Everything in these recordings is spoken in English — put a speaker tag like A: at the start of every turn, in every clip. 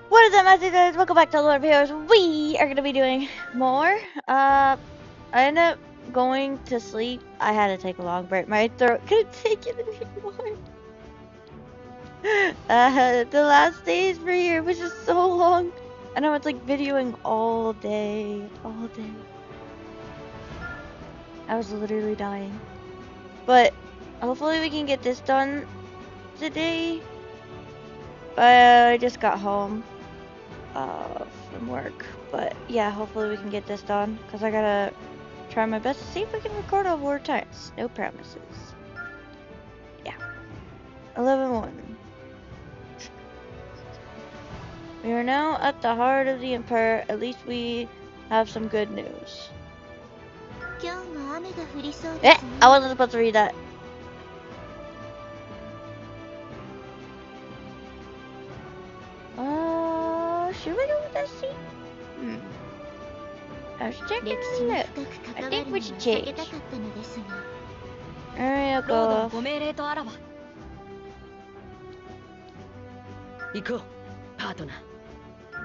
A: What is up, my guys? Welcome back to Lord of Heroes. We are gonna be doing more. I ended up going to sleep. I had to take a long break. My throat couldn't take it anymore. The last days for here was just so long, and I was like videoing all day, all day. I was literally dying. But hopefully we can get this done today. I just got home from work, but yeah, hopefully we can get this done because I gotta try my best to see if we can record all 4 times. No promises. Yeah. 11-1. We are now at the heart of the Empire. At least we have some good news. I wasn't supposed to read that. Should we go with that seat? I was taking a look. I think we should change. Alright, I'll go off.
B: 行こう、パートナ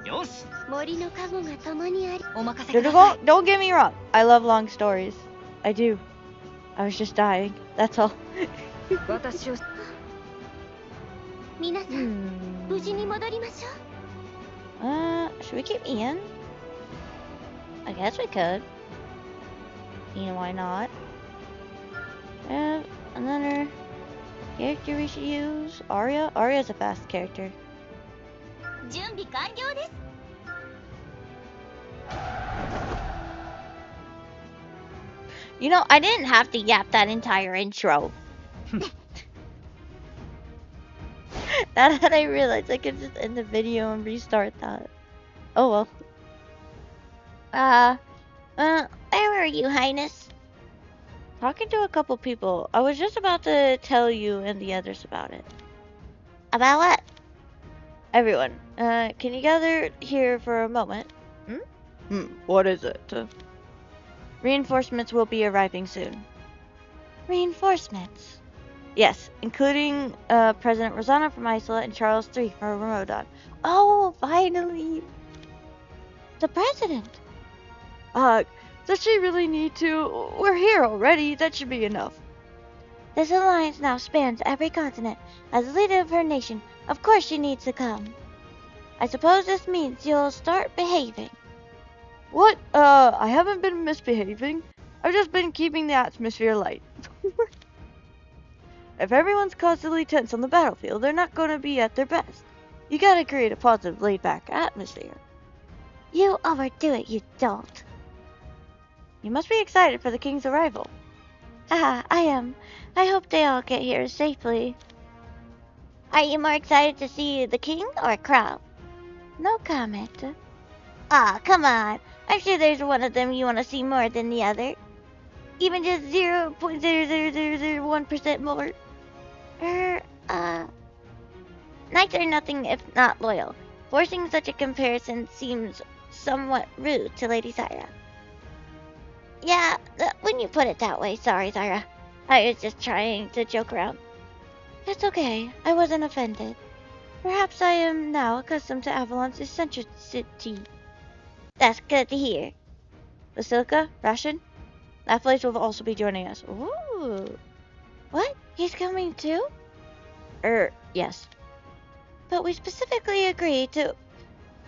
B: ー。よし。
A: Don't get me wrong. I love long stories. I do. I was just dying. That's all.
B: 私を。
C: 皆さん、無事に戻りましょう。
A: Should we keep Ian? I guess we could. Why not? Another character we should use. Arya? Arya's a fast character.
C: 準備完了です。
A: I didn't have to yap that entire intro. Now that I realized I could just end the video and restart that. Oh well. Where were you, Highness? Talking to a couple people. I was just about to tell you and the others about it. About what? Everyone, can you gather here for a moment? What is it? Reinforcements will be arriving soon. Reinforcements? Yes, including President Rosanna from Isola and Charles III from Rodon. Oh, finally! The President! Does she really need to? We're here already, that should be enough. This alliance now spans every continent. As the leader of her nation, of course she needs to come. I suppose this means you'll start behaving. What? I haven't been misbehaving. I've just been keeping the atmosphere light. If everyone's constantly tense on the battlefield, they're not going to be at their best. You gotta create a positive, laid-back atmosphere. You overdo it, you don't. You must be excited for the king's arrival. I am. I hope they all get here safely. Are you more excited to see the king or Crow? No comment. Aw, come on. I'm sure there's one of them you want to see more than the other. Even just 0.00001% more. Knights are nothing if not loyal. Forcing such a comparison seems somewhat rude to Lady Zyra. Yeah, when you put it that way, sorry, Zyra. I was just trying to joke around. That's okay. I wasn't offended. Perhaps I am now accustomed to Avalon's eccentricity. That's good to hear. Basilica, Ration, that place will also be joining us. Ooh. What? He's coming too? Yes. But we specifically agreed to...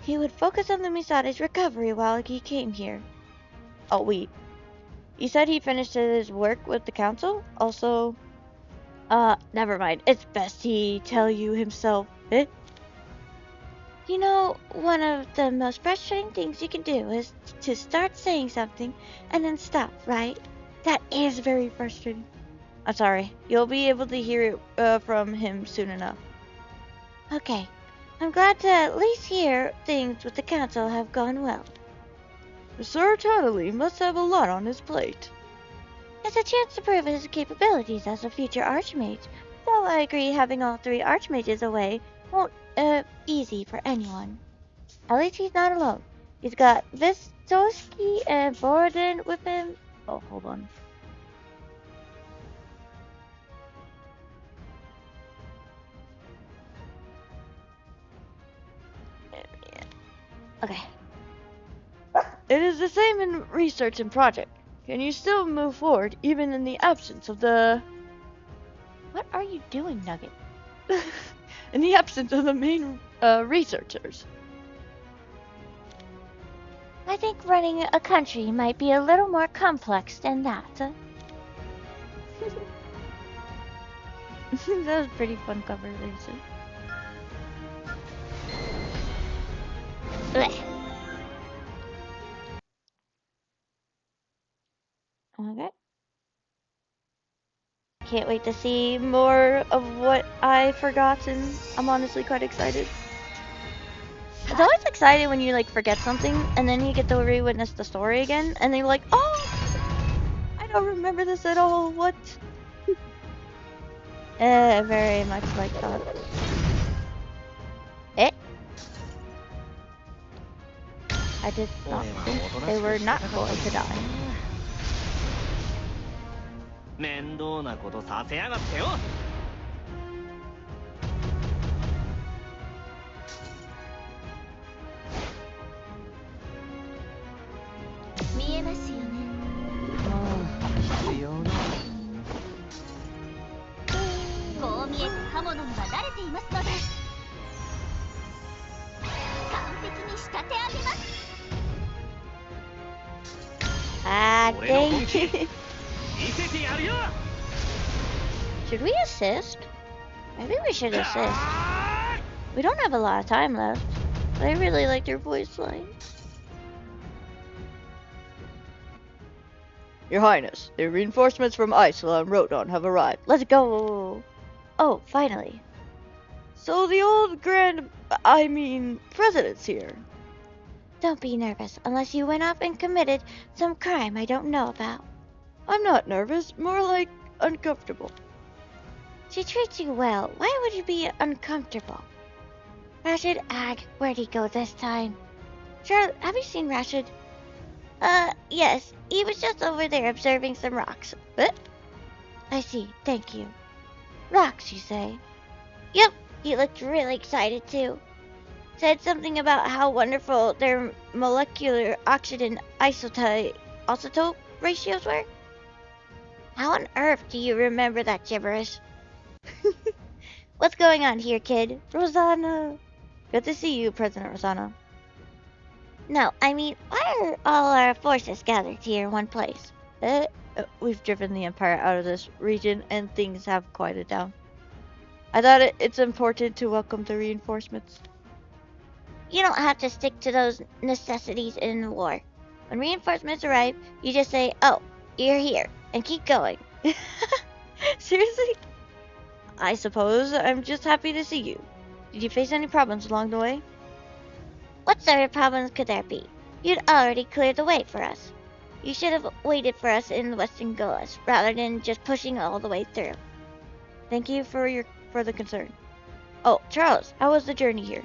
A: He would focus on the Misade's recovery while he came here. Oh, wait. He said he finished his work with the council? Also... never mind. It's best he tell you himself. Eh? You know, one of the most frustrating things you can do is to start saying something and then stop, right? That is very frustrating. I'm sorry. You'll be able to hear it from him soon enough. Okay. I'm glad to at least hear things with the council have gone well. Sir Tadley must have a lot on his plate. It's a chance to prove his capabilities as a future Archmage. Though I agree having all 3 Archmages away won't easy for anyone. At least he's not alone. He's got Vistowski and Borodin with him. Oh, hold on. Okay.
D: It is the same in research and project. Can you still move forward even in the absence of the...
A: What are you doing, Nugget?
D: in the absence of the main researchers?
A: I think running a country might be a little more complex than that. That was a pretty fun conversation. Blech. Okay. Can't wait to see more of what I've forgotten. I'm honestly quite excited. It's always exciting when you like forget something and then you get to re-witness the story again and then you're like, oh, I don't remember this at all. What? Very much like that. I did not think they were not going to die.
B: 面倒なことさせやがってよ。
C: 見えますよね。
B: 必要な。
C: こう見えて刃物には慣れていますので、完璧に仕立て上げます。
A: Ah, dang.
B: 見せてやるよ。
A: Should we assist? Maybe we should assist. We don't have a lot of time left. But I really liked your voice line.
D: Your Highness, the reinforcements from Isla and Rodon have arrived.
A: Let's go. Oh, finally.
D: So the old president's here.
A: Don't be nervous unless you went off and committed some crime I don't know about.
D: I'm not nervous, more like uncomfortable.
A: She treats you well. Why would you be uncomfortable? Rashid Ag, where'd he go this time? Charlotte, have you seen Rashid? Yes. He was just over there observing some rocks. What? I see. Thank you. Rocks, you say? Yep. He looked really excited, too. Said something about how wonderful their molecular oxygen isotope ratios were. How on earth do you remember that gibberish? What's going on here, kid? Rosanna.
D: Good to see you, President Rosanna.
A: No, I mean, why are all our forces gathered here in one place?
D: We've driven the Empire out of this region and things have quieted down. I thought it's important to welcome the reinforcements.
A: You don't have to stick to those necessities in war. When reinforcements arrive, you just say, oh, you're here, and keep going.
D: Seriously? I suppose I'm just happy to see you. Did you face any problems along the way?
A: What sort of problems could there be? You'd already cleared the way for us. You should have waited for us in the Western Golas, rather than just pushing all the way through.
D: Thank you for the concern. Oh, Charles, how was the journey here?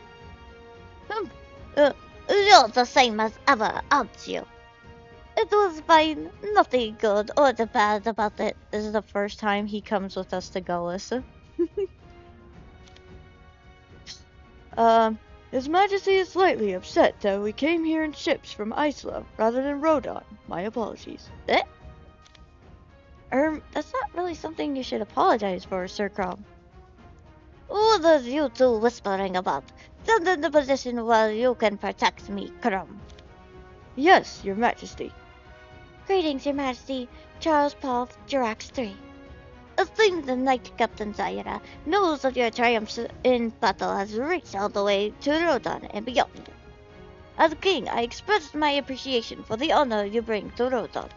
A: You're the same as ever, aren't you? It was fine. Nothing good or bad about it.
D: This is the first time he comes with us to Golas. His Majesty is slightly upset that we came here in ships from Isla rather than Rodon. My apologies. That's not really something you should apologize for, Sir Crom.
A: What are you two whispering about? Stand in the position where you can protect me, Crom.
D: Yes, Your Majesty.
A: Greetings, Your Majesty. Charles Paul, Jirax III. Esteemed Knight Captain Zaira, news of your triumphs in battle has reached all the way to Rodon and beyond. As King, I express my appreciation for the honor you bring to Rodon.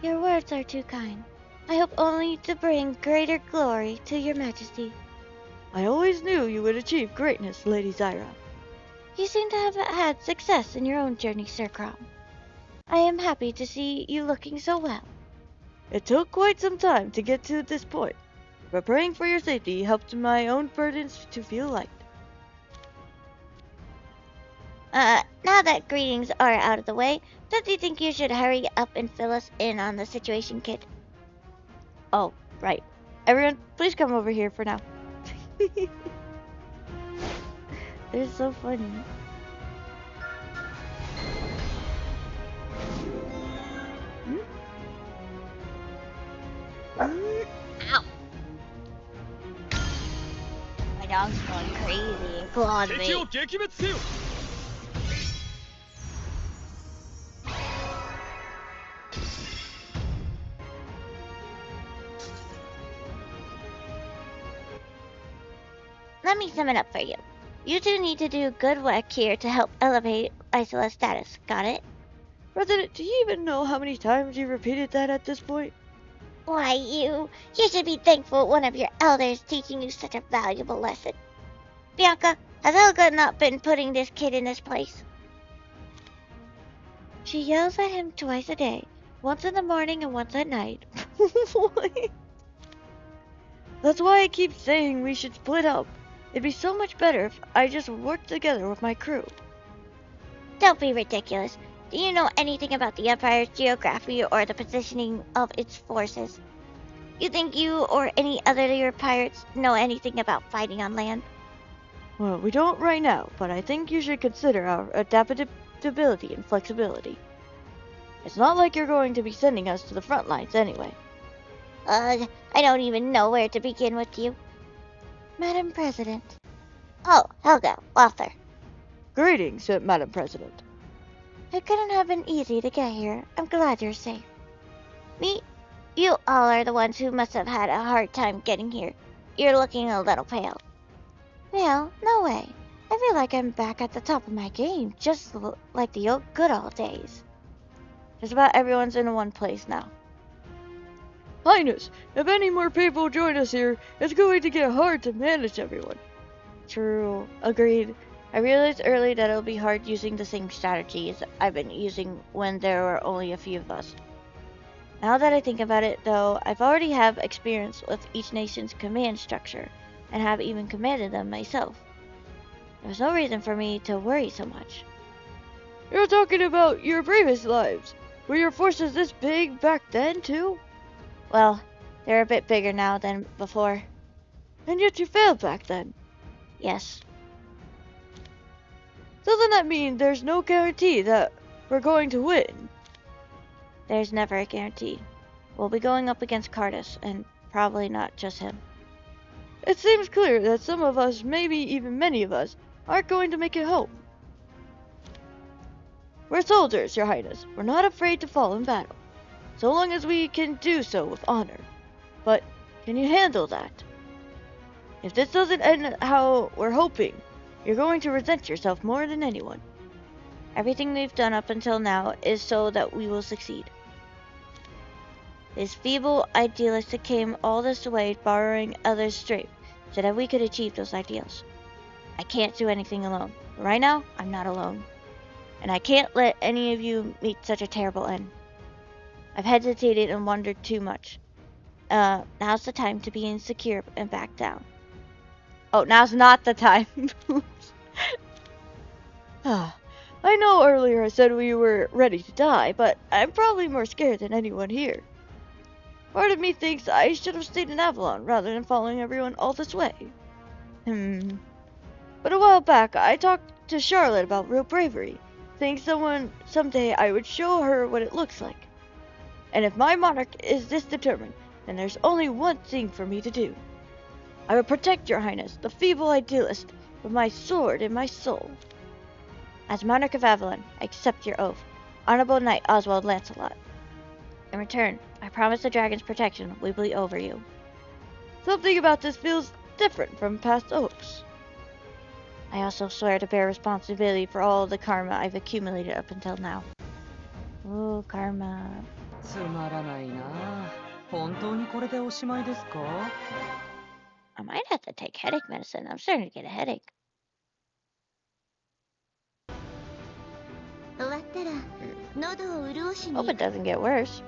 A: Your words are too kind. I hope only to bring greater glory to Your Majesty.
D: I always knew you would achieve greatness, Lady Zaira.
A: You seem to have had success in your own journey, Sir Crom. I am happy to see you looking so well.
D: It took quite some time to get to this point, but praying for your safety helped my own burdens to feel light.
A: Now that greetings are out of the way, don't you think you should hurry up and fill us in on the situation, kid?
D: Oh, right. Everyone, please come over here for now.
A: They're so funny. dog's going crazy and clawed
B: 敵を
A: me.
B: 撃滅せよ
A: Let me sum it up for you. You two need to do good work here to help elevate Isola's status. Got it?
D: President, do you even know how many times you repeated that at this point?
A: Why, you should be thankful one of your elders teaching you such a valuable lesson. Bianca, has Helga not been putting this kid in his place? She yells at him twice a day, once in the morning and once at night.
D: That's why I keep saying we should split up. It'd be so much better if I just worked together with my crew.
A: Don't be ridiculous. Do you know anything about the Empire's geography or the positioning of its forces? You think you or any other of your pirates know anything about fighting on land?
D: Well, we don't right now, but I think you should consider our adaptability and flexibility. It's not like you're going to be sending us to the front lines anyway.
A: I don't even know where to begin with you. Madam President. Oh, Helga, Walther.
D: Greetings, Madam President.
A: It couldn't have been easy to get here. I'm glad you're safe. Me? You all are the ones who must have had a hard time getting here. You're looking a little pale. Pale? No way. I feel like I'm back at the top of my game, just like the good old days.
D: Just about everyone's in one place now. Highness, if any more people join us here, it's going to get hard to manage everyone. True. Agreed. I realized early that it'll be hard using the same strategies I've been using when there were only a few of us. Now that I think about it, though, I've already have experience with each nation's command structure, and have even commanded them myself. There's no reason for me to worry so much. You're talking about your previous lives. Were your forces this big back then, too? Well, they're a bit bigger now than before. And yet you failed back then. Yes. Doesn't that mean there's no guarantee that we're going to win? There's never a guarantee. We'll be going up against Cardus, and probably not just him. It seems clear that some of us, maybe even many of us, aren't going to make it home. We're soldiers, Your Highness. We're not afraid to fall in battle, so long as we can do so with honor. But can you handle that? If this doesn't end how we're hoping, you're going to resent yourself more than anyone. Everything we've done up until now is so that we will succeed. This feeble idealist came all this way borrowing others' strength so that we could achieve those ideals. I can't do anything alone. Right now, I'm not alone. And I can't let any of you meet such a terrible end. I've hesitated and wondered too much. Now's the time to be insecure and back down. Oh, now's not the time. I know earlier I said we were ready to die, but I'm probably more scared than anyone here. Part of me thinks I should have stayed in Avalon rather than following everyone all this way. But a while back, I talked to Charlotte about real bravery, saying someday I would show her what it looks like. And if my monarch is this determined, then there's only one thing for me to do. I will protect Your Highness, the feeble idealist, with my sword and my soul. As Monarch of Avalon, I accept your oath, Honorable Knight Oswald Lancelot. In return, I promise the dragon's protection will be over you. Something about this feels different from past oaths. I also swear to bear responsibility for all the karma I've accumulated up until now. Ooh, karma.
E: つまらないな。本当にこれでおしまいですか?
A: I might have to take headache medicine. I'm starting to get a headache.
C: 終わったら喉を潤しに
A: Hope it doesn't get worse.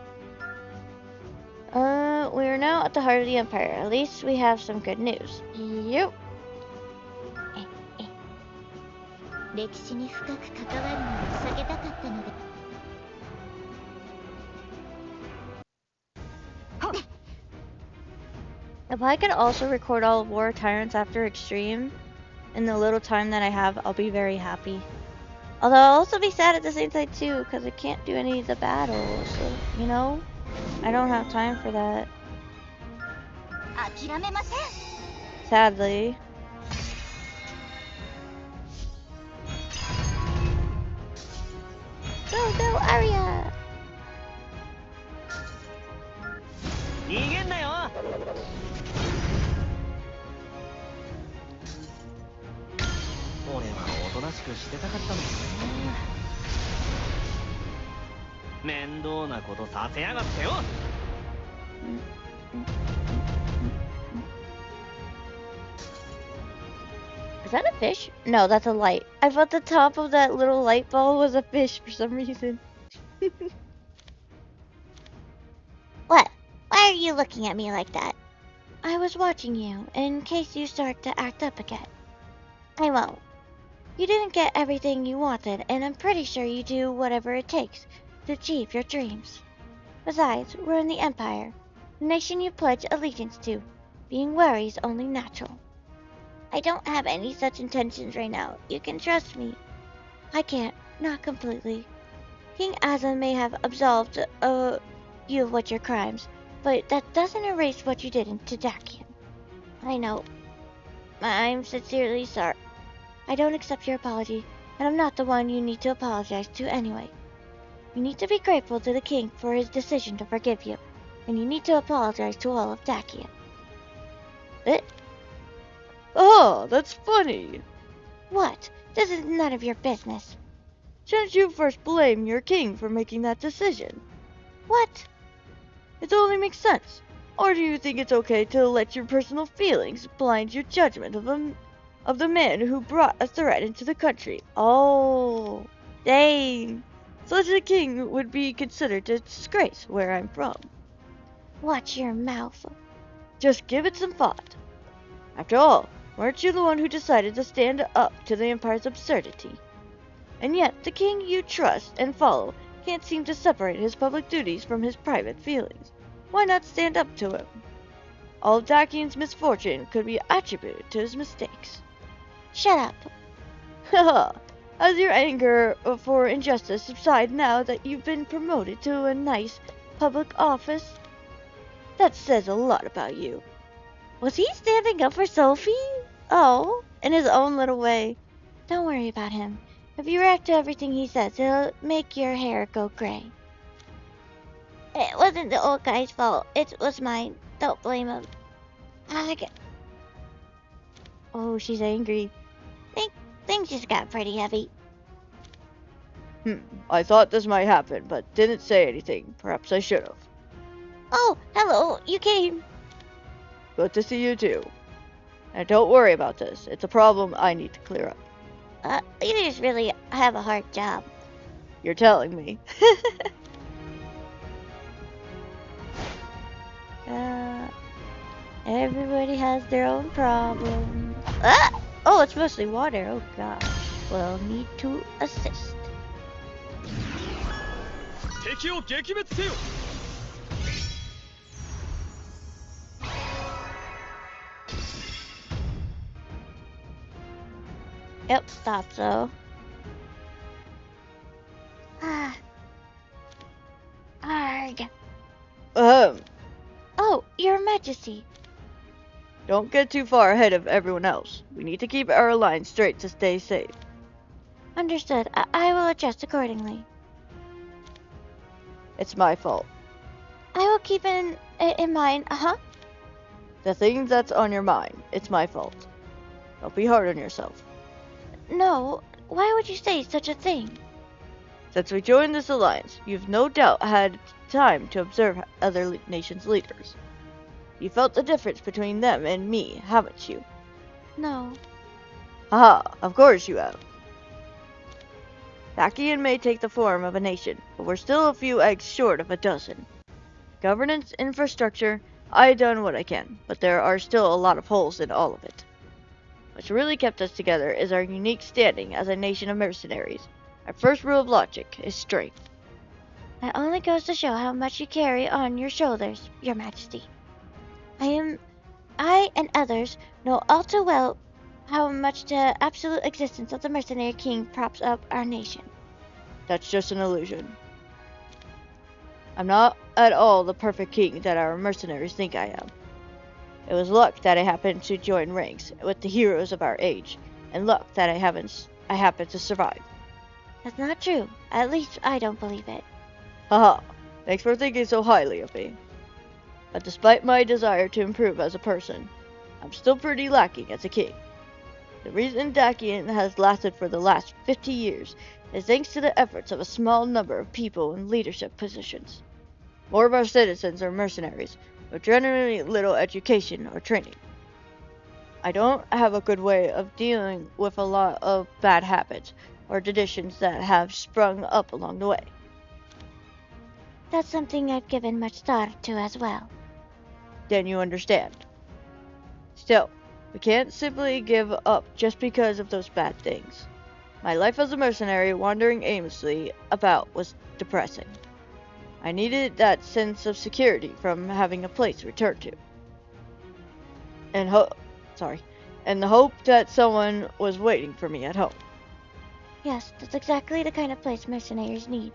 A: We are now at the heart of the Empire. At least we have some good news. Yep.
C: 歴史に深く関わるのを避けたかったので
D: If I could also record all of War Tyrants after Extreme, in the little time that I have, I'll be very happy. Although I'll also be sad at the same time too, because I can't do any of the battles, so, you know? I don't have time for that.
C: 諦めません
D: Sadly.
E: しくしてたかったのにね。
B: 面倒なことさせやがってよ。
D: Is that a fish? No, that's a light. I thought the top of that little light ball was a fish for some reason.
A: What? Why are you looking at me like that?
D: I was watching you, in case you start to act up again.
A: I won't.
D: You didn't get everything you wanted, and I'm pretty sure you do whatever it takes to achieve your dreams. Besides, we're in the Empire, the nation you pledge allegiance to. Being wary is only natural.
A: I don't have any such intentions right now. You can trust me.
D: I can't, not completely. King Azan may have absolved you of what your crimes, but that doesn't erase what you did to Dakian.
A: I know. I'm sincerely sorry.
D: I don't accept your apology, and I'm not the one you need to apologize to anyway. You need to be grateful to the king for his decision to forgive you, and you need to apologize to all of Dakian. Oh, that's funny.
A: What? This is none of your business.
D: Shouldn't you first blame your king for making that decision?
A: What?
D: It only makes sense. Or do you think it's okay to let your personal feelings blind your judgment of the man who brought a threat into the country? Oh, dang. Such a king would be considered a disgrace where I'm from.
A: Watch your mouth.
D: Just give it some thought. After all, weren't you the one who decided to stand up to the Empire's absurdity? And yet, the king you trust and follow can't seem to separate his public duties from his private feelings. Why not stand up to him? All of Dakian's misfortune could be attributed to his mistakes.
A: Shut up.
D: Haha. Has your anger for injustice subsided now that you've been promoted to a nice public office? That says a lot about you.
A: Was he standing up for Sophie?
D: Oh, in his own little way. Don't worry about him. If you react to everything he says, it'll make your hair go gray.
A: It wasn't the old guy's fault. It was mine. Don't blame him.
D: Oh, she's angry.
A: Things just got pretty heavy.
D: I thought this might happen, but didn't say anything. Perhaps I should have.
A: Oh, hello. You came.
D: Good to see you too. And don't worry about this. It's a problem I need to clear up.
A: Leaders really have a hard job.
D: You're telling me. Everybody has their own problem. Oh, it's mostly water. Oh gosh. Well, need to assist.
B: 敵を撃滅せよ。
D: Yep, thought so.
A: Arg.
D: Oh, Your Majesty. Don't get too far ahead of everyone else. We need to keep our line straight to stay safe. Understood. I will adjust accordingly. It's my fault. I will keep it in mind, The thing that's on your mind, it's my fault. Don't be hard on yourself. No, why would you say such a thing? Since we joined this alliance, you've no doubt had time to observe other nations' leaders. You felt the difference between them and me, haven't you? No. Haha, of course you have. Dakian may take the form of a nation, but we're still a few eggs short of a dozen. Governance, infrastructure, I've done what I can, but there are still a lot of holes in all of it. What's really kept us together is our unique standing as a nation of mercenaries. Our first rule of logic is strength. That only goes to show how much you carry on your shoulders, Your Majesty. I and others know all too well how much the absolute existence of the mercenary king props up our nation. That's just an illusion. I'm not at all the perfect king that our mercenaries think I am. It was luck that I happened to join ranks with the heroes of our age, and luck that I happened to survive. That's not true. At least I don't believe it. Haha, thanks for thinking so highly of me. But despite my desire to improve as a person, I'm still pretty lacking as a king. The reason Dacian has lasted for the last 50 years is thanks to the efforts of a small number of people in leadership positions. More of our citizens are mercenaries, with generally little education or training. I don't have a good way of dealing with a lot of bad habits or traditions that have sprung up along the way.
A: That's something I've given much thought to as well.
D: Then you understand. Still, we can't simply give up just because of those bad things. My life as a mercenary wandering aimlessly about was depressing. I needed that sense of security from having a place to return to. And the hope that someone was waiting for me at home.
A: Yes, that's exactly the kind of place mercenaries need.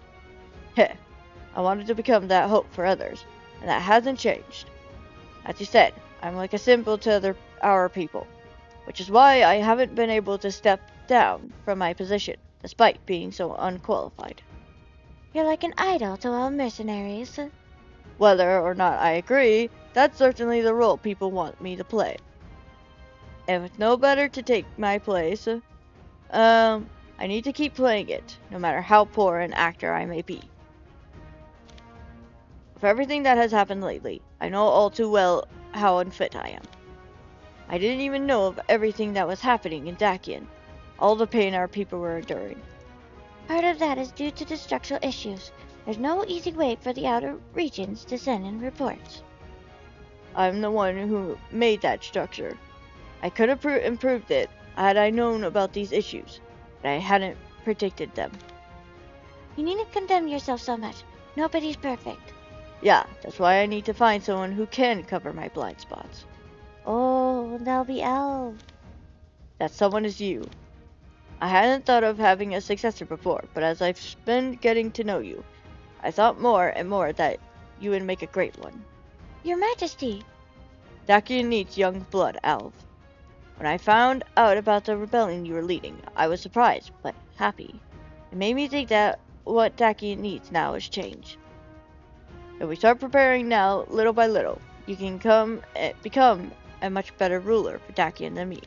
D: Heh, I wanted to become that hope for others, and that hasn't changed. As you said, I'm like a symbol to our people, which is why I haven't been able to step down from my position, despite being so unqualified.
A: You're like an idol to all mercenaries.
D: Whether or not I agree, that's certainly the role people want me to play. And with no better to take my place, I need to keep playing it, no matter how poor an actor I may be. With everything that has happened lately, I know all too well how unfit I am. I didn't even know of everything that was happening in Dacian, all the pain our people were enduring.
A: Part of that is due to the structural issues. There's no easy way for the outer regions to send in reports.
D: I'm the one who made that structure. I could have improved it had I known about these issues, but I hadn't predicted them.
A: You needn't condemn yourself so much. Nobody's perfect.
D: Yeah, that's why I need to find someone who can cover my blind spots.
A: Oh, that'll be Elf.
D: That someone is you. I hadn't thought of having a successor before, but as I've been getting to know you, I thought more and more that you would make a great one.
A: Your Majesty.
D: Dacian needs young blood, Alv. When I found out about the rebellion you were leading, I was surprised, but happy. It made me think that what Dacian needs now is change. If we start preparing now, little by little, you can become a much better ruler for Dacian than me.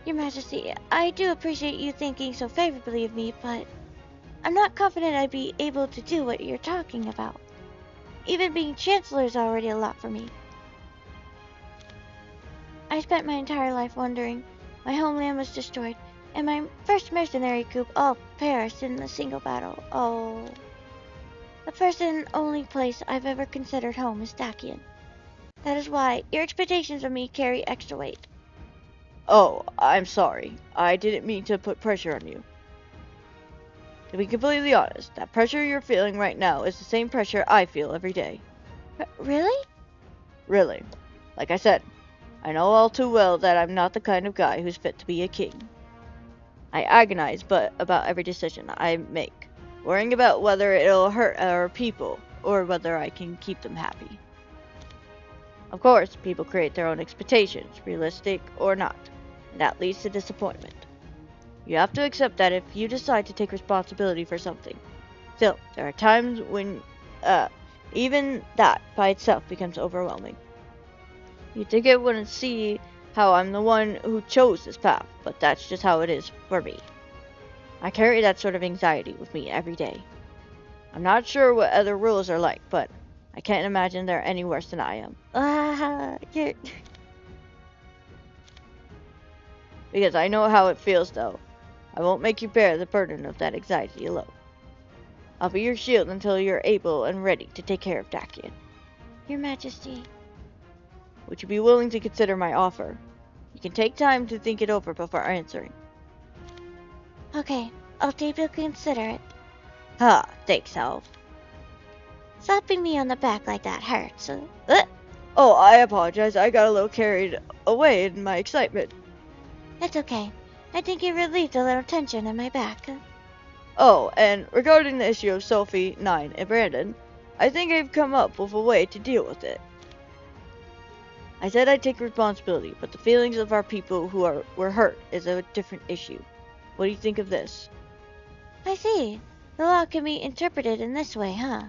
A: Your Majesty, I do appreciate you thinking so favorably of me, but I'm not confident I'd be able to do what you're talking about. Even being Chancellor is already a lot for me. I spent my entire life wandering. My homeland was destroyed, and my first mercenary group all perished in a single battle. Oh. The first and only place I've ever considered home is Dacian. That is why your expectations of me carry extra weight.
D: Oh, I'm sorry. I didn't mean to put pressure on you. To be completely honest, that pressure you're feeling right now is the same pressure I feel every day.
A: Really?
D: Really. Like I said, I know all too well that I'm not the kind of guy who's fit to be a king. I agonize about every decision I make, worrying about whether it'll hurt our people or whether I can keep them happy. Of course, people create their own expectations, realistic or not, and that leads to disappointment. You have to accept that if you decide to take responsibility for something. Still, there are times when even that by itself becomes overwhelming. You'd think I wouldn't see how I'm the one who chose this path, but that's just how it is for me. I carry that sort of anxiety with me every day. I'm not sure what other rulers are like, but I can't imagine they're any worse than I am. Because I know how it feels, though. I won't make you bear the burden of that anxiety alone. I'll be your shield until you're able and ready to take care of Dacian.
A: Your Majesty.
D: Would you be willing to consider my offer? You can take time to think it over before answering.
A: Okay, I'll deeply consider it.
D: Ha, thanks, Alv.
A: Slapping me on the back like that hurts.
D: Oh, I apologize. I got a little carried away in my excitement.
A: It's okay. I think you relieved a little tension in my back.
D: Oh, and regarding the issue of Sophie, Nine, and Brandon, I think I've come up with a way to deal with it. I said I'd take responsibility, but the feelings of our people who were hurt is a different issue. What do you think of this?
A: I see. The law can be interpreted in this way, huh?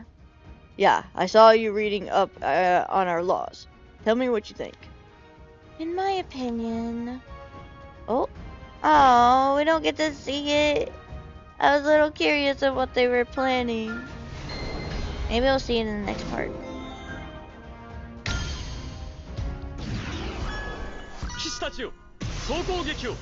D: Yeah, I saw you reading up on our laws. Tell me what you think.
A: In my opinion... Oh, Oh, we don't get to see it. I was a little curious of what they were planning. Maybe we'll see it in the next part.
B: 騎士たちよ、総攻撃を。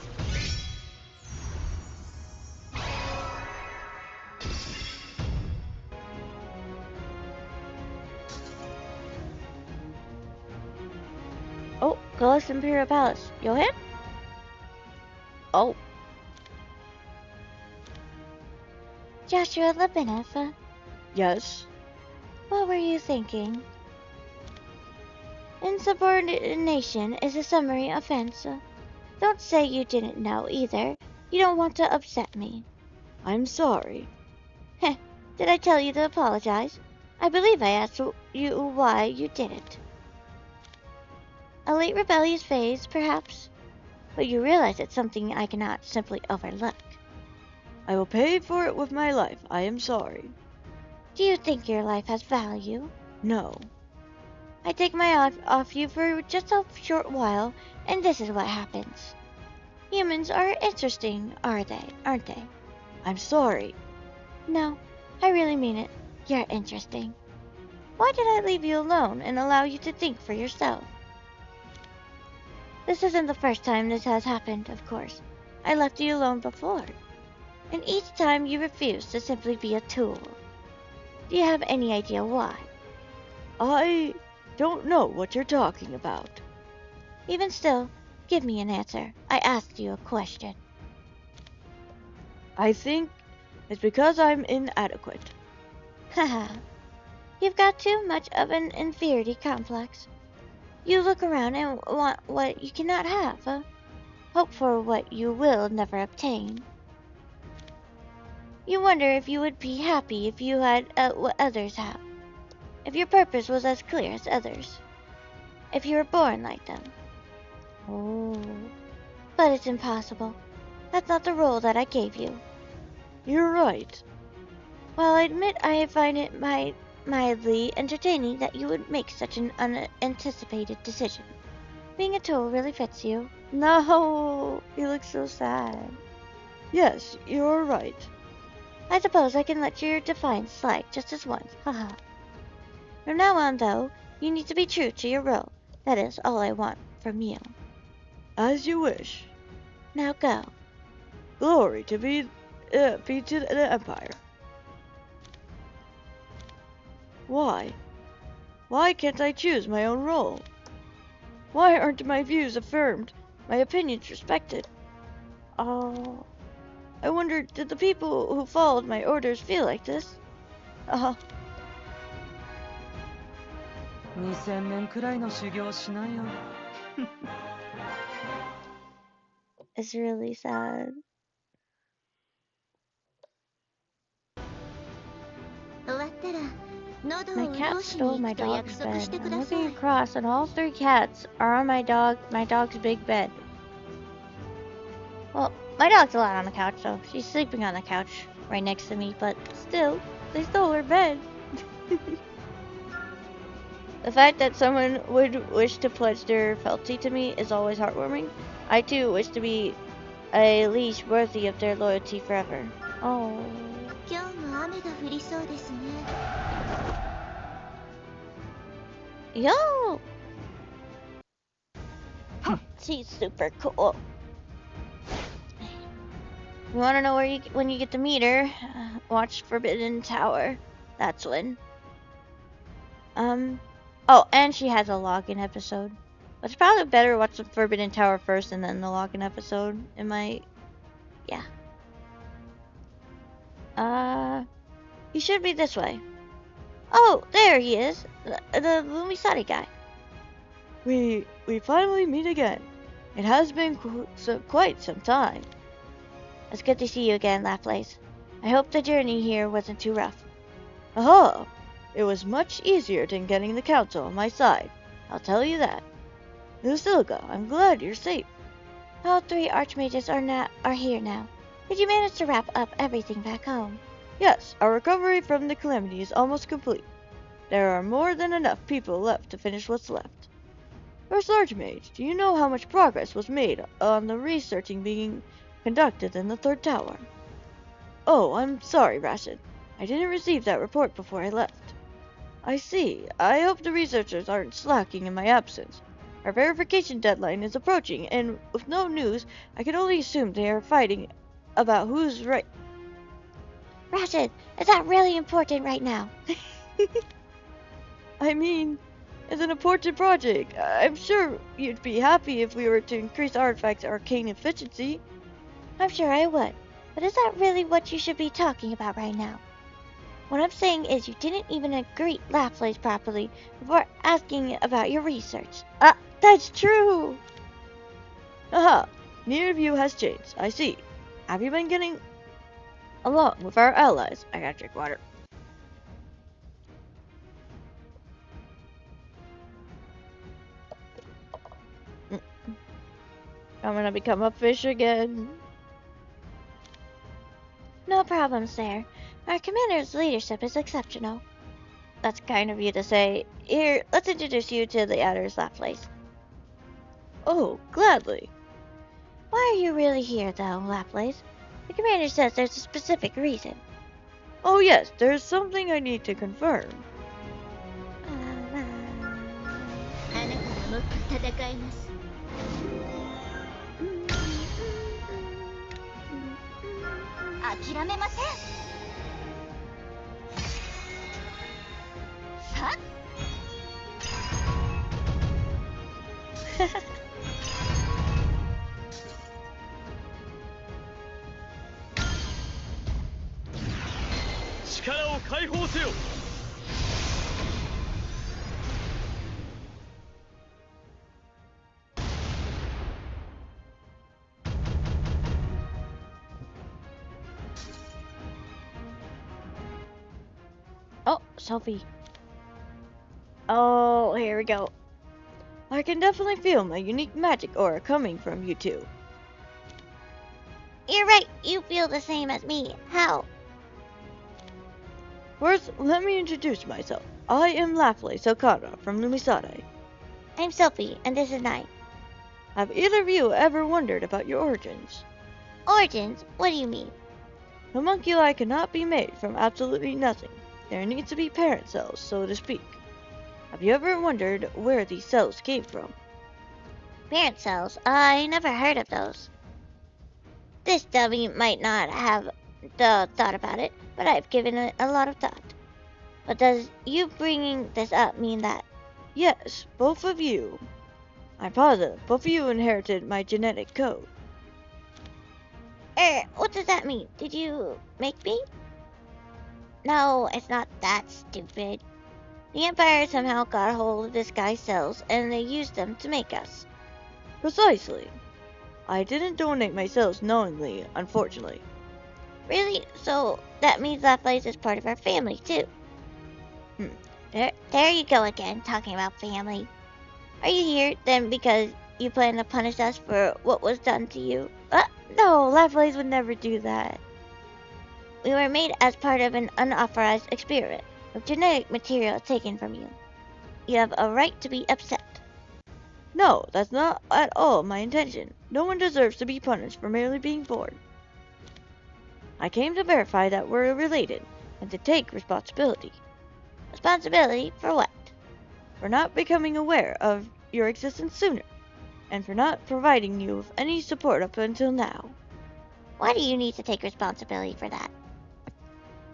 A: Oh, Ghost Imperial Palace. Johan? Oh. Joshua Lebenev,
D: Yes?
A: what were you thinking? Insubordination is a summary offense. Don't say you didn't know either. You don't want to upset me.
D: I'm sorry.
A: Heh, did I tell you to apologize? I believe I asked you why you did it. A late rebellious phase, perhaps? But you realize it's something I cannot simply overlook.
D: I will pay for it with my life. I am sorry.
A: Do you think your life has value?
D: No.
A: I take my eye off you for just a short while, and this is what happens. Humans are interesting, aren't they?
D: I'm sorry.
A: No, I really mean it. You're interesting. Why did I leave you alone and allow you to think for yourself? This isn't the first time this has happened, of course. I left you alone before. And each time you refused to simply be a tool. Do you have any idea why?
D: I don't know what you're talking about.
A: Even still, give me an answer. I asked you a question.
D: I think it's because I'm inadequate.
A: Haha. You've got too much of an inferiority complex. You look around and want what you cannot have. Hope for what you will never obtain. You wonder if you would be happy if you had what others have. If your purpose was as clear as others. If you were born like them. Oh. But it's impossible. That's not the role that I gave you.
D: You're right.
A: Well, I admit I find it mildly entertaining that you would make such an unanticipated decision. Being a tool really fits you. No, you look so sad.
D: Yes, you're right.
A: I suppose I can let your defiance slide just as once, haha. From now on, though, you need to be true to your role. That is all I want from you.
D: As you wish.
A: Now go.
D: Glory to be to the Empire. Why? Why can't I choose my own role? Why aren't my views affirmed, my opinions respected?
A: Oh.
D: I wonder, did the people who followed my orders feel like this?
E: 2000年くらいの修行しなよ。
A: It's really sad.
C: 終わったら喉
A: My
C: を
A: cat
C: 潤し
A: stole
C: に
A: my
C: 行くと
A: dog's
C: 約束
A: bed.
C: してく
A: I'm
C: ださ
A: looking
C: い。
A: across, and all 3 cats are on my dog's big bed. Well, my dog's allowed on the couch, so she's sleeping on the couch right next to me, but still, they stole her bed. The fact that someone would wish to pledge their fealty to me is always heartwarming. I too wish to be a leash worthy of their loyalty forever. Oh.
C: 今日も雨が降りそうですね。
A: Yo! She's super cool. You want to know when you get to meet her? Watch Forbidden Tower. That's when. Oh, and she has a login episode. But it's probably better to watch the Forbidden Tower first and then the login episode. Yeah. He should be this way. Oh, there he is. The Lumisati guy.
D: We finally meet again. It has been quite some time.
A: It's good to see you again, Laplace. I hope the journey here wasn't too rough.
D: Aha! It was much easier than getting the council on my side. I'll tell you that. Lucilga, I'm glad you're safe.
A: All 3 archmages are here now. Did you manage to wrap up everything back home?
D: Yes, our recovery from the calamity is almost complete. There are more than enough people left to finish what's left. First Archmage, do you know how much progress was made on the researching being conducted in the third tower. Oh, I'm sorry, Rashid. I didn't receive that report before I left. I see. I hope the researchers aren't slacking in my absence. Our verification deadline is approaching, and with no news, I can only assume they are fighting about who's right.
A: Rashid, is that really important right now?
D: I mean, it's an important project. I'm sure you'd be happy if we were to increase Artifact's arcane efficiency.
A: I'm sure I would. But is that really what you should be talking about right now? What I'm saying is you didn't even greet Laphlace properly before asking about your research.
D: That's true! Aha! Near view has changed. I see. Have you been getting along with our allies? I gotta drink water. I'm gonna become a fish again.
A: No problem, sir. Our commander's leadership is exceptional.
D: That's kind of you to say. Here, let's introduce you to the Adder's Laphlace. Oh, gladly.
A: Why are you really here, though, Laphlace? The commander says there's a specific reason.
D: Oh yes, there's something I need to confirm.
C: あなたはもっと戦えます。諦めません。さあ。
B: 力を解放せよ。
D: Oh, Sophie. Oh, here we go. I can definitely feel my unique magic aura coming from you two.
A: You're right. You feel the same as me. How?
D: First, let me introduce myself. I am Laphlace Okada from Lumisade.
A: I'm Sophie, and this is Nine.
D: Have either of you ever wondered about your origins?
A: Origins? What do you mean?
D: Homunculi cannot be made from absolutely nothing. There needs to be parent cells, so to speak. Have you ever wondered where these cells came from?
A: Parent cells? I never heard of those. This dummy might not have thought about it, but I've given it a lot of thought. But does you bringing this up mean that?
D: Yes, both of you. I'm positive both of you inherited my genetic code.
A: What does that mean? Did you make me? No, it's not that stupid. The Empire somehow got a hold of this guy's cells, and they used them to make us.
D: Precisely. I didn't donate my cells knowingly, unfortunately.
A: Really? So that means Laphlace is part of our family, too. There you go again, talking about family. Are you here, then, because you plan to punish us for what was done to you?
D: No, Laphlace would never do that.
A: We were made as part of an unauthorized experiment, with genetic material taken from you. You have a right to be upset.
D: No, that's not at all my intention. No one deserves to be punished for merely being born. I came to verify that we're related, and to take responsibility.
A: Responsibility for what?
D: For not becoming aware of your existence sooner, and for not providing you with any support up until now.
A: Why do you need to take responsibility for that?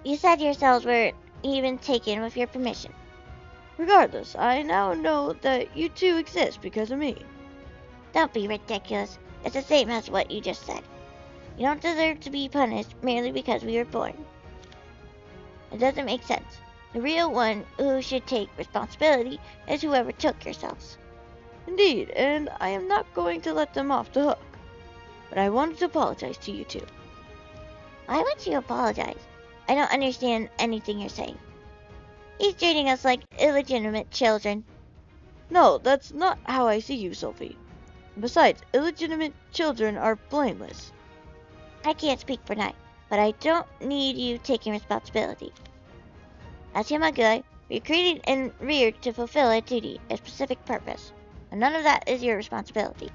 A: You said your cells were even taken with your permission.
D: Regardless, I now know that you two exist because of me.
A: Don't be ridiculous. It's the same as what you just said. You don't deserve to be punished merely because we were born. It doesn't make sense. The real one who should take responsibility is whoever took your cells.
D: Indeed, and I am not going to let them off the hook. But I wanted to apologize to you two.
A: Why would you apologize? I don't understand anything you're saying. He's treating us like illegitimate children.
D: No, that's not how I see you, Sophie. Besides, illegitimate children are blameless.
A: I can't speak for Nine, but I don't need you taking responsibility. As Homunculi, we're created and reared to fulfill a duty, a specific purpose, and none of that is your responsibility.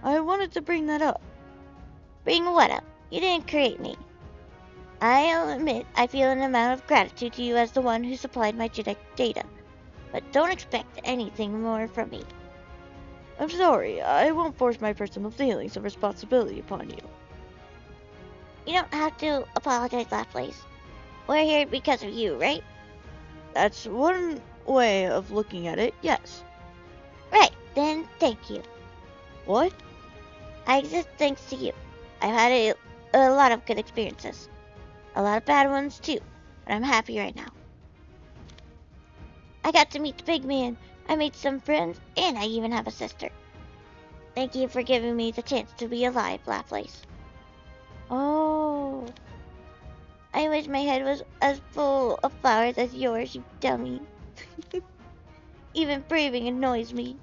D: I wanted to bring that up.
A: Bring what up? You didn't create me. I'll admit I feel an amount of gratitude to you as the one who supplied my genetic data, but don't expect anything more from me.
D: I'm sorry, I won't force my personal feelings of responsibility upon you.
A: You don't have to apologize, Lovelace. We're here because of you, right?
D: That's one way of looking at it, yes.
A: Right, then thank you.
D: What?
A: I exist thanks to you. I've had a lot of good experiences. A lot of bad ones too, but I'm happy right now. I got to meet the big man, I made some friends, and I even have a sister. Thank you for giving me the chance to be alive, Lovelace.
D: Oh.
A: I wish my head was as full of flowers as yours, you dummy. Even breathing annoys me.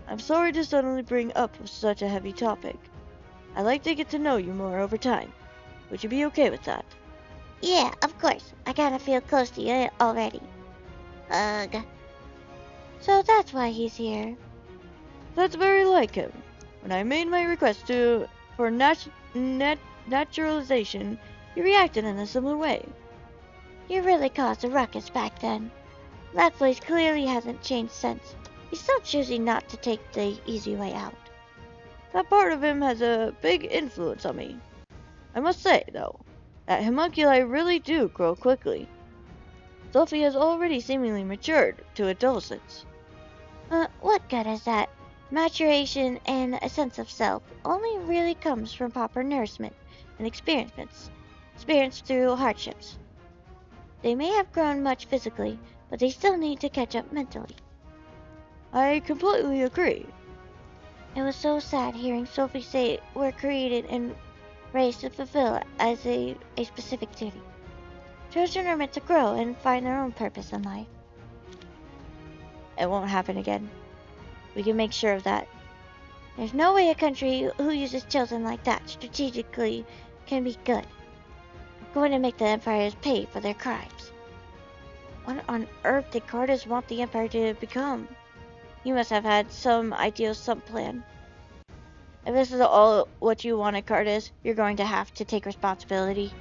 D: I'm sorry to suddenly bring up such a heavy topic. I'd like to get to know you more over time. Would you be okay with that?
A: Yeah, of course. I kinda feel close to you already. Ugh. So that's why he's here.
D: That's very like him. When I made my request for naturalization, he reacted in a similar way.
A: You really caused a ruckus back then. Lovelace clearly hasn't changed since. He's still choosing not to take the easy way out.
D: That part of him has a big influence on me. I must say, though, that homunculi really do grow quickly. Sophie has already seemingly matured to adolescence.
A: What good is that? Maturation and a sense of self only really comes from proper nourishment and experience through hardships. They may have grown much physically, but they still need to catch up mentally.
D: I completely agree.
A: It was so sad hearing Sophie say we're created and raised to fulfill as a specific duty. Children are meant to grow and find their own purpose in life.
D: It won't happen again. We can make sure of that.
A: There's no way a country who uses children like that strategically can be good. I'm going to make the empires pay for their crimes.
D: What on earth did Cardus want the Empire to become? He must have had some ideal plan. If this is all what you wanted, Cardus, you're going to have to take responsibility.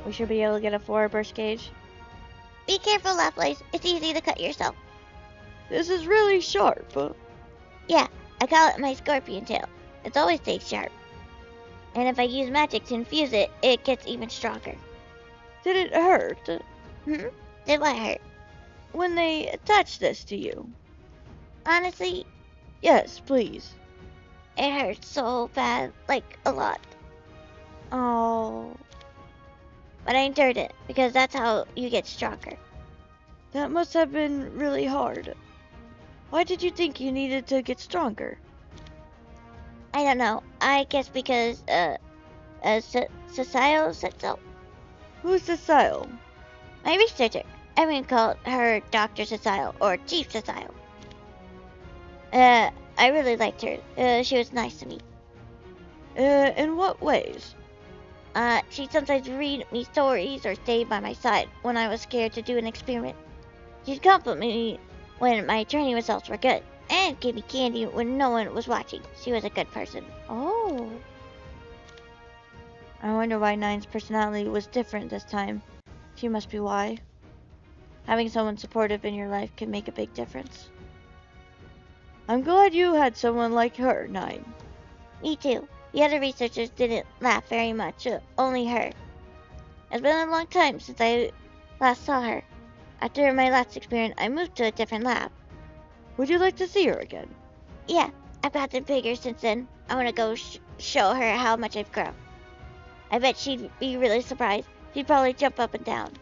D: We should be able to get a 4 burst gauge.
A: Be careful, Lovelace. It's easy to cut yourself.
D: This is really sharp.
A: Yeah, I call it my scorpion tail. It's always stays sharp. And if I use magic to infuse it, it gets even stronger.
D: Did it hurt?
A: Did what hurt?
D: When they attached this to you.
A: Honestly,
D: Yes, please.
A: it hurts so bad, like a lot.
D: Oh,
A: But I endured it, because that's how you get stronger.
D: that must have been really hard. Why did you think you needed to get stronger?
A: I don't know. I guess because, Cecile said so.
D: Who's Cecile?
A: My researcher. Everyone called her Dr. Cecile, or Chief Cecile. I really liked her. She was nice to me.
D: In what ways?
A: She'd sometimes read me stories or stay by my side when I was scared to do an experiment. She'd compliment me when my training results were good, and give me candy when no one was watching. She was a good person.
D: Oh. I wonder why Nine's personality was different this time. She must be why. Having someone supportive in your life can make a big difference. I'm glad you had someone like her, Nine.
A: Me too. The other researchers didn't laugh very much, only her. It's been a long time since I last saw her. After my last experiment, I moved to a different lab.
D: Would you like to see her again?
A: Yeah, I've gotten bigger since then. I want to go show her how much I've grown. I bet she'd be really surprised. She'd probably jump up and down.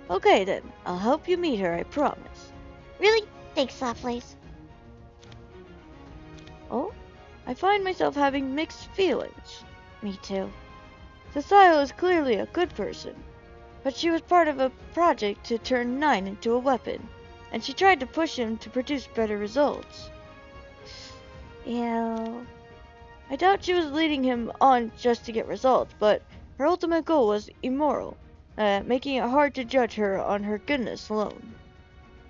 D: Okay then, I'll help you meet her, I promise.
A: Really? Thanks, Lovelace.
D: Oh? I find myself having mixed feelings.
A: Me too.
D: Cecile is clearly a good person, but she was part of a project to turn Nine into a weapon, and she tried to push him to produce better results.
A: Yeah.
D: I doubt she was leading him on just to get results, but her ultimate goal was immoral, making it hard to judge her on her goodness alone.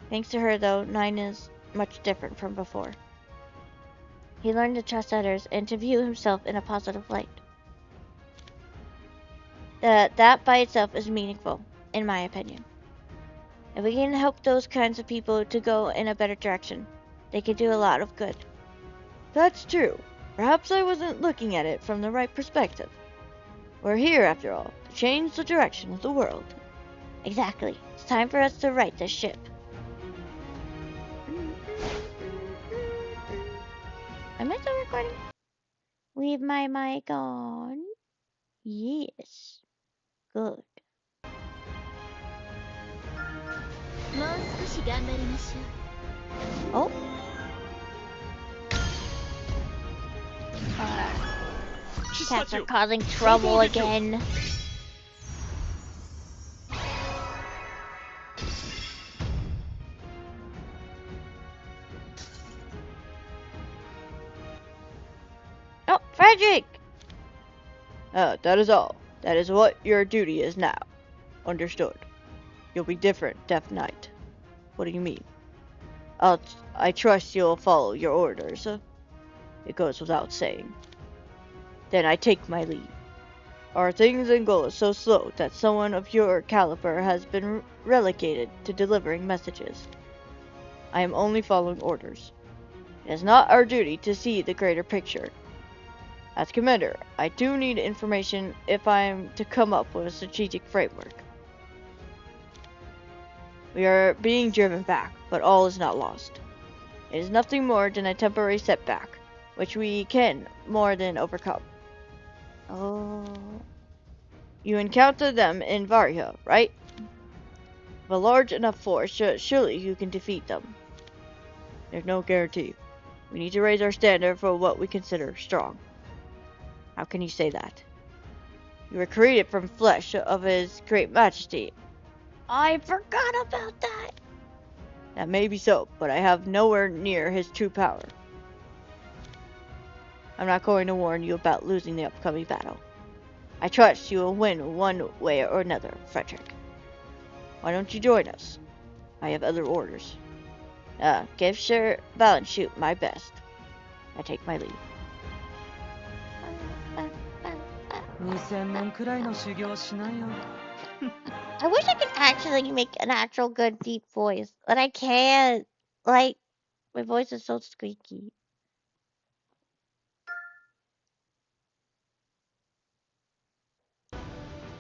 A: Thanks to her, though, Nine is much different from before. He learned to trust others and to view himself in a positive light. That by itself is meaningful, in my opinion. If we can help those kinds of people to go in a better direction, they can do a lot of good.
D: That's true. Perhaps I wasn't looking at it from the right perspective. We're here, after all, to change the direction of the world.
A: Exactly. It's time for us to right this ship. Am I still recording? Leave my mic on. Yes. Good.
C: もう少し頑張りましょう。
A: Oh. Cats are causing trouble again. Oh, Frederick!
D: That is all. That is what your duty is now. Understood. You'll be different, Death Knight. What do you mean? I trust you'll follow your orders. It goes without saying. Then I take my leave. Are things in Gola so slow that someone of your caliber has been relegated to delivering messages? I am only following orders. It is not our duty to see the greater picture. As commander, I do need information if I am to come up with a strategic framework. We are being driven back, but all is not lost. It is nothing more than a temporary setback, which we can more than overcome.
A: Oh.
D: You encountered them in Varia, right? With a large enough force, surely you can defeat them. There's no guarantee. We need to raise our standard for what we consider strong. How can you say that? You were created from flesh of His Great Majesty.
A: I forgot about that.
D: That may be so, but I have nowhere near his true power. I'm not going to warn you about losing the upcoming battle. I trust you will win one way or another, Frederick. Why don't you join us? I have other orders. Give Sir Valenshoot my best. I take my leave.
E: 2000年くらいの修行しないよ。
A: I wish I could actually make an actual good deep voice, but I can't. Like, my voice is so squeaky.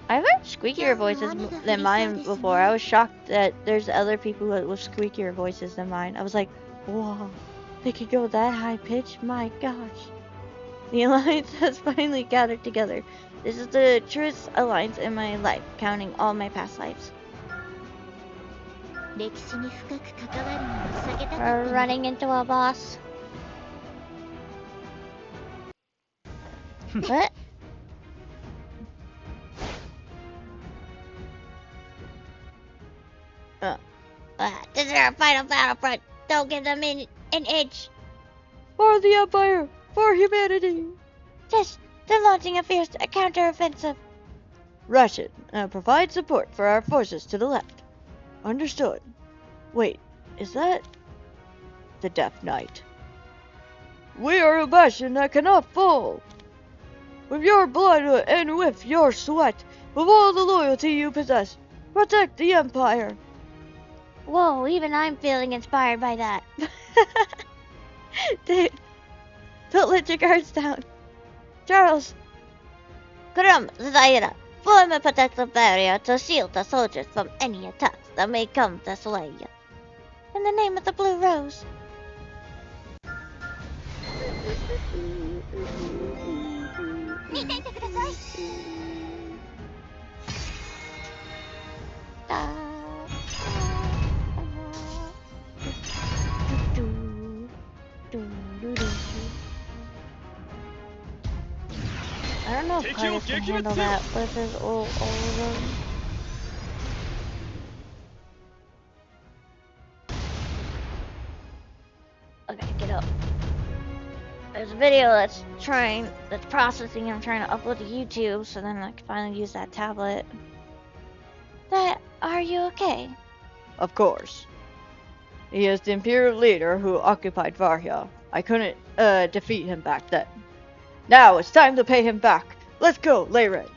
A: I've heard squeakier voices than mine before. I was shocked that there's other people with squeakier voices than mine. I was like, whoa, they could go that high pitch? My gosh. The Alliance has finally gathered together. This is the truest alliance in my life, counting all my past lives.
C: 歴史に深く関わるのを避けたかった
A: We're
C: ので
A: running into a boss. What? This is our final battlefront. Don't give them an inch.
D: For the Empire! For humanity!
A: Yes, they're launching a fierce counter-offensive.
D: Russian, provide support for our forces to the left. Understood. Wait, is that the Death Knight? We are a bastion that cannot fall. With your blood and with your sweat, with all the loyalty you possess, protect the Empire.
A: Whoa, even I'm feeling inspired by that.
D: Dude, don't let your guards down. Charles.
A: Krum, Zaira, form a protective barrier to shield the soldiers from any attacks that may come this way. In the name of the Blue Rose.
D: I don't know if Cardus can handle that with his old them. Okay, get up. There's a video that's processing, I'm trying to upload to YouTube, so then I can finally use that tablet. Are you okay? Of course. He is the Imperial leader who occupied Varhia. I couldn't, defeat him back then. Now it's time to pay him back. Let's go, Leyrin.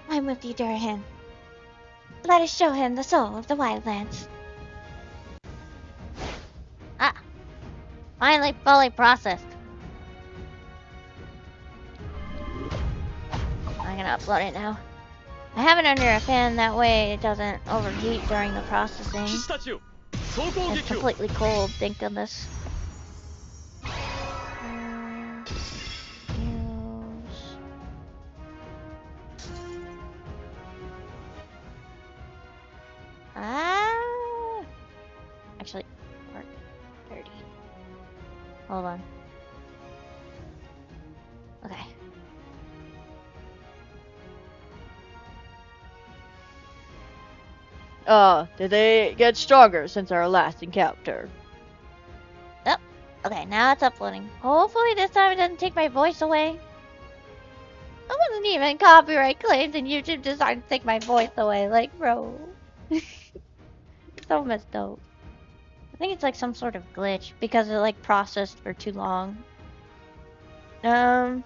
D: I'm with you, Durahan. Let us show him the soul of the Wildlands. Ah! Finally fully processed. I'm gonna upload it now. I have it under a fan, that way it doesn't overheat during the processing. It's completely cold, think of this. Actually, part 30. Hold on. Okay. Did they get stronger since our last encounter? Yep. Okay, now it's uploading. Hopefully this time it doesn't take my voice away. I wasn't even copyright claims and YouTube decided to take my voice away. Like, bro. So messed up. I think it's like some sort of glitch because it like processed for too long. Did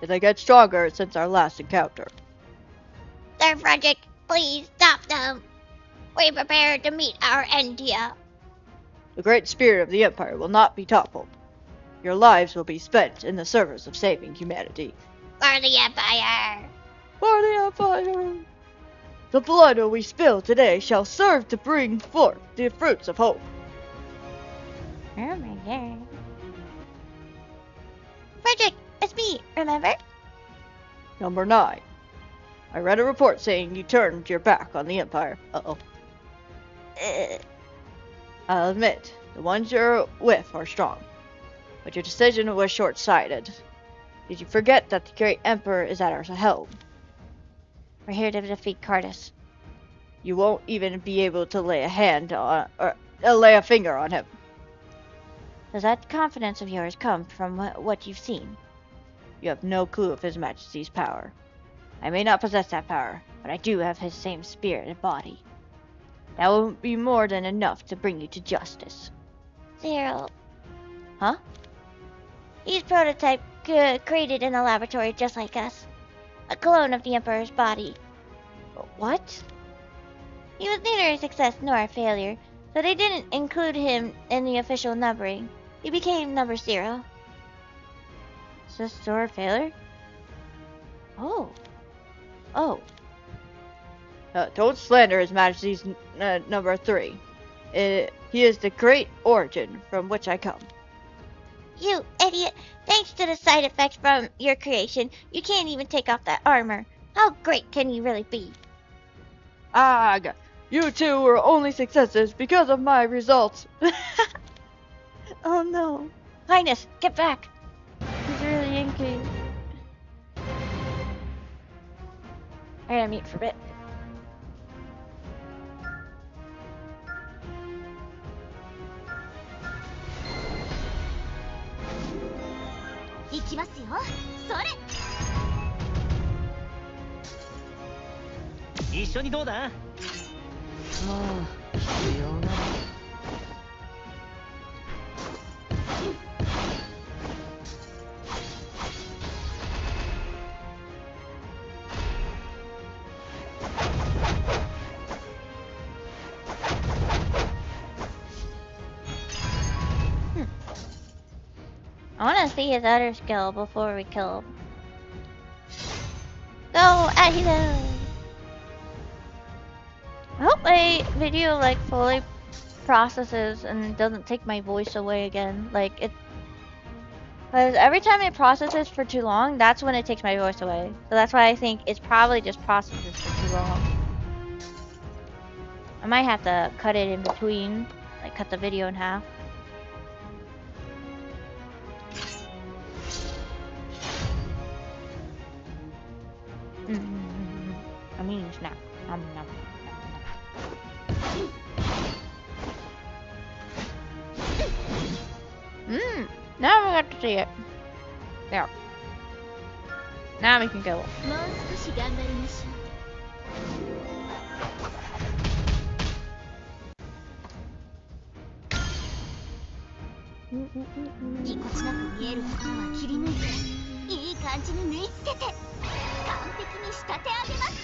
D: they get stronger since our last encounter?
A: Sir Frederick, please stop them. We prepared to meet our end here.
D: The great spirit of the Empire will not be toppled. Your lives will be spent in the service of saving humanity.
A: For the Empire!
D: For the Empire! The blood we spill today shall serve to bring forth the fruits of hope.
A: Oh my god. Frederick, it's me, remember?
D: Number 9. I read a report saying you turned your back on the Empire. Uh-oh. I'll admit, the ones you're with are strong. But your decision was short-sighted. Did you forget that the great Emperor is at our helm? We're here to defeat Cardus. You won't even be able to lay a hand on, or lay a finger on him. Does that confidence of yours come from what you've seen? You have no clue of His Majesty's power. I may not possess that power, but I do have his same spirit and body. That will be more than enough to bring you to justice.
A: Zero.
D: Huh?
A: He's prototype created in a laboratory just like us. A clone of the Emperor's body.
D: What?
A: He was neither a success nor a failure, so they didn't include him in the official numbering. He became number 0.
D: Success or failure? Oh. Oh. Don't slander His Majesty's number 3. He is the great origin from which I come.
A: You idiot! Thanks to the side effects from your creation, you can't even take off that armor. How great can you really be?
D: Ugh! You two were only successes because of my results. Oh no. Highness, get back! He's really angry. I gotta mute for a bit.
C: 行きますよ。それ。
B: 一緒にどうだ？
E: まあ必要なら。
A: I want to see his other skill before we kill him. Go, Ahito! I hope my video like fully processes and doesn't take my voice away again. Like it, because every time it processes for too long, that's when it takes my voice away. So that's why I think it's probably just processes for too long. I might have to cut it in between, like cut the video in half.
D: I mean snack. Nom, nom, nom, nom. Now we got to see it. There. Now we can go.
C: もう少し頑張りましょう。ぎこちなく見えるところは切り抜いて、いい感じに縫い付けて、完璧に仕立て上げます。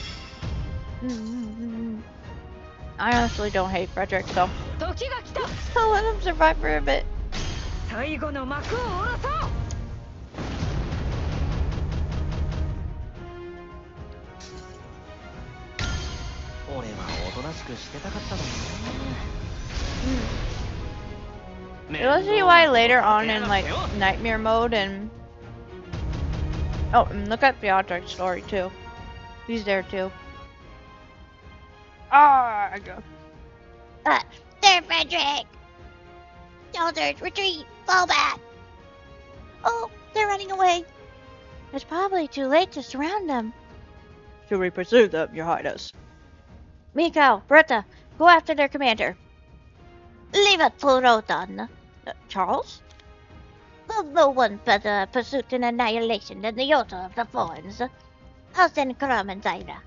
D: I honestly don't hate Frederick, so
E: 時が来た。
D: I'll let him survive for a bit.
E: 最後の幕を下ろそう。
B: 俺はおとなしくしてたかったのにね。
D: You'll see why later on in like nightmare mode and and look at Beatrix's story too. He's there too. I go.
A: There, Frederick! Soldiers, retreat! Fall back! Oh, they're running away. It's probably too late to surround them.
D: Should we pursue them, Your Highness? Miko, Bertha, go after their commander.
A: Leave it to Rodan.
D: Charles?
A: There's no one better at pursuit and annihilation than the Yota of the Thorns. I'll send Karam and Zaira.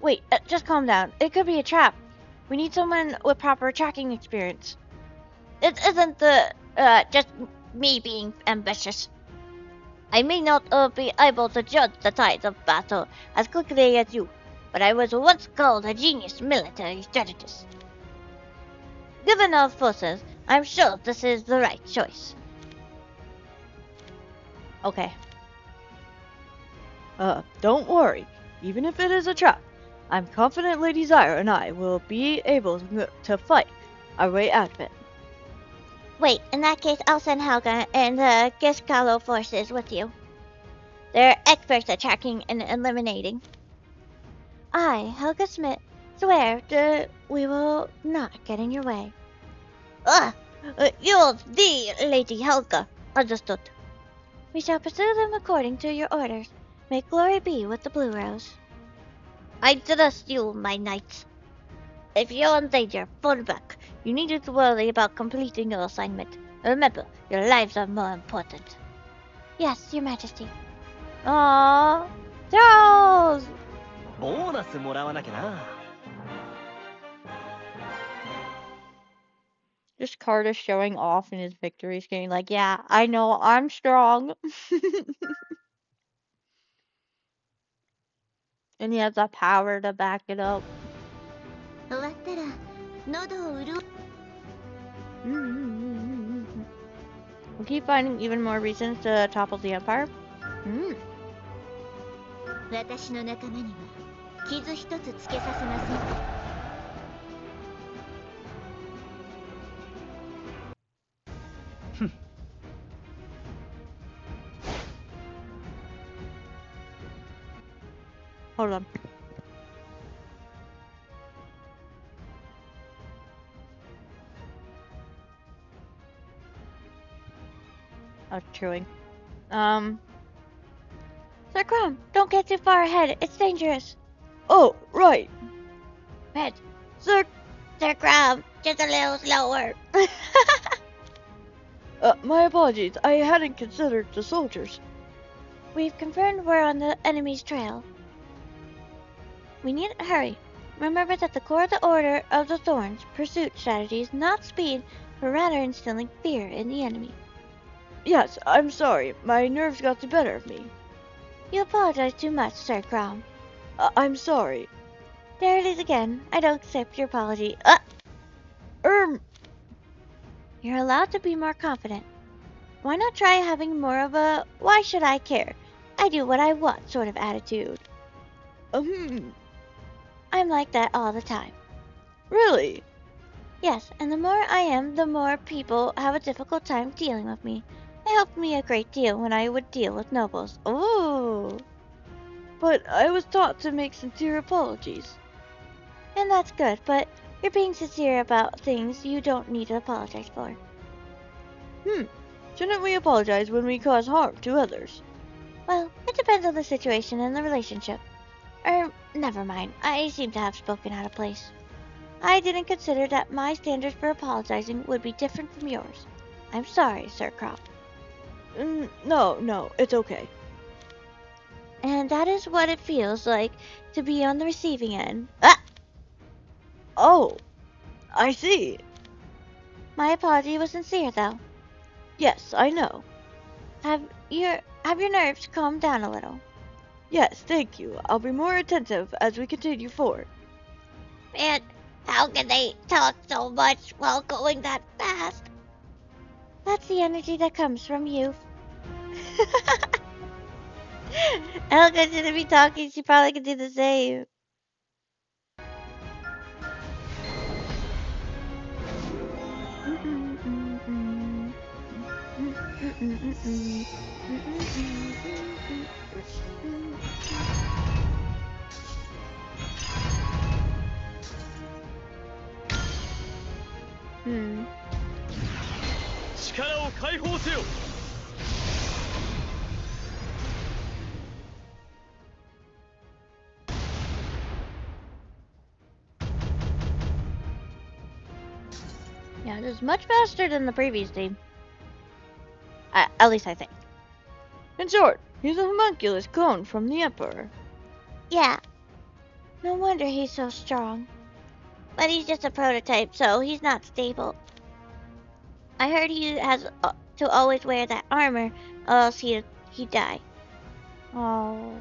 D: Wait, just calm down. It could be a trap. We need someone with proper tracking experience.
A: It isn't just me being ambitious. I may not be able to judge the tides of battle as quickly as you, but I was once called a genius military strategist. Given our forces, I'm sure this is the right choice.
D: Okay. Don't worry. Even if it is a trap, I'm confident Lady Zaira and I will be able to fight our way out of it.
A: Wait, in that case, I'll send Helga and the Giscalo forces with you. They're experts at tracking and eliminating. I, Helga Smith, swear that we will not get in your way. You're the Lady Helga. Understood. We shall pursue them according to your orders. May glory be with the Blue Rose. I trust you, my knights. If you're in danger, fall back. You needn't worry about completing your assignment. Remember, your lives are more important. Yes, Your Majesty.
D: Aww, Charles!
B: ボーナスもらわなきゃな。
D: Just Carter showing off in his victory screen, like, yeah, I know, I'm strong. And he has the power to back it up.
C: 終わったら喉を潤う。
D: We'll keep finding even more reasons to topple the Empire.
C: 私の仲間には傷一つつけさせません。
D: Hold on. I was chewing.
A: Sir Crom, don't get too far ahead. It's dangerous.
D: Oh, right.
A: Red. Sir Crom, just a little slower.
D: My apologies. I hadn't considered the soldiers.
A: We've confirmed we're on the enemy's trail. We need to hurry. Remember that the core of the Order of the Thorns pursuit strategy is not speed, but rather instilling fear in the enemy.
D: Yes, I'm sorry. My nerves got the better of me.
A: You apologize too much, Sir Crom.
D: I'm sorry.
A: There it is again. I don't accept your apology. You're allowed to be more confident. Why not try having more of a why should I care? I do what I want sort of attitude. I'm like that all the time.
D: Really?
A: Yes, and the more I am, the more people have a difficult time dealing with me. It helped me a great deal when I would deal with nobles.
D: Oh. But I was taught to make sincere apologies.
A: And that's good, but you're being sincere about things you don't need to apologize for.
D: Shouldn't we apologize when we cause harm to others?
A: Well, it depends on the situation and the relationship. Never mind. I seem to have spoken out of place. I didn't consider that my standards for apologizing would be different from yours. I'm sorry, Sir Crop.
D: No, it's okay.
A: And that is what it feels like to be on the receiving end. Ah!
D: Oh, I see.
A: My apology was sincere, though.
D: Yes, I know.
A: Have your nerves calmed down a little?
D: Yes, thank you. I'll be more attentive as we continue forward.
A: Man, how can they talk so much while going that fast? That's the energy that comes from youth. Elga shouldn't be talking. She probably could do the same. Hmm.
B: 力を解放せよ
A: Yeah, this is much faster than the previous team. At least I think.
D: In short, he's a homunculus clone from the Emperor.
A: Yeah. No wonder he's so strong. But he's just a prototype, so he's not stable. I heard he has to always wear that armor, or else he'd die.
D: Oh.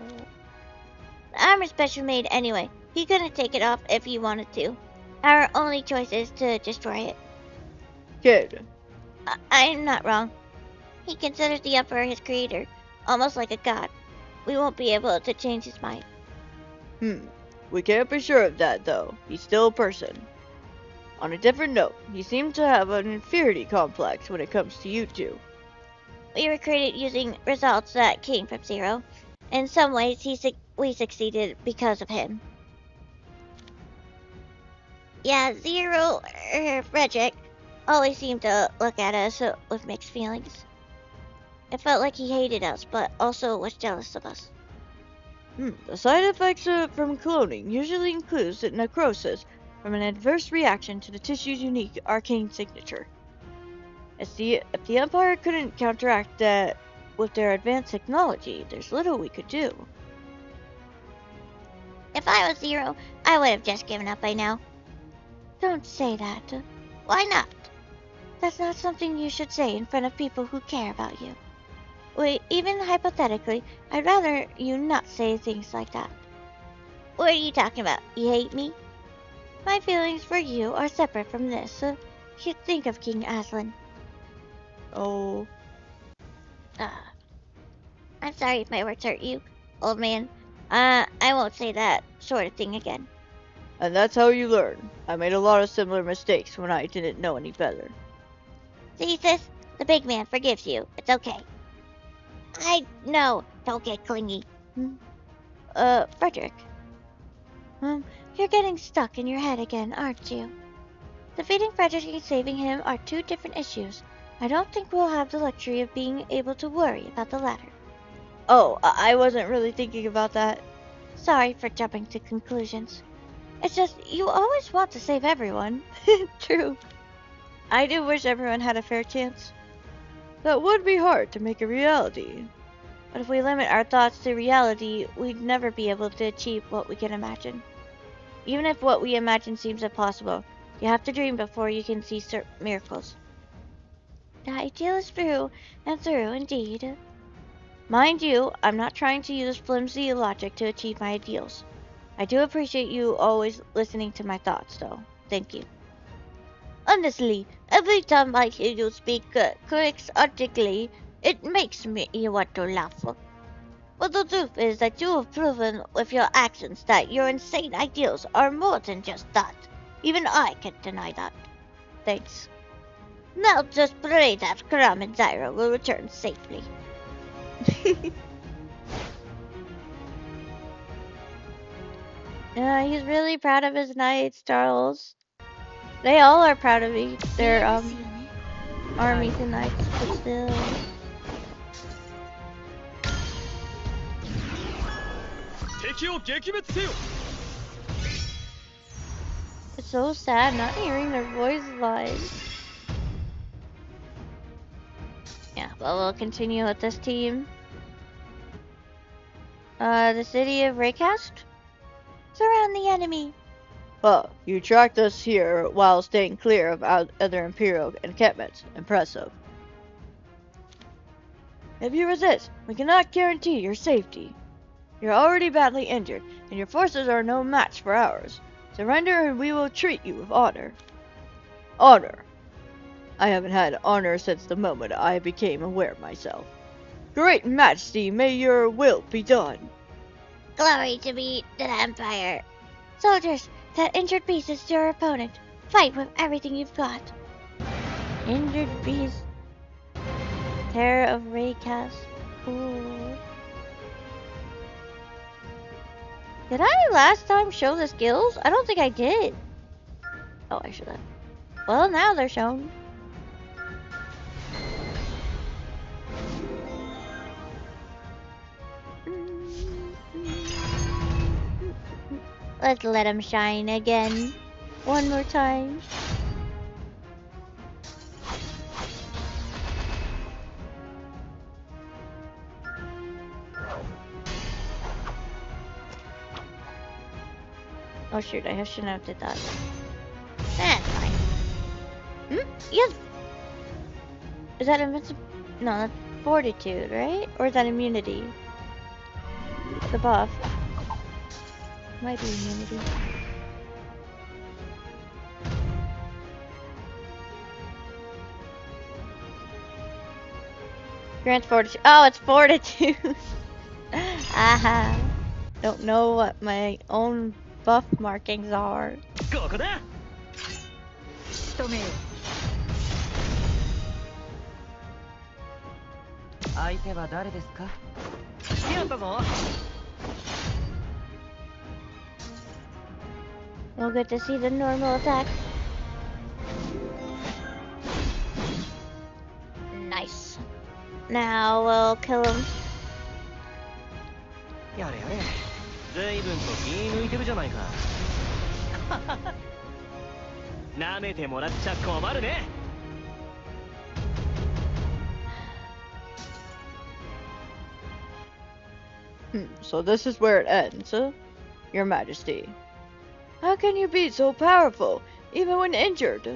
A: The armor's special made anyway. He couldn't take it off if he wanted to. Our only choice is to destroy it.
D: Kid.
A: I'm not wrong. He considers the Emperor his creator, almost like a god. We won't be able to change his mind.
D: We can't be sure of that, though. He's still a person. On a different note, he seemed to have an inferiority complex when it comes to you two.
A: We were created using results that came from Zero. In some ways, we succeeded because of him. Yeah, Zero, Frederick, always seemed to look at us with mixed feelings. It felt like he hated us, but also was jealous of us.
D: The side effects from cloning usually includes necrosis from an adverse reaction to the tissue's unique arcane signature. If the Empire couldn't counteract that with their advanced technology, there's little we could do.
A: If I was Zero, I would have just given up by now. Don't say that. Why not? That's not something you should say in front of people who care about you. Wait, even hypothetically, I'd rather you not say things like that. What are you talking about? You hate me? My feelings for you are separate from this. Think of King Aslan.
D: Oh.
A: I'm sorry if my words hurt you, old man. I won't say that sort of thing again.
D: And that's how you learn. I made a lot of similar mistakes when I didn't know any better.
A: See, sis? The big man forgives you. It's okay. No, don't get clingy. Frederick. You're getting stuck in your head again, aren't you? Defeating Frederick and saving him are two different issues. I don't think we'll have the luxury of being able to worry about the latter.
D: Oh, I wasn't really thinking about that.
A: Sorry for jumping to conclusions. It's just, you always want to save everyone.
D: True. I do wish everyone had a fair chance. That would be hard to make a reality.
A: But if we limit our thoughts to reality, we'd never be able to achieve what we can imagine. Even if what we imagine seems impossible, you have to dream before you can see certain miracles. The ideal is through and through, indeed. Mind you, I'm not trying to use flimsy logic to achieve my ideals. I do appreciate you always listening to my thoughts, though. Thank you. Honestly, every time I hear you speak quixotically, it makes me want to laugh. But the truth is that you have proven with your actions that your insane ideals are more than just that. Even I can't deny that. Thanks. Now just pray that Karam and Zyra will return safely. He's really proud of his knights, Charles. They all are proud of their armies and knights, but still.
B: 敵を撃滅せよ。
D: It's so sad not hearing their voice live. Yeah, but we'll continue with this team. The city of Raycast?
A: Surround the enemy.
D: Well, you tracked us here while staying clear of other Imperial encampments. Impressive. If you resist, we cannot guarantee your safety. You're already badly injured, and your forces are no match for ours. Surrender and we will treat you with honor. Honor? I haven't had honor since the moment I became aware of myself. Great Majesty, may your will be done.
A: Glory to be the Empire. Soldiers, that injured beast is your opponent. Fight with everything you've got.
D: Injured beast. Terror of Raycast. Ooh. Did I last time show the skills? I don't think I did. Oh, I should have. Well, now they're shown.
A: Let's let him shine again.
D: One more time. Oh shoot, I shouldn't have did that.
A: That's fine.
D: Yes. Is that invincible? No, that's fortitude, right? Or is that immunity? The buff. Might be immunity. Grants fortitude. Oh, it's fortitude. Aha. Don't know what my own buff markings are.
B: ここだ。
E: 仕留めよ。相手は誰ですか？
B: やったぞ。
D: We'll get to see the normal attack.
A: Nice.
D: Now we'll kill him.
B: やれやれ。随分と気抜いてるじゃないか。舐めてもらっちゃ困るね。
D: So this is where it ends, huh? Your Majesty. How can you be so powerful, even when injured?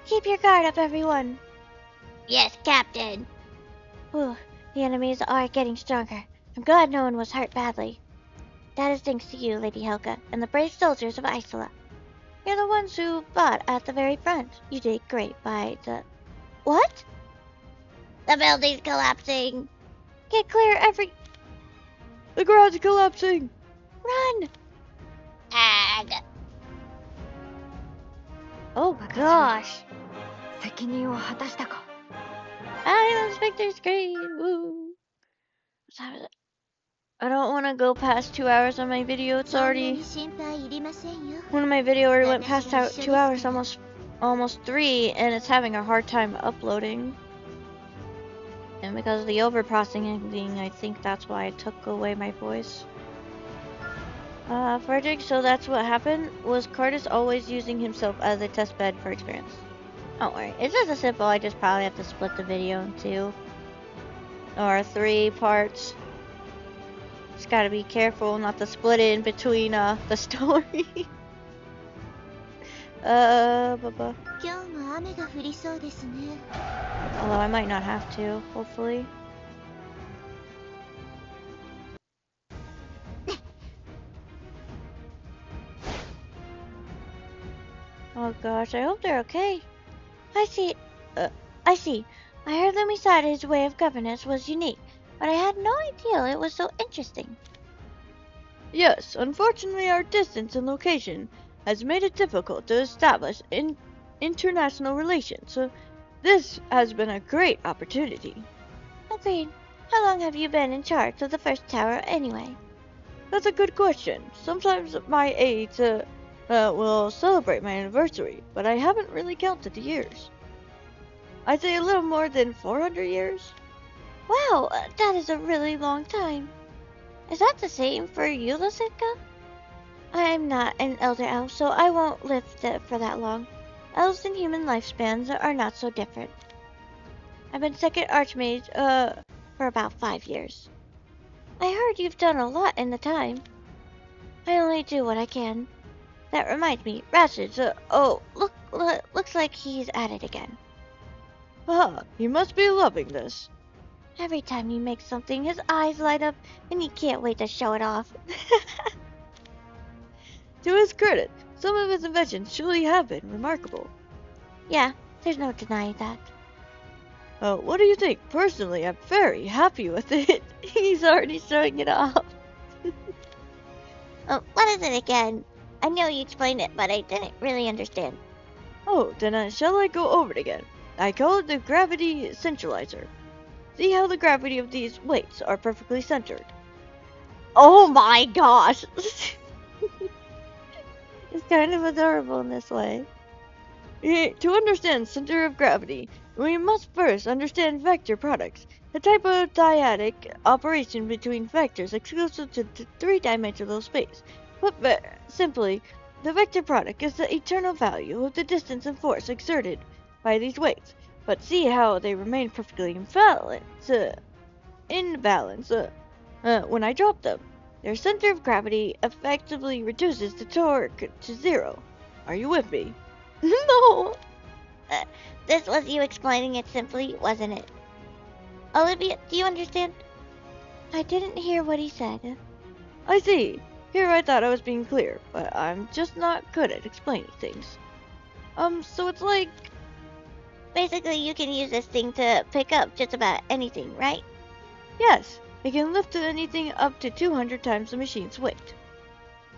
A: Keep your guard up, everyone. Yes, Captain.
D: Whew, the enemies are getting stronger. I'm glad no one was hurt badly.
A: That is thanks to you, Lady Helga, and the brave soldiers of Isola. You're the ones who fought at the very front. You did great by the... What? The building's collapsing.
D: Get clear, The ground's collapsing.
A: Run! Ag.
D: Oh gosh.
E: 責任を果たしたか。
D: Islands victory screen. Woo. I don't want to go past 2 hours on my video. It's already... One of my video already went past 2 hours, almost 3, and it's having a hard time uploading. And because of the overprocessing, I think that's why I took away my voice. Frederick, so that's what happened? Was Cardus always using himself as a test bed for experience? Don't worry, it's just as simple. I just probably have to split the video in 2 or 3 parts. Just gotta be careful not to split it in between the story. Although I might not have to, hopefully. Oh gosh, I hope they're okay.
A: I see. I heard Lumisada's way of governance was unique, but I had no idea it was so interesting.
D: Yes, unfortunately our distance and location has made it difficult to establish international relations, so this has been a great opportunity.
A: Agreed. How long have you been in charge of the first tower anyway?
D: That's a good question. Sometimes my aides will celebrate my anniversary, but I haven't really counted the years. I'd say a little more than 400 years.
A: Wow, that is a really long time. Is that the same for you, Lasitka? I'm not an elder elf, so I won't live for that long. Elves and human lifespans are not so different. I've been second archmage, for about 5 years. I heard you've done a lot in the time. I only do what I can. That reminds me, Ratchet, looks like he's at it again.
D: Ah, you must be loving this.
A: Every time he makes something, his eyes light up, and he can't wait to show it off.
D: To his credit, some of his inventions surely have been remarkable.
A: Yeah, there's no denying that.
D: What do you think? Personally, I'm very happy with it.
A: He's already showing it off. What is it again? I know you explained it, but I didn't really understand.
D: Oh, then shall I go over it again? I call it the gravity centralizer. See how the gravity of these weights are perfectly centered.
A: Oh my gosh! It's kind of adorable in this way.
D: To understand center of gravity, we must first understand vector products, a type of dyadic operation between vectors exclusive to three-dimensional space. Put simply, the vector product is the eternal value of the distance and force exerted by these weights. But see how they remain perfectly in balance when I drop them. Their center of gravity effectively reduces the torque to 0. Are you with me?
A: No! This was you explaining it simply, wasn't it? Olivia, do you understand? I didn't hear what he said.
D: I see. Here I thought I was being clear, but I'm just not good at explaining things. So it's like...
A: Basically, you can use this thing to pick up just about anything, right?
D: Yes, it can lift anything up to 200 times the machine's weight.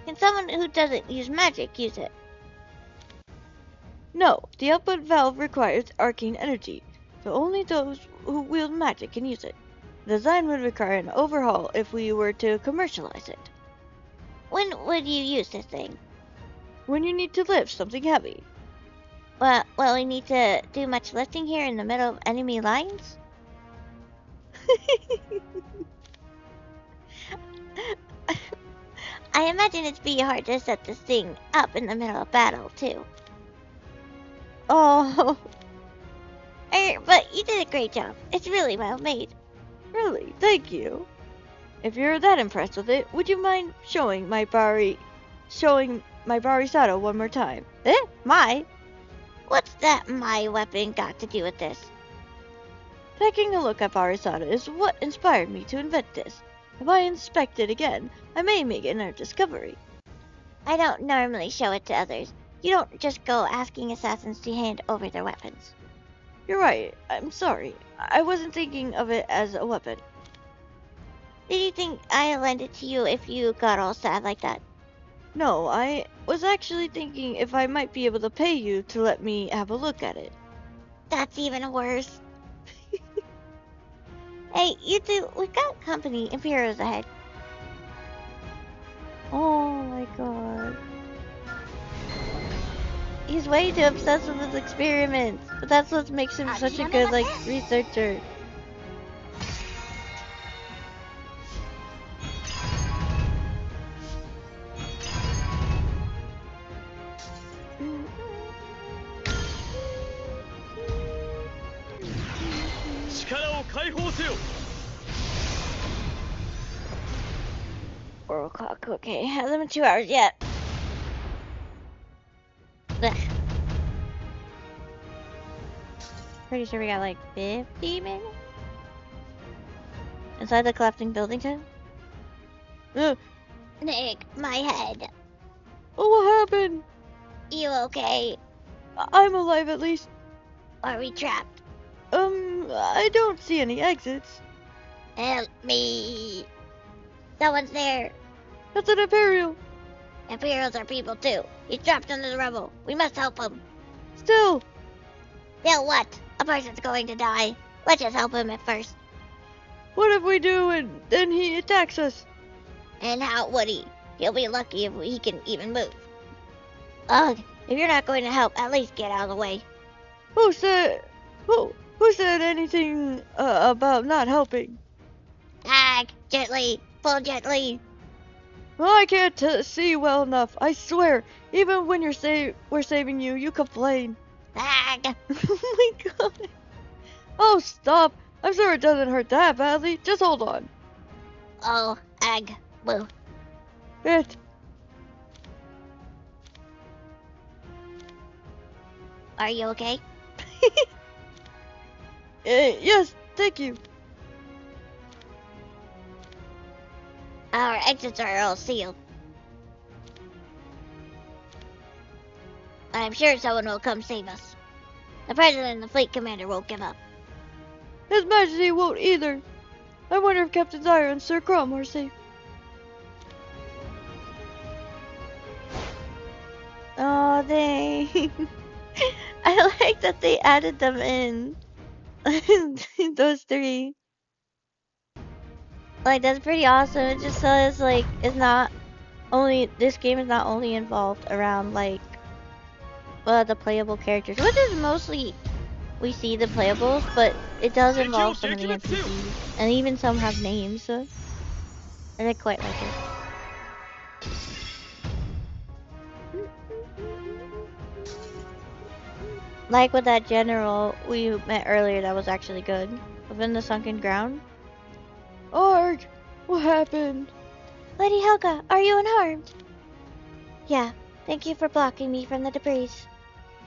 A: Can someone who doesn't use magic use it?
D: No, the output valve requires arcane energy, so only those who wield magic can use it. The design would require an overhaul if we were to commercialize it.
A: When would you use this thing?
D: When you need to lift something heavy.
A: Well, will we need to do much lifting here in the middle of enemy lines? I imagine it'd be hard to set this thing up in the middle of battle, too.
D: Oh,
A: But you did a great job. It's really well made.
D: really? Thank you. If you're that impressed with it, would you mind showing my Bari Sato one more time?
A: My? What's that my weapon got to do with this?
D: Taking a look at Barisata is what inspired me to invent this. If I inspect it again, I may make another discovery.
A: I don't normally show it to others. You don't just go asking assassins to hand over their weapons.
D: You're right. I'm sorry. I wasn't thinking of it as a weapon.
A: Did you think I'd lend it to you if you got all sad like that?
D: No, I was actually thinking if I might be able to pay you to let me have a look at it.
A: That's even worse. Hey, you two, we've got company. Imperial's ahead.
D: Oh my god.
A: He's way too obsessed with his experiments. But that's what makes him such a good, researcher. Four o'clock, okay. Hasn't been 2 hours yet. Ugh. Pretty sure we got like 50 minutes? Inside the collapsing building time? Nick, my head.
D: Oh, what happened?
A: You okay?
D: I'm alive at least.
A: Are we trapped?
D: I don't see any exits.
A: Help me. Someone's there.
D: That's an Imperial.
A: Imperials are people too. He's trapped under the rubble. We must help him.
D: Still.
A: Still what? A person's going to die. Let's just help him at first.
D: What if we do and then he attacks us?
A: And how would he? He'll be lucky if he can even move. Ugh, if you're not going to help, at least get out of the way.
D: Who said anything about not helping?
A: Ag, gently. Pull gently.
D: I can't see well enough. I swear. Even when we're saving you, you complain.
A: Ag.
D: Oh my god. Oh, stop. I'm sure it doesn't hurt that badly. Just hold on.
A: Oh, ag. Boo.
D: It.
A: Are you okay?
D: Yes, thank you.
A: Our exits are all sealed. I'm sure someone will come save us. The president and the fleet commander won't give up.
D: His Majesty won't either. I wonder if Captain Zyra and Sir Crom are safe. Oh, dang. I like that they added them in. Those three. Like, that's pretty awesome. It just says, like, this game is not only involved around, like, the playable characters, which is mostly, we see the playables, but it does involve some of the NPCs, and even some have names, and I quite like it. Like with that general we met earlier that was actually good. Within the sunken ground. Arg! What happened?
A: Lady Helga, are you unharmed? Yeah, thank you for blocking me from the debris.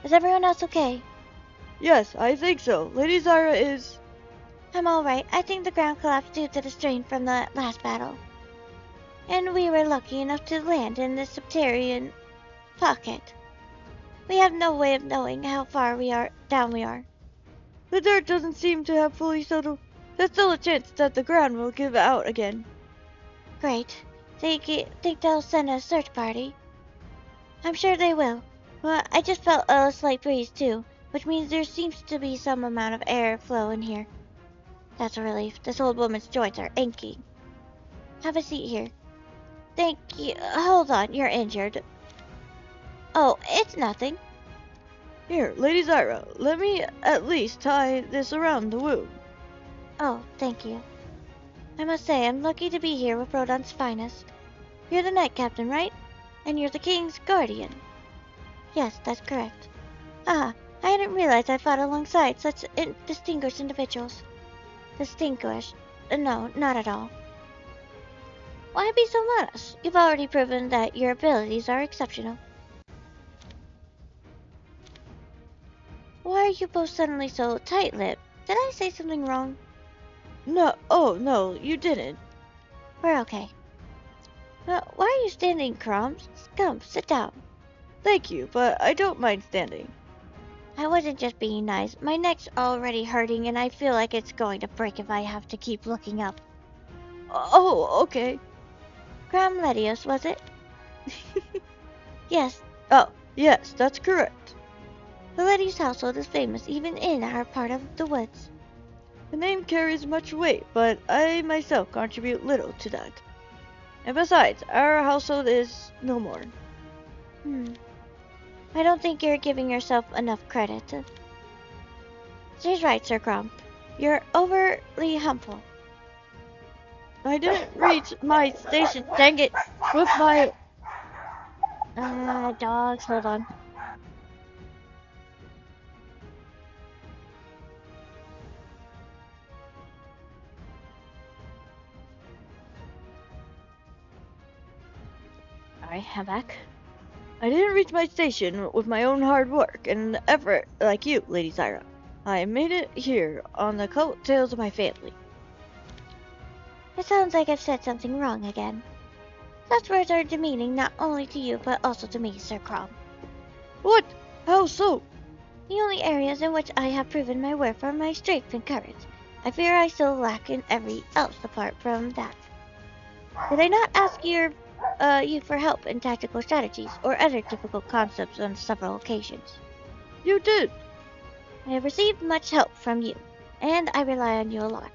A: Is everyone else okay?
D: Yes, I think so. Lady Zyra is...
A: I'm alright. I think the ground collapsed due to the strain from the last battle. And we were lucky enough to land in this subterranean pocket. We have no way of knowing how far down we are.
D: The dirt doesn't seem to have fully settled. There's still a chance that the ground will give out again.
A: Great. Think they'll send a search party? I'm sure they will. Well, I just felt a slight breeze too, which means there seems to be some amount of air flow in here. That's a relief. This old woman's joints are aching. Have a seat here. Thank you. Hold on, you're injured. Oh, it's nothing.
D: Here, Lady Zyra, let me at least tie this around the wound.
A: Oh, thank you. I must say, I'm lucky to be here with Rodon's finest. You're the Knight Captain, right? And you're the King's Guardian. Yes, that's correct. Ah, I hadn't realized I fought alongside such distinguished individuals. Distinguished? No, not at all. Why be so modest? You've already proven that your abilities are exceptional. Why are you both suddenly so tight-lipped? Did I say something wrong?
D: No, oh no, you didn't.
A: We're okay. Why are you standing, Crumbs? Come, sit down.
D: Thank you, but I don't mind standing.
A: I wasn't just being nice. My neck's already hurting and I feel like it's going to break if I have to keep looking up.
D: Oh, okay.
A: Crom Ledios, was it? Yes.
D: Oh, yes, that's correct.
A: The Ledios household is famous even in our part of the woods.
D: The name carries much weight, but I myself contribute little to that. And besides, our household is no more.
A: I don't think you're giving yourself enough credit. She's right, Sir Crom. You're overly humble.
D: I didn't reach my station, dang it, with my...
A: Dogs, hold on. Alright, I'm back.
D: I didn't reach my station with my own hard work and effort like you, Lady Zyra. I made it here on the coattails of my family.
A: It sounds like I've said something wrong again. Such words are demeaning not only to you, but also to me, Sir Crom.
D: What? How so?
A: The only areas in which I have proven my worth are my strength and courage. I fear I still lack in every else apart from that. Did I not ask you for help in tactical strategies or other difficult concepts on several occasions?
D: You did.
A: I have received much help from you, and I rely on you a lot.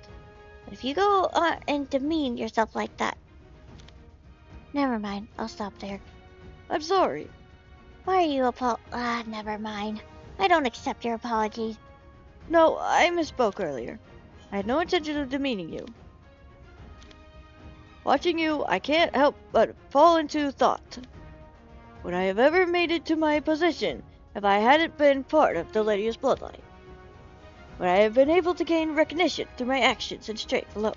A: But if you go and demean yourself like that... Never mind, I'll stop there.
D: I'm sorry.
A: Why are you never mind. I don't accept your apology.
D: No, I misspoke earlier. I had no intention of demeaning you. Watching you, I can't help but fall into thought. Would I have ever made it to my position if I hadn't been part of the Ladius bloodline? Would I have been able to gain recognition through my actions and strength alone?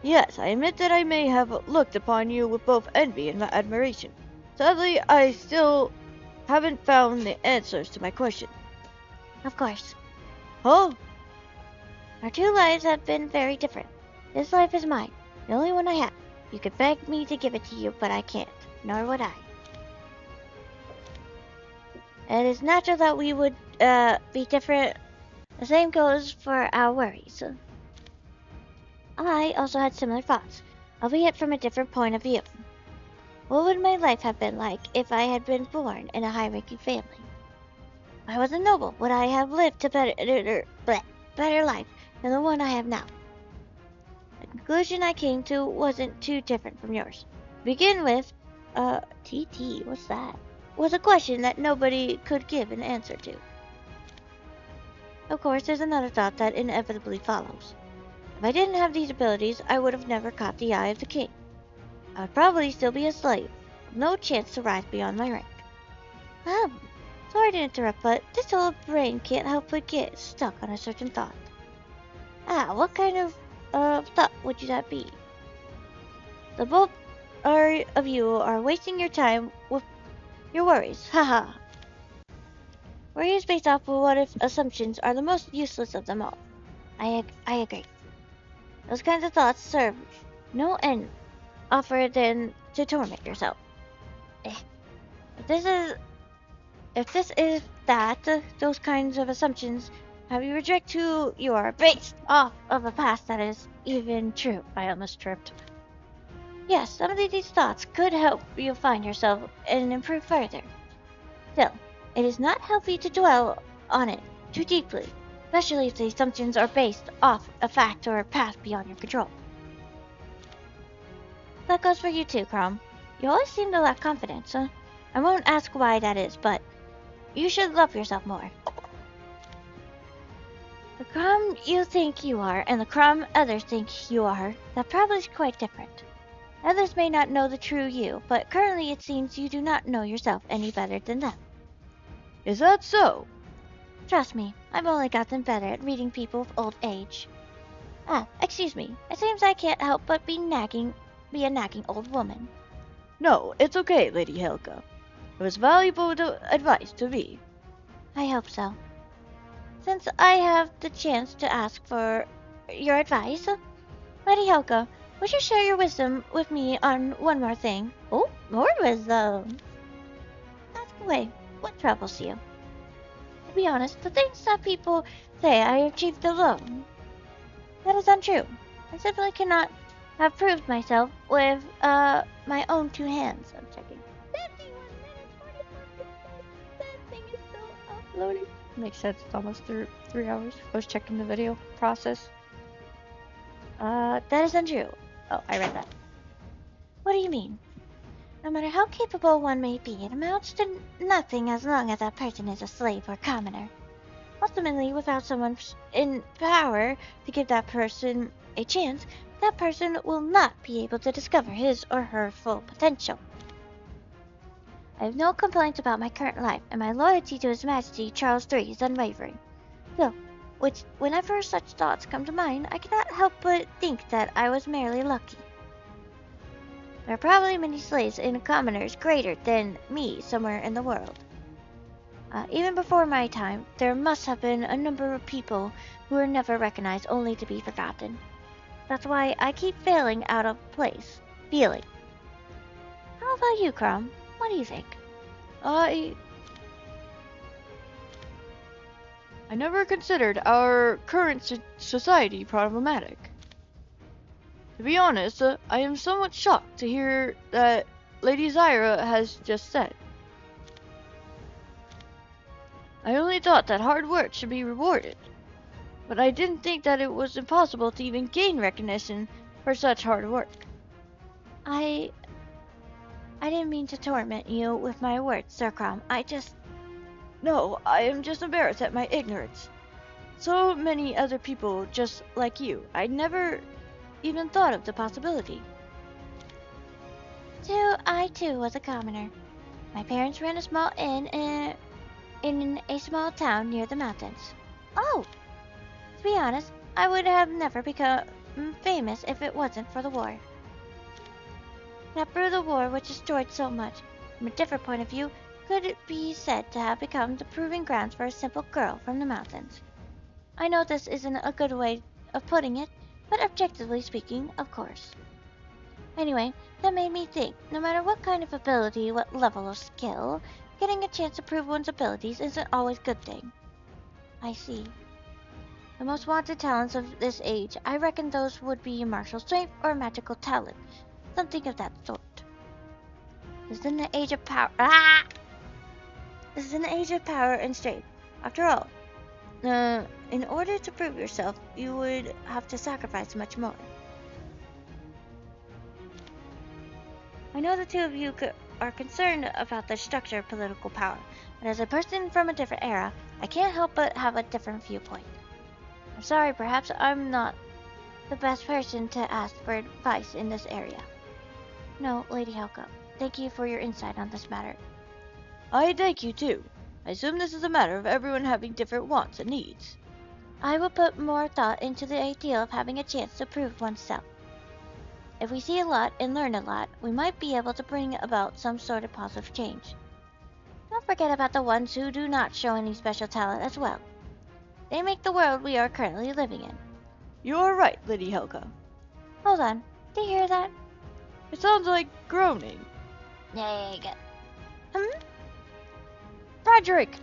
D: Yes, I admit that I may have looked upon you with both envy and admiration. Sadly, I still haven't found the answers to my question.
A: Of course.
D: Huh?
A: Our two lives have been very different. This life is mine, the only one I have. You could beg me to give it to you, but I can't, nor would I. It is natural that we would be different. The same goes for our worries. I also had similar thoughts, albeit from a different point of view. What would my life have been like if I had been born in a high-ranking family? If I was a noble, would I have lived a better life than the one I have now? The conclusion I came to wasn't too different from yours. To begin with, TT, what's that? Was a question that nobody could give an answer to. Of course, there's another thought that inevitably follows. If I didn't have these abilities, I would have never caught the eye of the king. I would probably still be a slave, with no chance to rise beyond my rank. Sorry to interrupt, but this old brain can't help but get stuck on a certain thought. What kind of thought would that be? The both of you are wasting your time with your worries. Haha. Worries based off of what if assumptions are the most useless of them all. I agree. Those kinds of thoughts serve no end offer than to torment yourself. If this is that, those kinds of assumptions have you reject who you are based off of a past that is even true.
D: I almost tripped.
A: Yes, some of these thoughts could help you find yourself and improve further. Still, it is not healthy to dwell on it too deeply, especially if the assumptions are based off a fact or a past beyond your control. That goes for you too, Chrom. You always seem to lack confidence. I won't ask why that is, but you should love yourself more. The Chrom you think you are and the Chrom others think you are, that probably is quite different. Others may not know the true you, but currently it seems you do not know yourself any better than them.
D: Is that so?
A: Trust me, I've only gotten better at reading people of old age. Excuse me. It seems I can't help but be a nagging old woman.
D: No, it's okay, Lady Helga. It was valuable advice to me.
A: I hope so. Since I have the chance to ask for your advice, Lady Helga, would you share your wisdom with me on one more thing? Oh, more wisdom. Ask away. What troubles you? To be honest, the things that people say I achieved alone, that is untrue. I simply cannot have proved myself with my own two hands. I'm checking. 51 minutes, 44 seconds. That thing is still uploading.
D: Makes sense. It's almost 3 hours. I was checking the video process.
A: That is untrue. Oh, I read that. What do you mean? No matter how capable one may be, it amounts to nothing as long as that person is a slave or commoner. Ultimately, without someone in power to give that person a chance, that person will not be able to discover his or her full potential. I have no complaints about my current life, and my loyalty to His Majesty Charles III is unwavering. Still, whenever such thoughts come to mind, I cannot help but think that I was merely lucky. There are probably many slaves and commoners greater than me somewhere in the world. Even before my time, there must have been a number of people who were never recognized, only to be forgotten. That's why I keep feeling out of place. How about you, Chrom? What do you think?
D: I never considered our current society problematic. To be honest, I am somewhat shocked to hear that Lady Zyra has just said. I only thought that hard work should be rewarded, but I didn't think that it was impossible to even gain recognition for such hard work.
A: I didn't mean to torment you with my words, Sir Chrom.
D: No, I am just embarrassed at my ignorance. So many other people just like you. I never even thought of the possibility.
A: So I too was a commoner. My parents ran a small inn in a small town near the mountains. Oh! To be honest, I would have never become famous if it wasn't for the war. That brutal war which destroyed so much, from a different point of view, could it be said to have become the proving grounds for a simple girl from the mountains. I know this isn't a good way of putting it, but objectively speaking, of course. Anyway, that made me think, no matter what kind of ability, what level of skill, getting a chance to prove one's abilities isn't always a good thing. I see. The most wanted talents of this age, I reckon those would be martial strength or magical talent, something of that sort. This is in the age of power. This is in the age of power and strength. After all, in order to prove yourself, you would have to sacrifice much more. I know the two of you are concerned about the structure of political power, but as a person from a different era, I can't help but have a different viewpoint. I'm sorry, perhaps I'm not the best person to ask for advice in this area. No, Lady Helga, thank you for your insight on this matter.
D: I thank you too. I assume this is a matter of everyone having different wants and needs.
A: I will put more thought into the idea of having a chance to prove oneself. If we see a lot and learn a lot, we might be able to bring about some sort of positive change. Don't forget about the ones who do not show any special talent as well. They make the world we are currently living in.
D: You are right, Lady Helga.
A: Hold on, do you hear that?
D: It sounds like groaning.
A: There you go.
D: Frederick!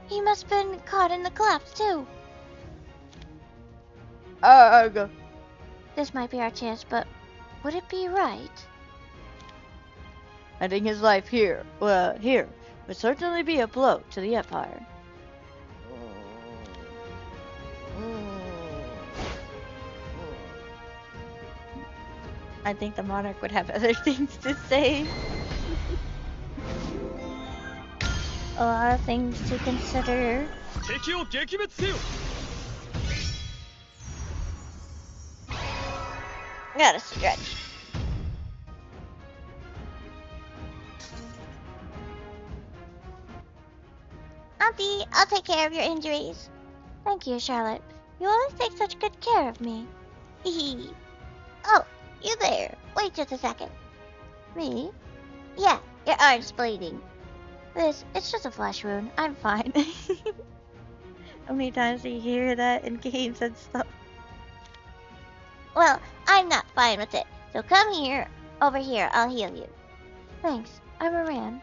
A: He must have been caught in the collapse too. This might be our chance, but would it be right?
D: Ending his life here would certainly be a blow to the Empire. I think the monarch would have other things to say.
A: A lot of things to consider.
B: 敵を撃滅せよ
A: Gotta stretch. Auntie, I'll take care of your injuries. Thank you, Charlotte. You always take such good care of me. Hee. Oh, you there. Wait just a second. Me? Yeah, your arm's bleeding. It's just a flesh wound. I'm fine. How many times do you hear that in games and stuff? Well, I'm not fine with it. So come here. Over here, I'll heal you. Thanks. I'm Moran.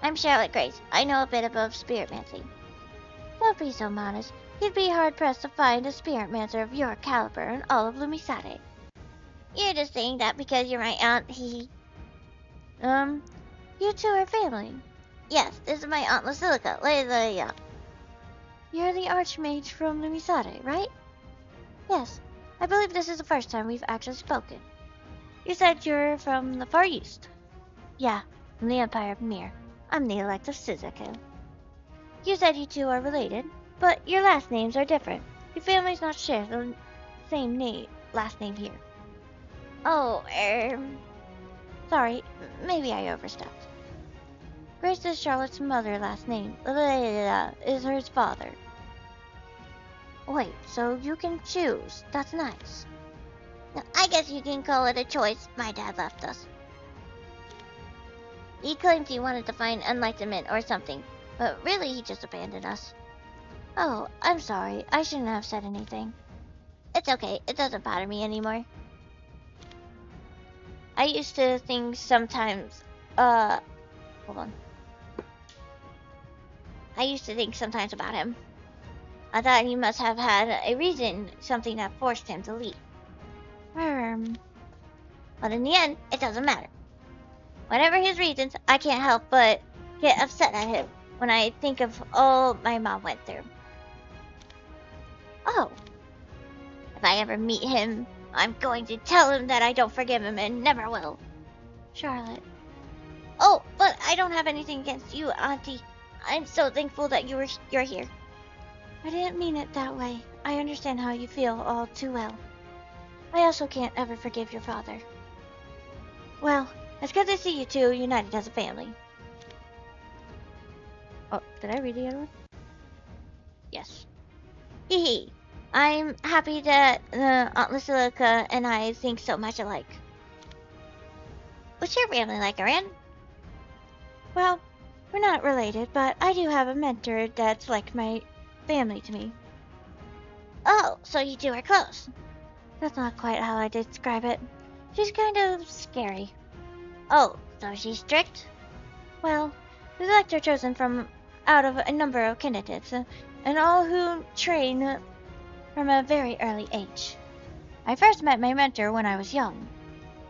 A: I'm Charlotte Grace. I know a bit about spiritmancy. Don't be so modest. You'd be hard-pressed to find a spiritmancer of your caliber in all of Lumisade. You're just saying that because you're my aunt, hee. You two are family. Yes, this is my Aunt Lucilica. You're the Archmage from Lumisade, right? Yes. I believe this is the first time we've actually spoken. You said you're from the Far East. Yeah, from the Empire of Mir. I'm the elect of Suzaku. You said you two are related, but your last names are different. Your families not share the same last name here. Oh, sorry, maybe I overstepped. Grace is Charlotte's mother last name. Is hers father. Wait, so you can choose. That's nice. I guess you can call it a choice. My dad left us. He claimed he wanted to find enlightenment or something, but really he just abandoned us. Oh, I'm sorry. I shouldn't have said anything. It's okay. It doesn't bother me anymore. I used to think sometimes, hold on. I used to think sometimes about him. I thought he must have had a reason, something that forced him to leave. But in the end, it doesn't matter. Whatever his reasons, I can't help but get upset at him when I think of all my mom went through. Oh. If I ever meet him, I'm going to tell him that I don't forgive him and never will. Charlotte. Oh, but I don't have anything against you, Auntie. I'm so thankful that you're here. I didn't mean it that way. I understand how you feel all too well. I also can't ever forgive your father. Well, it's good to see you two united as a family. Oh, did I read the other one? Yes. Hee hee. I'm happy that Aunt Lucilica and I think so much alike. What's your family like, Aran? Well, we're not related, but I do have a mentor that's like my family to me. Oh, so you two are close. That's not quite how I describe it. She's kind of scary. Oh, so she's strict? Well, we select her chosen from out of a number of candidates, and all who train from a very early age. I first met my mentor when I was young.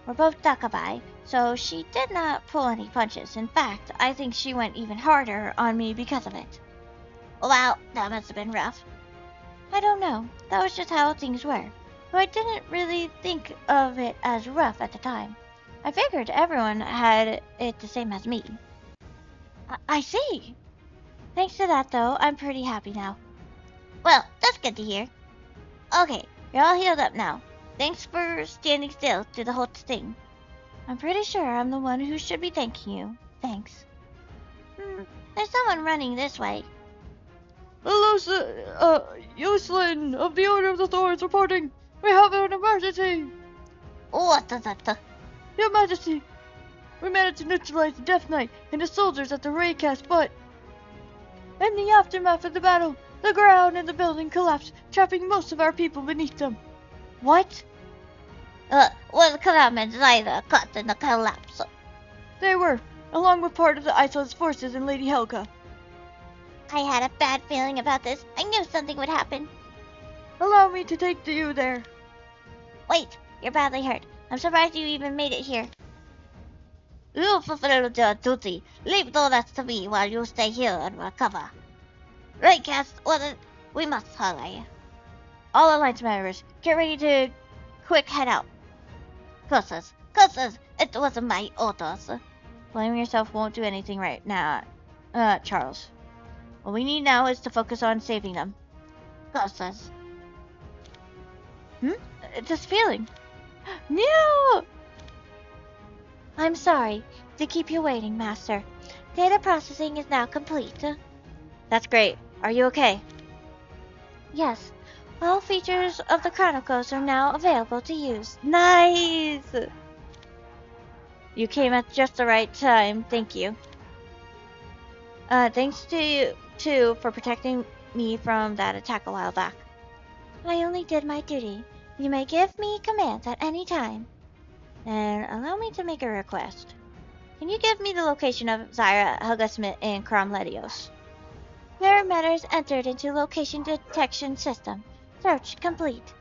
A: We're both Dakabai, so she did not pull any punches. In fact, I think she went even harder on me because of it. Wow, that must have been rough. I don't know. That was just how things were. But I didn't really think of it as rough at the time. I figured everyone had it the same as me. I see. Thanks to that, though, I'm pretty happy now. Well, that's good to hear. Okay, you're all healed up now. Thanks for standing still through the whole thing. I'm pretty sure I'm the one who should be thanking you. Thanks. There's someone running this way.
D: Hello, Yoselin of the Order of the Thorns reporting. We have an emergency.
A: What the?
D: Your Majesty, we managed to neutralize the Death Knight and his soldiers at the Raycast, but in the aftermath of the battle, the ground in the building collapsed, trapping most of our people beneath them.
A: What? Well, the Kalamans either caught in the collapse.
D: They were, along with part of the Iceland's forces and Lady Helga.
A: I had a bad feeling about this. I knew something would happen.
D: Allow me to take you there.
A: Wait, you're badly hurt. I'm surprised you even made it here. You fulfill your duty. Leave all that to me while you stay here and recover. Raycast, we must hurry.
D: All Alliance members, get ready to quick head out.
A: Curses, it wasn't my orders.
D: Blaming yourself won't do anything right now, Charles. What we need now is to focus on saving them.
A: Curses.
D: It's this feeling. No!
A: I'm sorry to keep you waiting, Master. Data processing is now complete.
D: That's great. Are you okay?
A: Yes. All features of the Chronicles are now available to use.
D: Nice! You came at just the right time. Thank you. Thanks to you, too, for protecting me from that attack a while back.
A: I only did my duty. You may give me commands at any time.
D: And allow me to make a request. Can you give me the location of Zyra, Helga Smith, and Crom Ledios?
A: There are matters entered into location detection system. Search complete.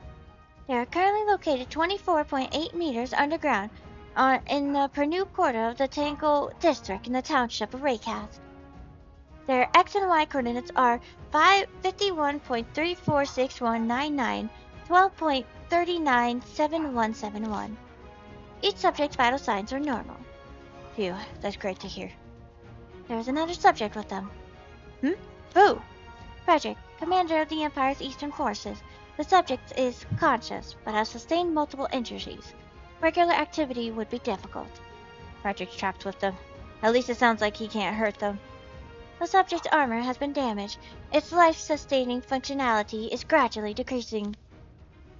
A: They are currently located 24.8 meters underground in the Pernu quarter of the Tangle district in the township of Raycast. Their X and Y coordinates are 51.346199, 12.397171. Each subject's vital signs are normal.
D: Phew, that's great to hear.
A: There's another subject with them.
D: Who?
A: Frederick, commander of the Empire's Eastern Forces. The subject is conscious, but has sustained multiple injuries. Regular activity would be difficult.
D: Frederick's trapped with them. At least it sounds like he can't hurt them.
A: The subject's armor has been damaged. Its life-sustaining functionality is gradually decreasing.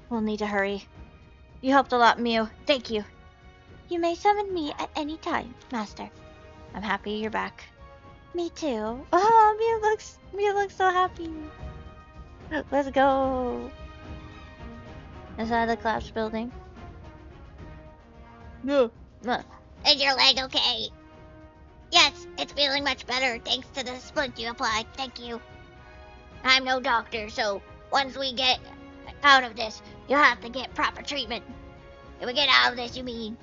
D: We'll need to hurry. You helped a lot, Mew. Thank you.
A: You may summon me at any time, Master.
D: I'm happy you're back.
A: Me too. Oh, Mew looks so happy.
D: Let's go. Inside the collapsed building.
A: No. Is your leg okay? Yes, it's feeling much better thanks to the splint you applied. Thank you. I'm no doctor, so once we get out of this, you'll have to get proper treatment. If we get out of this, you mean?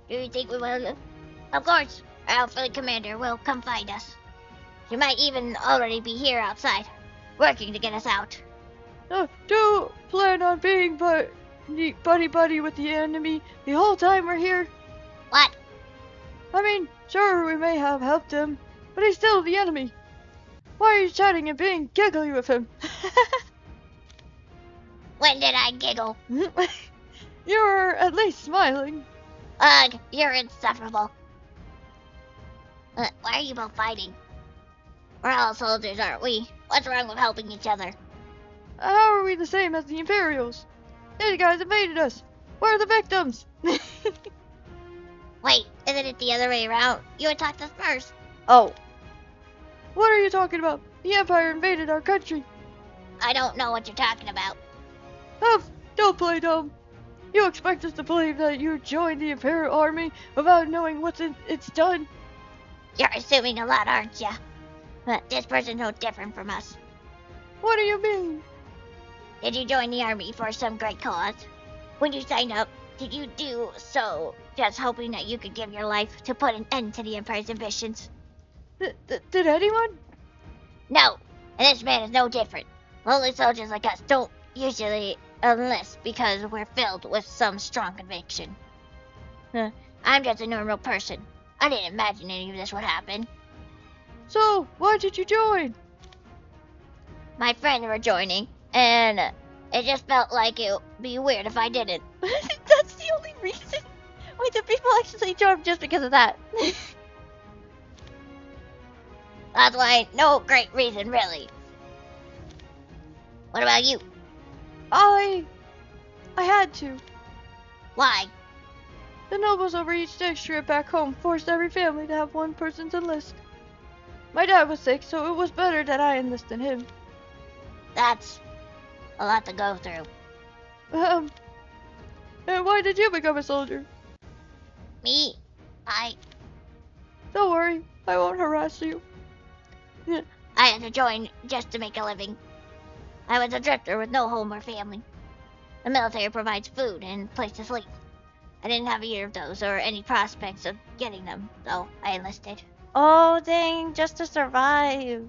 A: Do you think we will? Of course, our outfit commander will come find us. She might even already be here outside, working to get us out.
D: Do plan on being buddy with the enemy the whole time we're here?
A: What?
D: I mean, sure, we may have helped him, but he's still the enemy. Why are you chatting and being giggly with him?
A: When did I giggle?
D: You're at least smiling.
C: Ugh, you're insufferable. Why are you both fighting? We're all soldiers, aren't we? What's wrong with helping each other?
D: How are we the same as the Imperials? These guys invaded us. We're the victims.
C: Wait, isn't it the other way around? You attacked us first.
D: Oh. What are you talking about? The Empire invaded our country.
C: I don't know what you're talking about.
D: Huff, don't play dumb. You expect us to believe that you joined the Imperial Army without knowing it's done?
C: You're assuming a lot, aren't ya? But this person's no different from us.
D: What do you mean?
C: Did you join the army for some great cause? When you signed up, did you do so just hoping that you could give your life to put an end to the Empire's ambitions?
D: Did anyone?
C: No, and this man is no different. Lowly soldiers like us don't usually enlist because we're filled with some strong conviction. I'm just a normal person. I didn't imagine any of this would happen.
D: So, why did you join?
C: My friends were joining, and it just felt like it would be weird if I didn't.
A: That's the only reason. Wait, the people actually joined just because of that.
C: That's why, no great reason, really. What about you?
D: I had to.
C: Why?
D: The nobles over each district back home forced every family to have one person to enlist. My dad was sick, so it was better that I enlist than him.
C: That's a lot to go through.
D: And why did you become a soldier?
C: Me?
D: Don't worry, I won't harass you.
C: I had to join just to make a living. I was a drifter with no home or family. The military provides food and place to sleep. I didn't have either of those or any prospects of getting them, so I enlisted.
A: Oh, dang, just to survive.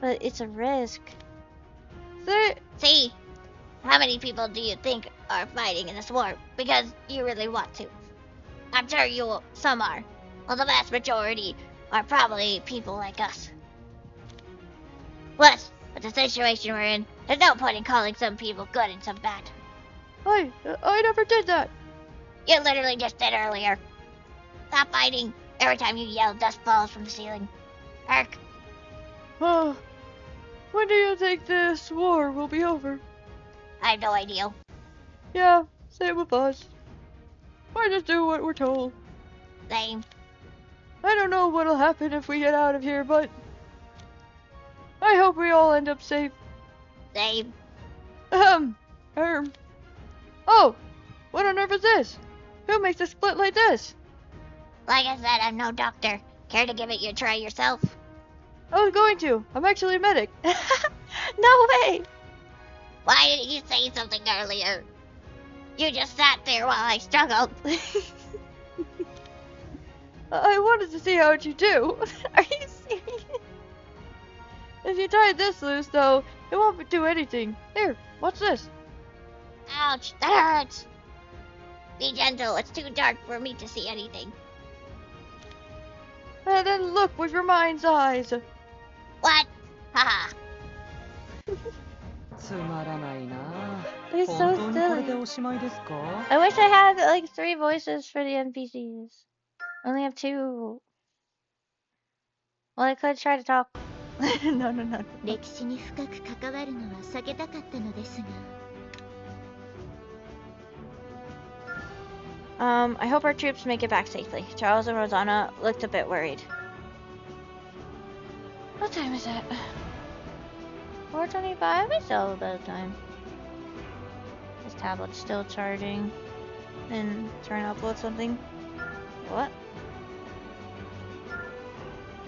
A: But it's a risk.
C: See? How many people do you think are fighting in this war because you really want to? I'm sure some are. Well, the vast majority are probably people like us. Plus, with the situation we're in, there's no point in calling some people good and some bad.
D: I never did that.
C: You literally just did earlier. Stop fighting. Every time you yell, dust falls from the ceiling. Ark.
D: When do you think this war will be over?
C: I have no idea.
D: Yeah, same with us. I just do what we're told.
C: Same.
D: I don't know what'll happen if we get out of here, but I hope we all end up safe.
C: Same.
D: Oh, what on earth is this? Who makes a split like this?
C: Like I said, I'm no doctor. Care to give it a try yourself?
D: I was going to. I'm actually a medic.
A: No way!
C: Why didn't you say something earlier? You just sat there while I struggled.
D: I wanted to see how you do.
A: Are you serious?
D: If you tie this loose, though, it won't do anything. Here, watch this.
C: Ouch, that hurts. Be gentle, it's too dark for me to see anything.
D: And then look with your mind's eyes.
C: What? Haha.
E: つまらないな。
A: They're
E: 本
A: so
E: 当にこれで
A: silly.
E: おしまいですか？
A: I wish I had like 3 voices for the NPCs. I only have 2. Well, I could try to talk. No.
C: 歴史に深く関わるのは避けたかったのですが。
A: I hope our troops make it back safely. Charles and Rosanna looked a bit worried. What time is it? 4:25? It's still a bit of time. This tablet's still charging. And trying to upload something. What?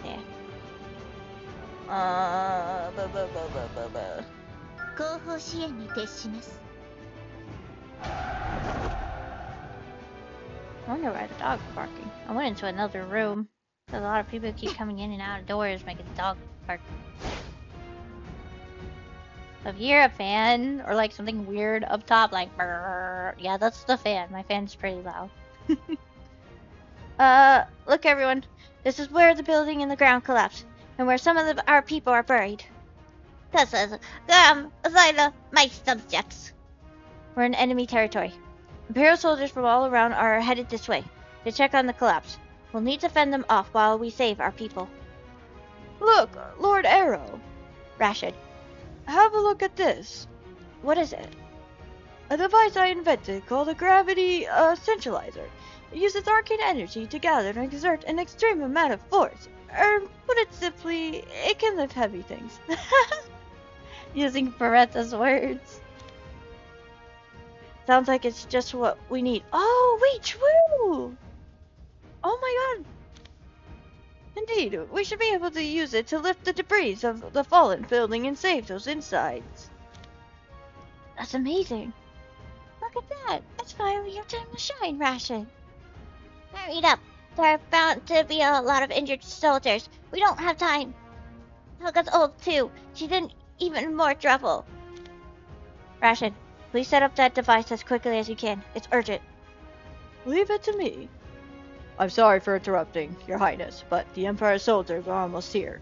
A: Yeah.
C: 後方支援に徹します。
A: I wonder why the dog's barking. I went into another room. There's a lot of people keep coming in and out of doors making the dog bark. So if you're a fan or like something weird up top like brrr, yeah, that's the fan. My fan's pretty loud. Look everyone. This is where the building and the ground collapsed and where some of our people are buried.
C: This is, Zyla, my subjects.
A: We're in enemy territory. Imperial soldiers from all around are headed this way to check on the collapse. We'll need to fend them off while we save our people.
D: Look, Lord Arrow.
A: Rashid,
D: Have a look at this.
A: what is it?
D: A device I invented called a gravity centralizer. It uses arcane energy to gather and exert an extreme amount of force. Or, put it simply, it can lift heavy things.
A: Using Beretta's words. Sounds like it's just what we need. Oh, wait, true!
D: Oh my god! Indeed, we should be able to use it to lift the debris of the fallen building and save those insides.
A: That's amazing. Look at that. It's finally your time to shine, Rashid. Hurry it up. There are bound to be a lot of injured soldiers. We don't have time. Helga's old too. She's in even more trouble. Rashid, please set up that device as quickly as you can. It's urgent.
D: Leave it to me. I'm sorry for interrupting, Your Highness, but the Empire soldiers are almost here.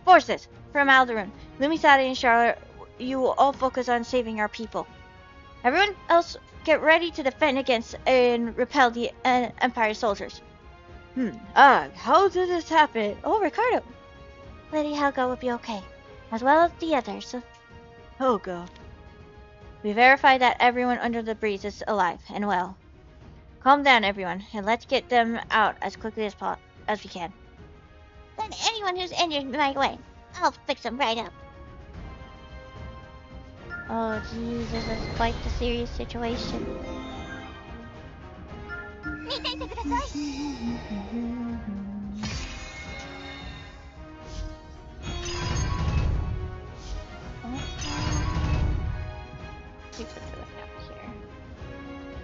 A: Forces from Alderaan, Lumisadi and Charlotte, you will all focus on saving our people. Everyone else, get ready to defend against and repel the Empire soldiers.
D: How did this happen?
A: Oh, Ricardo. Lady Helga will be okay, as well as the others.
D: Helga.
A: We verified that everyone under the breeze is alive and well. Calm down, everyone, and let's get them out as quickly as we can. Send anyone who's injured my way. I'll fix them right up. Oh, jeez, this is quite the serious situation. We put the map here.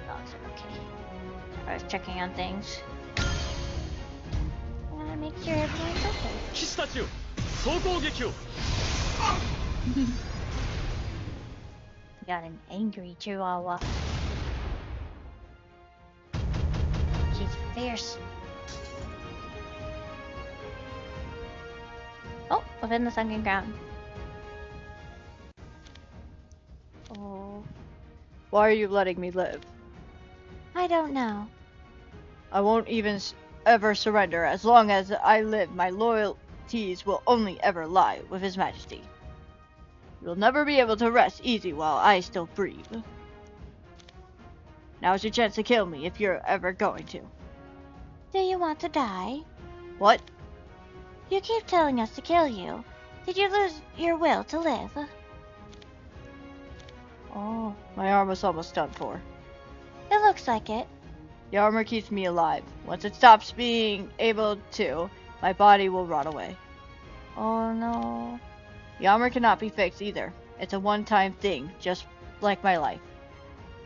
A: Dogs are okay. I was checking on things. Gotta make sure everyone's okay.
B: 騎士たちよ総攻撃を
A: Got an angry chihuahua. She's fierce. Oh, within the sunken ground. Oh,
D: Why are you letting me live?
A: I don't know.
D: I won't even ever surrender. As long as I live, my loyalties will only ever lie with His Majesty. You'll never be able to rest easy while I still breathe. Now's your chance to kill me if you're ever going to.
A: Do you want to die?
D: What?
A: You keep telling us to kill you. Did you lose your will to live?
D: Oh, my arm was almost done for.
A: It looks like it.
D: The armor keeps me alive. Once it stops being able to, my body will rot away.
A: Oh no.
D: The armor cannot be fixed either. It's a one-time thing, just like my life.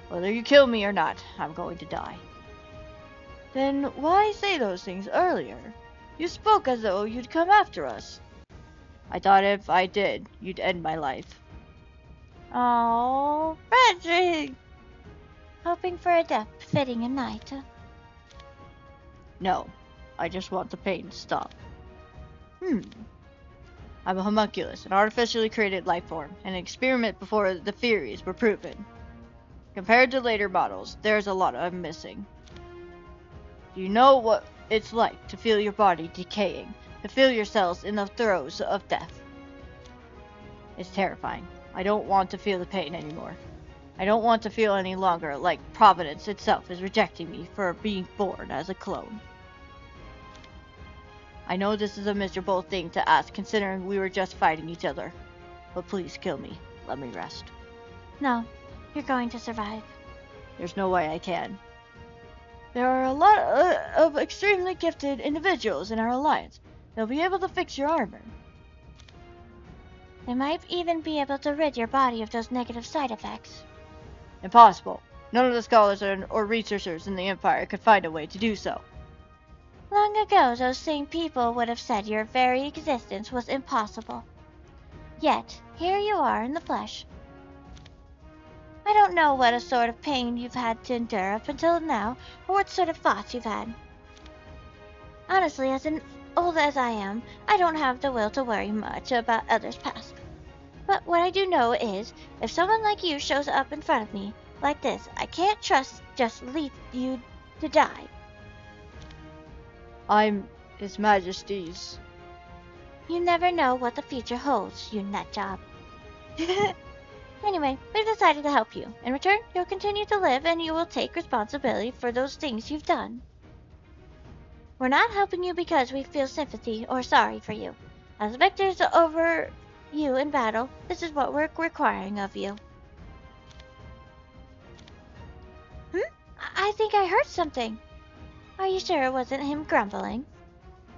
D: Whether you kill me or not, I'm going to die. Then why say those things earlier? You spoke as though you'd come after us. I thought if I did, you'd end my life.
A: Oh, Frederick! Hoping for a death fitting a knight.
D: No, I just want the pain to stop. I'm a homunculus, an artificially created life form, an experiment before the theories were proven. Compared to later models, there's a lot I'm missing. Do you know what it's like to feel your body decaying, to feel yourselves in the throes of death? It's terrifying. I don't want to feel the pain anymore. I don't want to feel any longer like Providence itself is rejecting me for being born as a clone. I know this is a miserable thing to ask considering we were just fighting each other, but please kill me. Let me rest.
A: No, you're going to survive.
D: There's no way I can. There are a lot of extremely gifted individuals in our alliance. They'll be able to fix your armor.
A: They might even be able to rid your body of those negative side effects.
D: Impossible. None of the scholars or researchers in the Empire could find a way to do so.
A: Long ago, those same people would have said your very existence was impossible. Yet, here you are in the flesh. I don't know what a sort of pain you've had to endure up until now, or what sort of thoughts you've had. Honestly, as old as I am, I don't have the will to worry much about others' past. But what I do know is, if someone like you shows up in front of me, like this. I can't just leave you to die.
D: I'm His Majesty's.
A: You never know what the future holds, you nut job. Anyway, we've decided to help you. In return, you'll continue to live and you will take responsibility for those things you've done. We're not helping you because we feel sympathy or sorry for you. As victors over you in battle, this is what we're requiring of you. I think I heard something. Are you sure it wasn't him grumbling?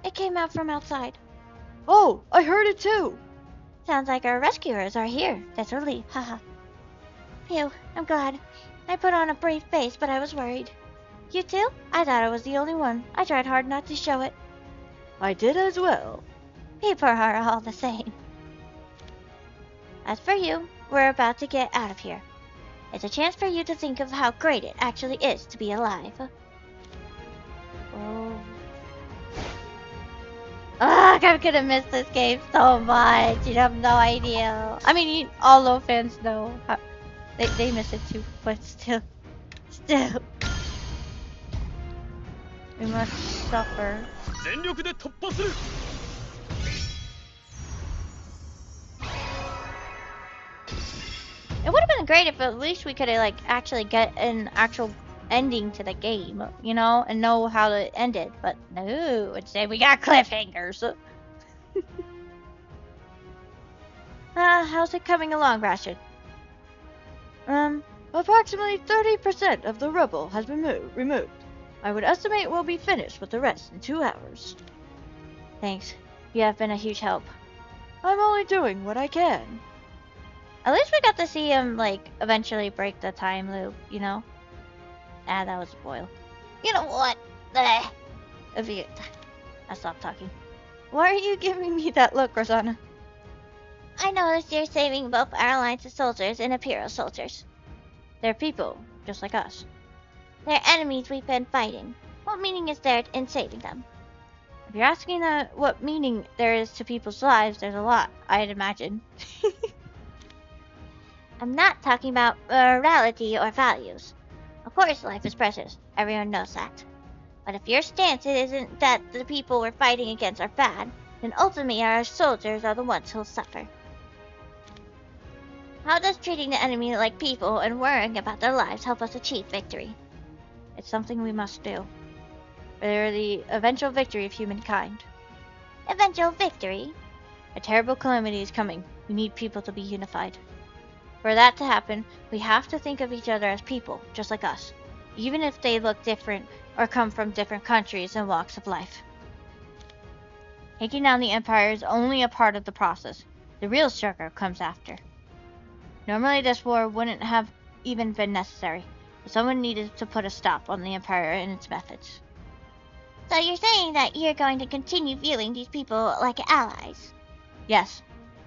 A: It came out from outside.
D: Oh, I heard it too.
A: Sounds like our rescuers are here. That's a relief, haha. Phew, I'm glad. I put on a brave face, but I was worried. You too? I thought I was the only one. I tried hard not to show it.
D: I did as well.
A: People are all the same. As for you, we're about to get out of here. It's a chance for you to think of how great it actually is to be alive. Oh. Ugh, I'm gonna miss this game so much. You have no idea. I mean, all Low fans know how they miss it too, but still. We must suffer. It would have been great if at least we could have like actually get an actual ending to the game, you know, and know how it ended. But no, instead we got cliffhangers. How's it coming along, Rashid?
D: Approximately 30% of the rubble has been removed. I would estimate we'll be finished with the rest in 2 hours.
A: Thanks. You have been a huge help.
D: I'm only doing what I can.
A: At least we got to see him, like, eventually break the time loop, you know? Ah, that was a spoil. You know what? I stopped talking.
D: Why are you giving me that look, Rosanna?
A: I noticed you're saving both our Alliance soldiers and Imperial soldiers. They're people, just like us. They're enemies we've been fighting. What meaning is there in saving them? If you're asking what meaning there is to people's lives, there's a lot, I'd imagine. I'm not talking about morality or values. Of course life is precious, everyone knows that. But if your stance isn't that the people we're fighting against are bad, then ultimately our soldiers are the ones who'll suffer. How does treating the enemy like people and worrying about their lives help us achieve victory? It's something we must do. For the eventual victory of humankind. Eventual victory? A terrible calamity is coming. We need people to be unified. For that to happen, we have to think of each other as people, just like us, even if they look different or come from different countries and walks of life. Taking down the Empire is only a part of the process. The real struggle comes after. Normally this war wouldn't have even been necessary, but someone needed to put a stop on the Empire and its methods. So you're saying that you're going to continue viewing these people like allies? Yes,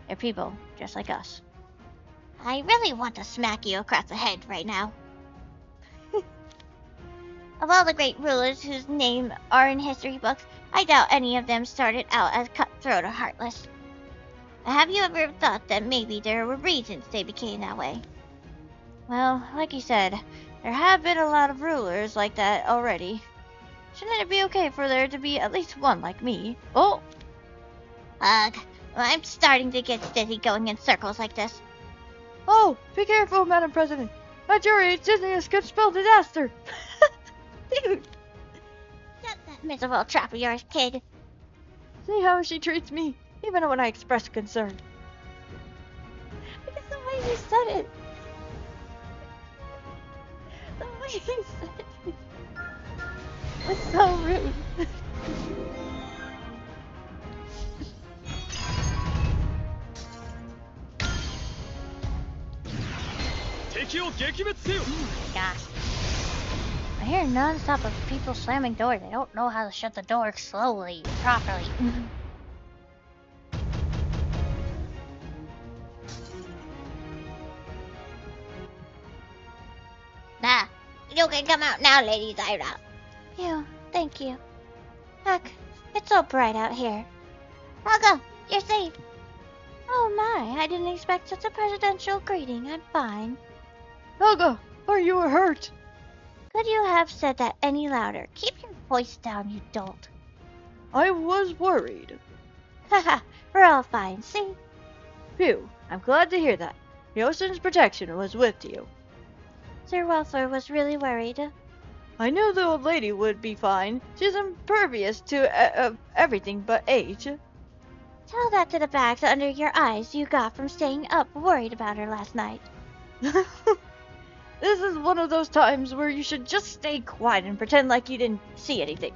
A: they're people, just like us. I really want to smack you across the head right now. Of all the great rulers whose names are in history books, I doubt any of them started out as cutthroat or heartless. Have you ever thought that maybe there were reasons they became that way? Well, like you said, there have been a lot of rulers like that already. Shouldn't it be okay for there to be at least one like me? Oh! Ugh, I'm starting to get dizzy going in circles like this.
D: Oh, be careful, Madam President. Majority's dizziness could spell disaster.
A: Dude! Shut that miserable trap of yours, kid.
D: See how she treats me, even when I express concern.
A: Because the way you said it. The way you said it was so rude.
B: 敵を撃滅せよ
A: Gosh. I hear non-stop of people slamming doors. They don't know how to shut the door slowly, properly. Nah, you can come out now, Lady Zyra. Phew, thank you. Heck, it's so bright out here. Helga, you're safe. Oh my, I didn't expect such a presidential greeting. I'm fine.
D: Helga, Are you hurt?
A: Could you have said that any louder? Keep your voice down, you dolt.
D: I was worried.
A: Haha, we're all fine, see?
D: Phew, I'm glad to hear that. Yosin's protection was with you.
A: Sir Welfare was really worried.
D: I knew the old lady would be fine. She's impervious to everything but age.
A: Tell that to the bags under your eyes you got from staying up worried about her last night.
D: This is one of those times where you should just stay quiet and pretend like you didn't see anything.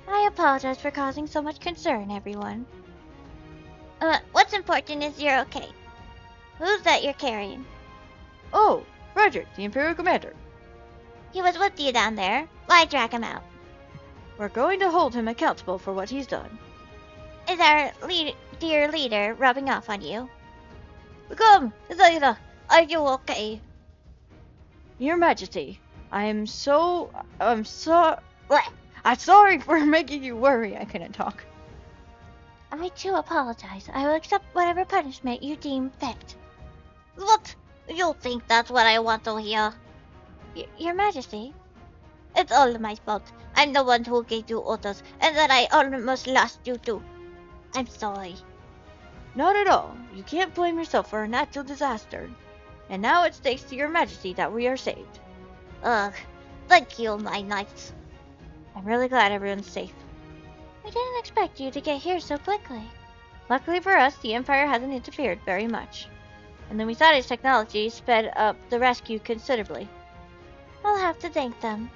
A: I apologize for causing so much concern, everyone. What's important is you're okay. Who's that you're carrying?
D: Oh, Frederick, the Imperial Commander.
A: He was with you down there. Why drag him out?
D: We're going to hold him accountable for what he's done.
A: Is our dear leader rubbing off on you?
D: Come, Zayda, are you okay? Your Majesty, I'm sorry for making you worry. I couldn't talk.
A: I too apologize. I will accept whatever punishment you deem fit.
C: What? You think that's what I want to hear?
A: Your Majesty?
C: It's all my fault. I'm the one who gave you orders, and that I almost lost you too. I'm sorry.
D: Not at all. You can't blame yourself for a natural disaster. And now it's thanks to your Majesty that we are saved.
C: Ugh. Thank you, my knights.
D: I'm really glad everyone's safe.
A: I didn't expect you to get here so quickly.
D: Luckily for us, the Empire hasn't interfered very much. And the Misadi's technology sped up the rescue considerably.
A: I'll have to thank them.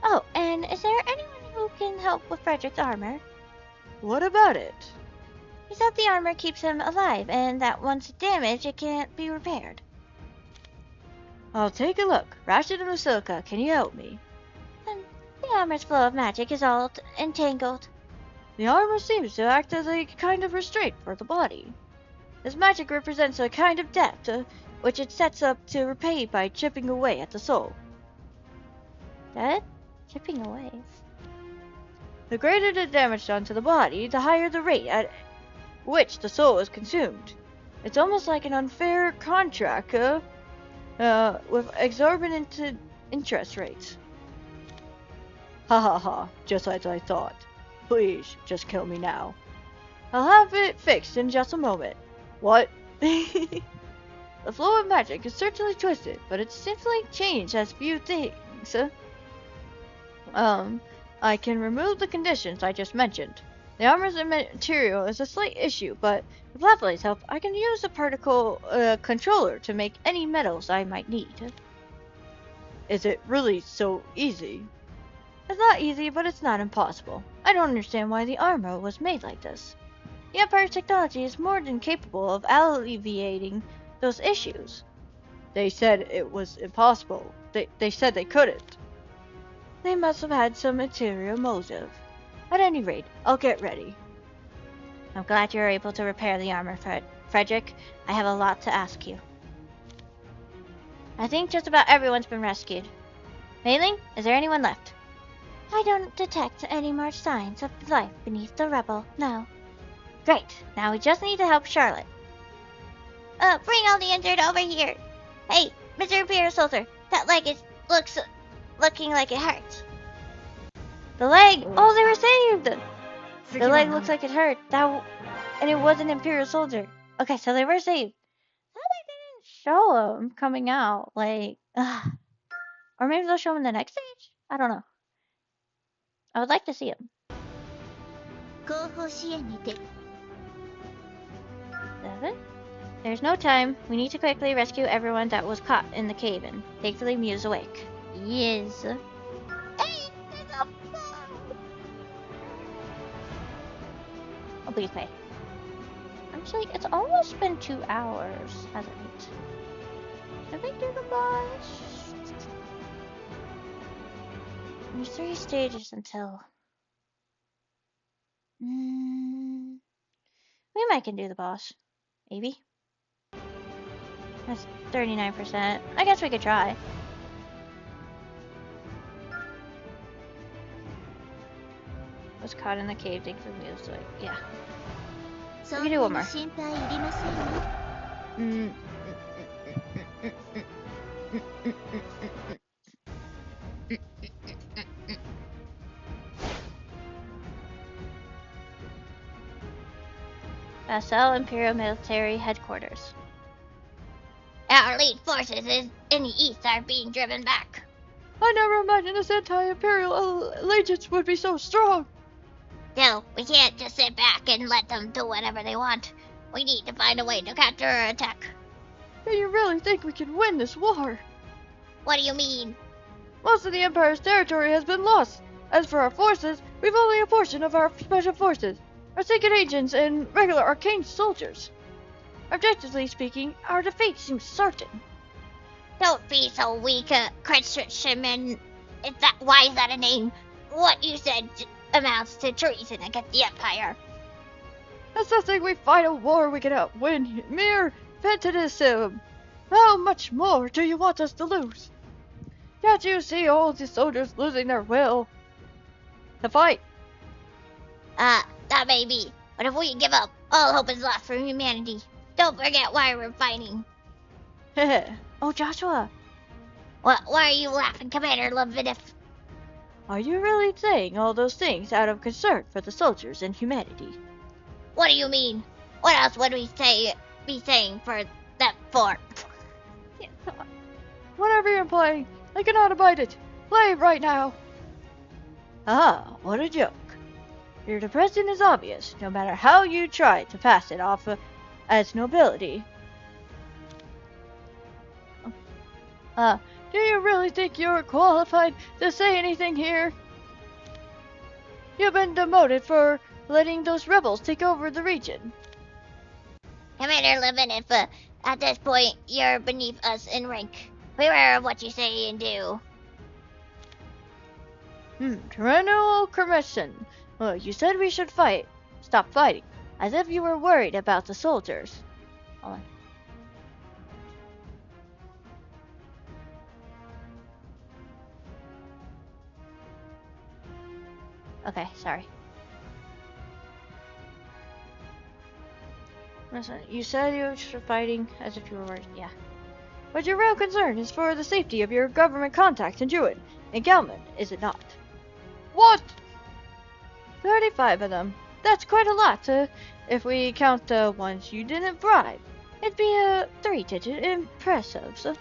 A: Oh, and is there anyone who can help with Frederick's armor?
D: What about it?
A: He said the armor keeps him alive, and that once damaged, it can't be repaired.
D: I'll take a look. Rashid and Lucilica, can you help me?
A: The armor's flow of magic is all entangled.
D: The armor seems to act as a kind of restraint for the body. This magic represents a kind of debt, which it sets up to repay by chipping away at the soul.
A: Debt? Chipping away?
D: The greater the damage done to the body, the higher the rate at which the soul is consumed. It's almost like an unfair contract, with exorbitant interest rates. Ha ha ha, just as I thought. Please, just kill me now. I'll have it fixed in just a moment. What? The flow of magic is certainly twisted, but it's simply changed as few things. I can remove the conditions I just mentioned. The armor's material is a slight issue, but with Lovely's help, I can use a particle controller to make any metals I might need. Is it really so easy? It's not easy, but it's not impossible. I don't understand why the armor was made like this. The Empire's technology is more than capable of alleviating those issues. They said it was impossible. They said they couldn't. They must have had some ulterior motive. At any rate, I'll get ready.
A: I'm glad you're able to repair the armor, Frederick. I have a lot to ask you. I think just about everyone's been rescued. Meiling, is there anyone left? I don't detect any more signs of life beneath the rubble, no. Great. Now we just need to help Charlotte.
C: Bring all the injured over here. Hey, Mr. Imperial Soldier, that leg looking like it hurts.
A: The leg! Oh, they were saved! The leg looks like it hurt. And it was an Imperial Soldier. Okay, so they were saved. How they didn't show them coming out? Like, or maybe they'll show them in the next stage? I don't know. I would like to see him.
C: 後方支援にて
A: 7? There's no time. We need to quickly rescue everyone that was caught in the cave-in. Thankfully, Mew's awake. Yes.
C: Hey, there's a bomb!
A: Oh, please pay. Actually, it's almost been 2 hours, hasn't it? Should we do the boss? There's 3 stages until... We might can do the boss. Maybe. That's 39%. I guess we could try. Was caught in the cave, thankfully it was like, yeah. We can do one more. Basel Imperial Military Headquarters.
C: Our elite forces in the east are being driven back.
D: I never imagined this anti-imperial allegiance would be so strong.
C: Still, we can't just sit back and let them do whatever they want. We need to find a way to counter our attack.
D: Do you really think we can win this war?
C: What do you mean?
D: Most of the Empire's territory has been lost. As for our forces, we've only a portion of our special forces, our secret agents, and regular arcane soldiers. Objectively speaking, our defeat seems certain.
C: Don't be so weak, Kretschmann. Why is that a name? What you said amounts to treason against the Empire.
D: Assessing we fight a war we cannot win. Mere fanaticism. How much more do you want us to lose? Can't you see all the soldiers losing their will to fight?
C: That may be. But if we give up, all hope is lost for humanity. Don't forget why we're fighting.
D: Oh, Joshua,
C: Why are you laughing, Commander Levineff?
D: are you really saying all those things out of concern for the soldiers and humanity?
C: What do you mean? What else would we be saying for that for?
D: Whatever you're playing, I cannot abide it. Play right now. Ah, what a joke. Your depression is obvious, no matter how you try to pass it off as nobility. Do you really think you're qualified to say anything here? You've been demoted for letting those rebels take over the region.
C: Commander Levineff, at this point, you're beneath us in rank. Beware of what you say and do.
D: Tyranno Commission. Well, you said we should fight. Stop fighting. As if you were worried about the soldiers. Hold on. Okay, sorry. Listen, you said you were fighting as if you were worried, yeah. But your real concern is for the safety of your government contacts in Druid and Galman, is it not? What? 35 of them. That's quite a lot, if we count the ones you didn't bribe. It'd be a 3-digit impressive, so.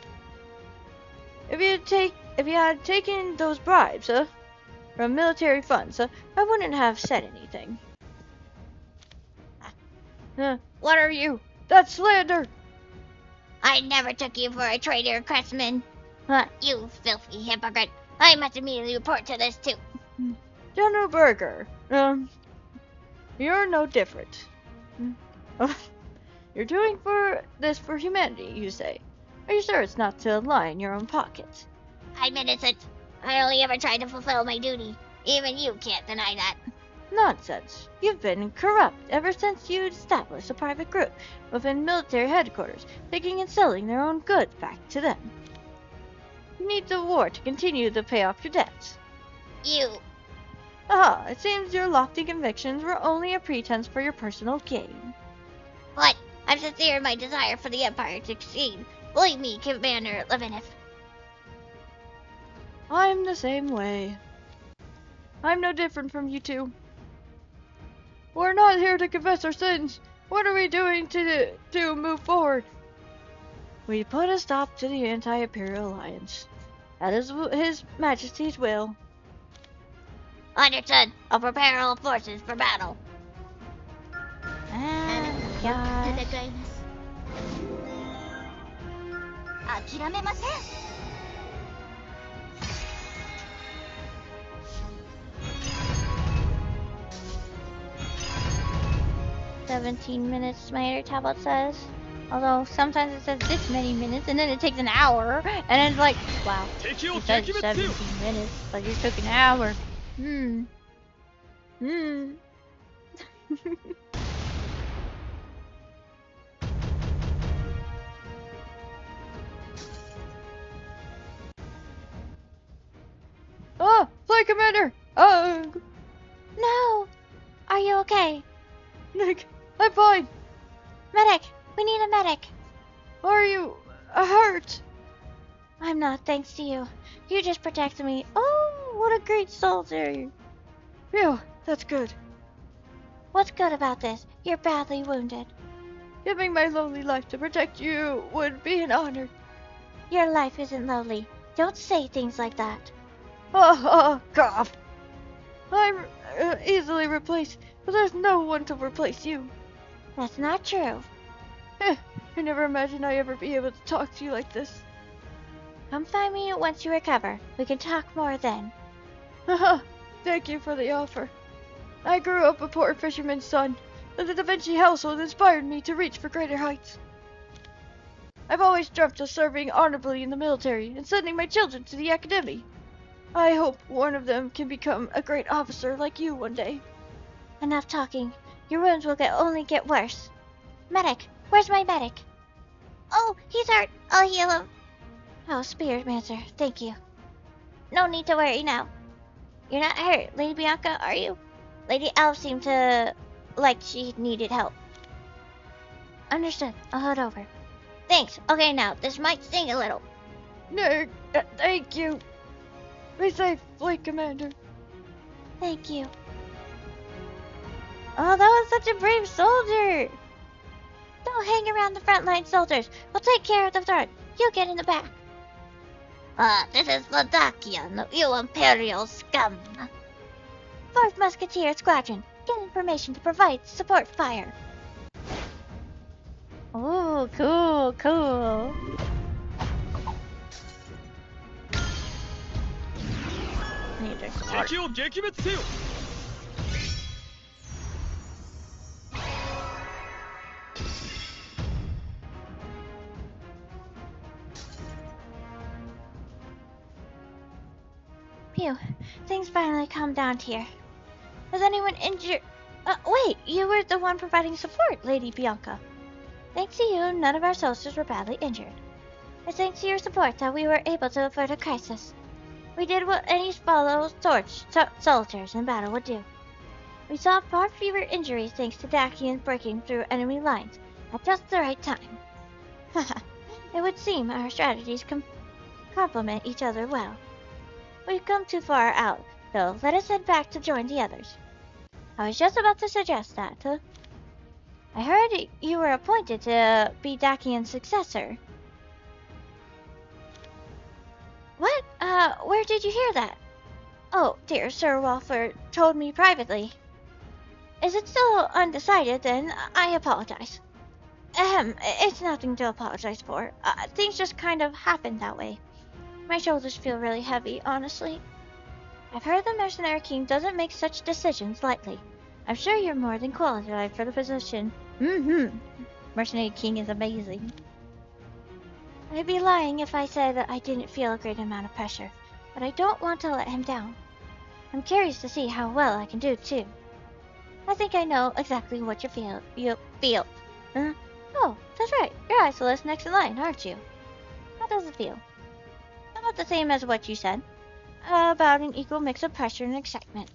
D: If you had taken those bribes, from military funds, I wouldn't have said anything. What are you? That's slander!
C: I never took you for a traitor, Cressman. You filthy hypocrite. I must immediately report to this too.
D: General Berger, you're no different. You're doing this for humanity, you say. Are you sure it's not to line your own pockets?
C: I'm innocent. I only ever tried to fulfill my duty. Even you can't deny that.
D: Nonsense. You've been corrupt ever since you established a private group within military headquarters, taking and selling their own goods back to them. You need the war to continue to pay off your debts.
C: You.
D: Aha, it seems your lofty convictions were only a pretense for your personal gain.
C: But I'm sincere in my desire for the Empire to succeed. Believe me, Commander Levineff.
D: I'm the same way. I'm no different from you two. We're not here to confess our sins. What are we doing to move forward? We put a stop to the Anti-Imperial Alliance. That is His Majesty's will.
C: Understood. I'll prepare all forces for battle.
A: Yeah.
C: 諦めません。
A: 17 minutes, my inner tablet says. Although sometimes it says this many minutes and then it takes an hour. And then it's like, wow, it said 17 minutes, but you took an hour.
D: Flight Commander!
A: No! Are you okay?
D: Nick, I'm fine.
A: Medic! We need a medic!
D: Are you hurt?
A: I'm not, thanks to you. You just protected me. Oh, what a great soldier.
D: Phew, that's good.
A: What's good about this? You're badly wounded.
D: Giving my lonely life to protect you would be an honor.
A: Your life isn't lonely. Don't say things like that.
D: Cough. I'm easily replaced, but there's no one to replace you.
A: That's not true.
D: I never imagined I'd ever be able to talk to you like this.
A: Come find me once you recover. We can talk more then.
D: Thank you for the offer. I grew up a poor fisherman's son, but the Da Vinci household inspired me to reach for greater heights. I've always dreamt of serving honorably in the military and sending my children to the academy. I hope one of them can become a great officer like you one day.
A: Enough talking. Your wounds will only get worse. Medic! Where's my medic? Oh, he's hurt. I'll heal him. Oh, Spiritmancer, thank you. No need to worry now. You're not hurt, Lady Bianca, are you? Lady Elf seemed to like she needed help. Understood. I'll head over. Thanks. Okay, now, this might sting a little.
D: No, thank you. Be safe, Fleet Commander.
A: Thank you. Oh, that was such a brave soldier. Don't hang around the front line, soldiers. We'll take care of the front. You get in the back. This is Ladakian, you Imperial scum. 4th Musketeer Squadron. Get information to provide support fire. Oh, cool, cool. Need to drink some water.
B: 敵を撃滅せよ
A: Phew, things finally calmed down here. Is anyone injured? Wait, you were the one providing support, Lady Bianca. Thanks to you, none of our soldiers were badly injured. It's thanks to your support that we were able to avert a crisis. We did what any fellow soldiers in battle would do. We saw far fewer injuries thanks to Dacians breaking through enemy lines at just the right time. Haha, it would seem our strategies complement each other well. We've come too far out, though. Let us head back to join the others. I was just about to suggest that. I heard you were appointed to be Dacian's successor. What? Where did you hear that? Oh, dear Sir Walford told me privately. Is it still undecided, then? I apologize. It's nothing to apologize for. Things just kind of happened that way. My shoulders feel really heavy, honestly. I've heard the Mercenary King doesn't make such decisions lightly. I'm sure you're more than qualified for the position. Mercenary King is amazing. I'd be lying if I said that I didn't feel a great amount of pressure, but I don't want to let him down. I'm curious to see how well I can do, too. I think I know exactly what you feel. Oh, that's right. You're Isolus next in line, aren't you? How does it feel? About the same as what you said. About an equal mix of pressure and excitement.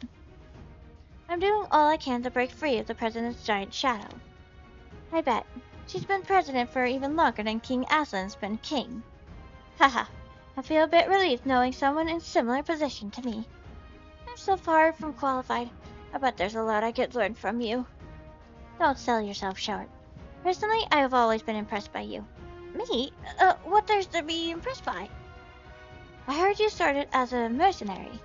A: I'm doing all I can to break free of the President's giant shadow. I bet. She's been president for even longer than King Aslan's been king. Haha. I feel a bit relieved knowing someone in similar position to me. I'm so far from qualified. I bet there's a lot I could learn from you. Don't sell yourself short. Personally, I have always been impressed by you. Me? What there's to be impressed by? I heard you started as a mercenary.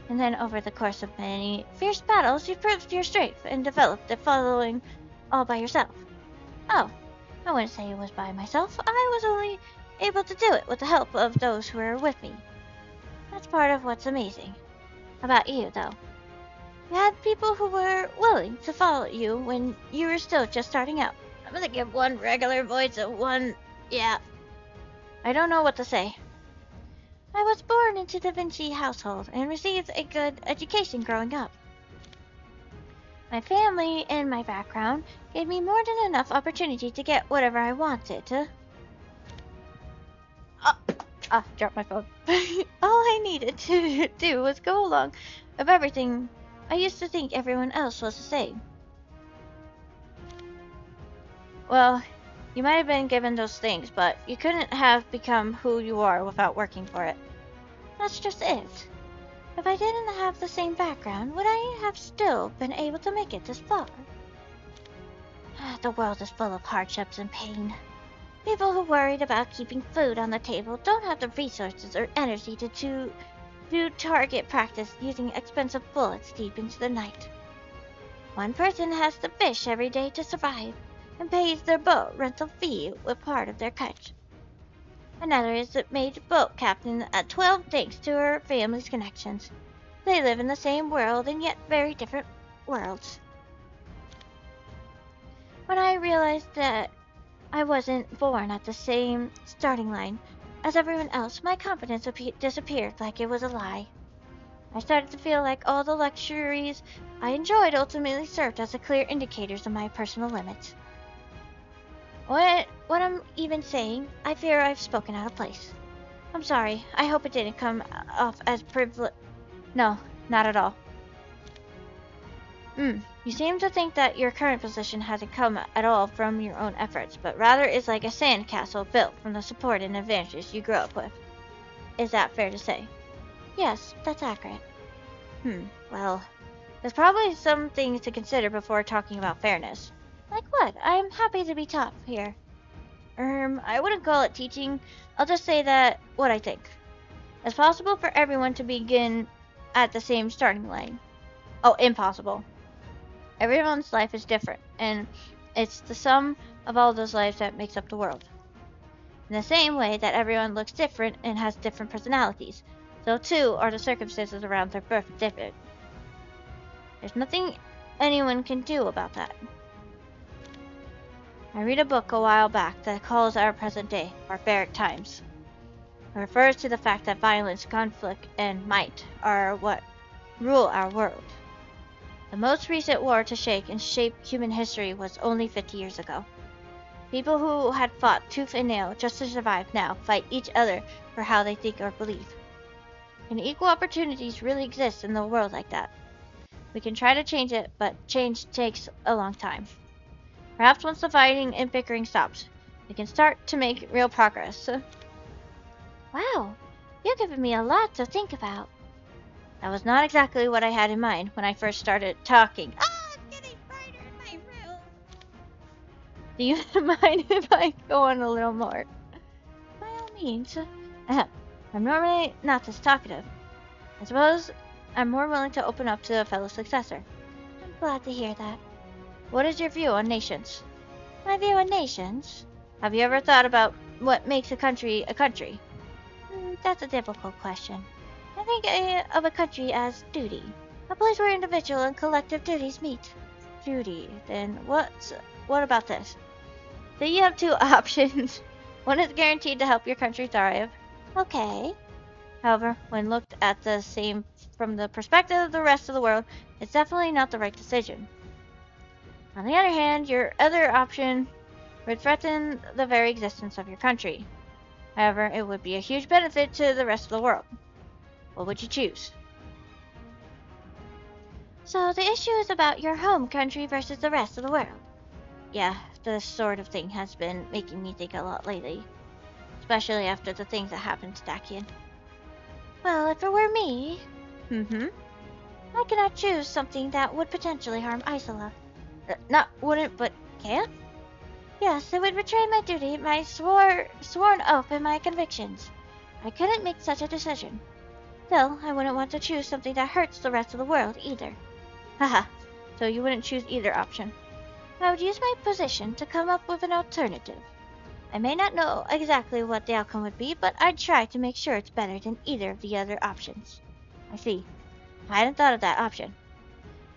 A: And then over the course of many fierce battles, you proved your strength and developed a following all by yourself. Oh, I wouldn't say it was by myself. I was only able to do it with the help of those who were with me. That's part of what's amazing about you, though. You had people who were willing to follow you when you were still just starting out. I'm gonna give one regular voice and one... yeah. I don't know what to say. I was born into the Da Vinci household and received a good education growing up. My family and my background gave me more than enough opportunity to get whatever I wanted. Dropped my phone. All I needed to do was go along with everything. I used to think everyone else was the same. Well, You might have been given those things, but you couldn't have become who you are without working for it. That's just it. If I didn't have the same background, would I have still been able to make it this far? The world is full of hardships and pain. People who worried about keeping food on the table don't have the resources or energy to do target practice using expensive bullets deep into the night. One person has to fish every day to survive and pays their boat rental fee with part of their catch. Another is made boat captain at 12 thanks to her family's connections. They live in the same world and yet very different worlds. When I realized that I wasn't born at the same starting line as everyone else, my confidence disappeared like it was a lie. I started to feel like all the luxuries I enjoyed ultimately served as clear indicators of my personal limits. What I'm even saying, I fear I've spoken out of place. I'm sorry. I hope it didn't come off as privilege. No, not at all. You seem to think that your current position hasn't come at all from your own efforts, but rather is like a sandcastle built from the support and advantages you grew up with. Is that fair to say? Yes, that's accurate. Well, there's probably some things to consider before talking about fairness. Like what? I'm happy to be taught here. I wouldn't call it teaching. I'll just say that what I think. It's possible for everyone to begin at the same starting line. Oh, impossible. Everyone's life is different, and it's the sum of all those lives that makes up the world. In the same way that everyone looks different and has different personalities, so too are the circumstances around their birth different. There's nothing anyone can do about that. I read a book a while back that calls our present day barbaric times. It refers to the fact that violence, conflict, and might are what rule our world. The most recent war to shake and shape human history was only 50 years ago. People who had fought tooth and nail just to survive now fight each other for how they think or believe. And equal opportunities really exist in the world like that. We can try to change it, but change takes a long time. Perhaps once the fighting and bickering stops, we can start to make real progress. Wow, you've given me a lot to think about. That was not exactly what I had in mind when I first started talking. Ah, it's getting brighter in my room. Do you mind if I go on a little more? By all means. I'm normally not this talkative. I suppose I'm more willing to open up to a fellow successor. I'm glad to hear that. What is your view on nations? My view on nations? Have you ever thought about what makes a country a country? That's a difficult question. I think of a country as duty. A place where individual and collective duties meet. Duty. Then what about this? So you have two options. One is guaranteed to help your country thrive. Okay. However, when looked at the same from the perspective of the rest of the world, it's definitely not the right decision. On the other hand, your other option would threaten the very existence of your country. However, it would be a huge benefit to the rest of the world. What would you choose? So the issue is about your home country versus the rest of the world. Yeah, this sort of thing has been making me think a lot lately. Especially after the things that happened to Dakian. Well, if it were me... I cannot choose something that would potentially harm Isola. Not wouldn't, but can't? Yes, it would betray my duty, my sworn oath, and my convictions. I couldn't make such a decision. Still, I wouldn't want to choose something that hurts the rest of the world either. Haha, so you wouldn't choose either option. I would use my position to come up with an alternative. I may not know exactly what the outcome would be, but I'd try to make sure it's better than either of the other options. I see. I hadn't thought of that option.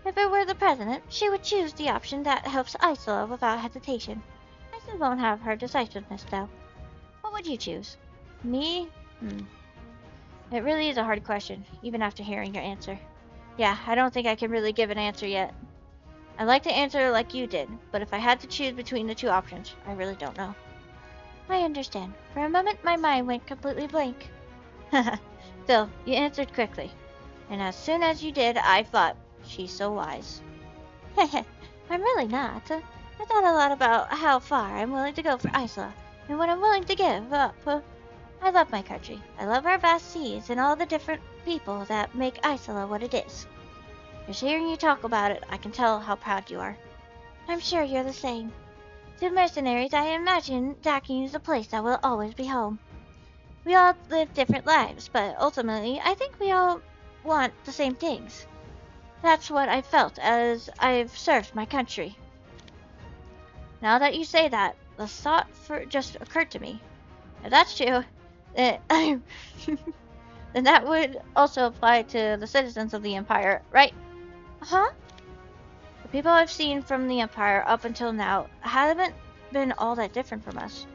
A: If it were the president, she would choose the option that helps Isola without hesitation. I still won't have her decisiveness, though. What would you choose? Me? It really is a hard question, even after hearing your answer. Yeah, I don't think I can really give an answer yet. I'd like to answer like you did, but if I had to choose between the two options, I really don't know. I understand. For a moment, my mind went completely blank. Still, you answered quickly. And as soon as you did, I thought, she's so wise. I'm really not. I I thought a lot about how far I'm willing to go for Isla, and what I'm willing to give up. I love my country. I love our vast seas and all the different people that make Isola what it is. Just hearing you talk about it, I can tell how proud you are. I'm sure you're the same. To mercenaries, I imagine Dakin is a place that will always be home. We all live different lives, but ultimately, I think we all want the same things. That's what I felt as I've served my country. Now that you say that, the thought just occurred to me. If that's true, then then that would also apply to the citizens of the Empire, right? Huh? The people I've seen from the Empire up until now haven't been all that different from us.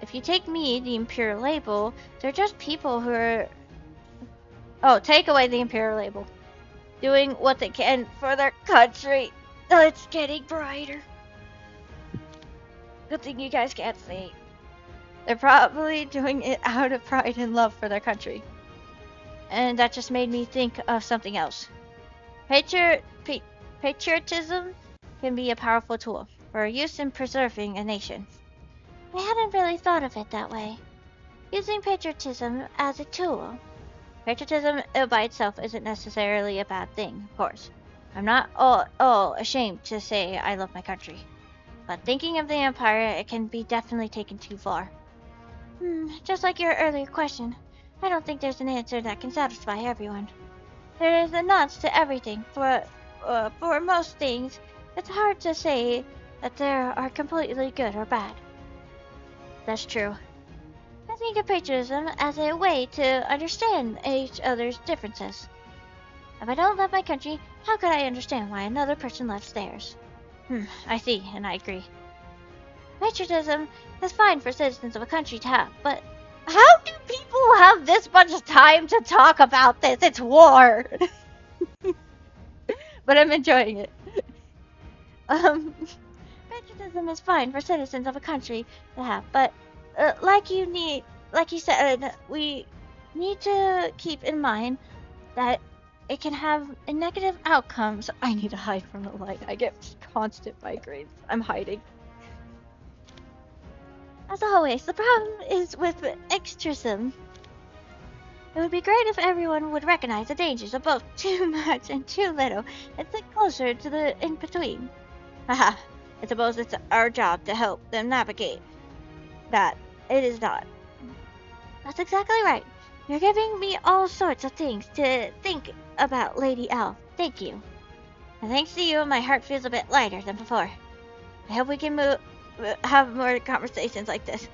A: If you take me, the Imperial label, they're just people who are... Oh, take away the Imperial label. Doing what they can for their country. Oh, it's getting brighter. Good thing you guys can't see. They're probably doing it out of pride and love for their country. And that just made me think of something else. Patriotism can be a powerful tool for use in preserving a nation. I hadn't really thought of it that way. Using patriotism as a tool. Patriotism by itself isn't necessarily a bad thing, of course. I'm not all ashamed to say I love my country. But thinking of the Empire, it can be definitely taken too far. Just like your earlier question, I don't think there's an answer that can satisfy everyone. There is a nuance to everything. For most things, it's hard to say that they are completely good or bad. That's true. I think of patriotism as a way to understand each other's differences. If I don't love my country, how could I understand why another person loves theirs? I see, and I agree. Patriotism is fine for citizens of a country to have, but how do people have this much time to talk about this? It's war! But I'm enjoying it. Patriotism is fine for citizens of a country to have, but like you said, we need to keep in mind that it can have negative outcomes. I need to hide from the light. I get constant migraines. I'm hiding. As always, the problem is with extremism. It would be great if everyone would recognize the dangers of both too much and too little and stick closer to the in-between. Haha, I suppose it's our job to help them navigate that. It is not. That's exactly right. You're giving me all sorts of things to think about, Lady Elf. Thank you. And thanks to you, my heart feels a bit lighter than before. I hope we can have more conversations like this.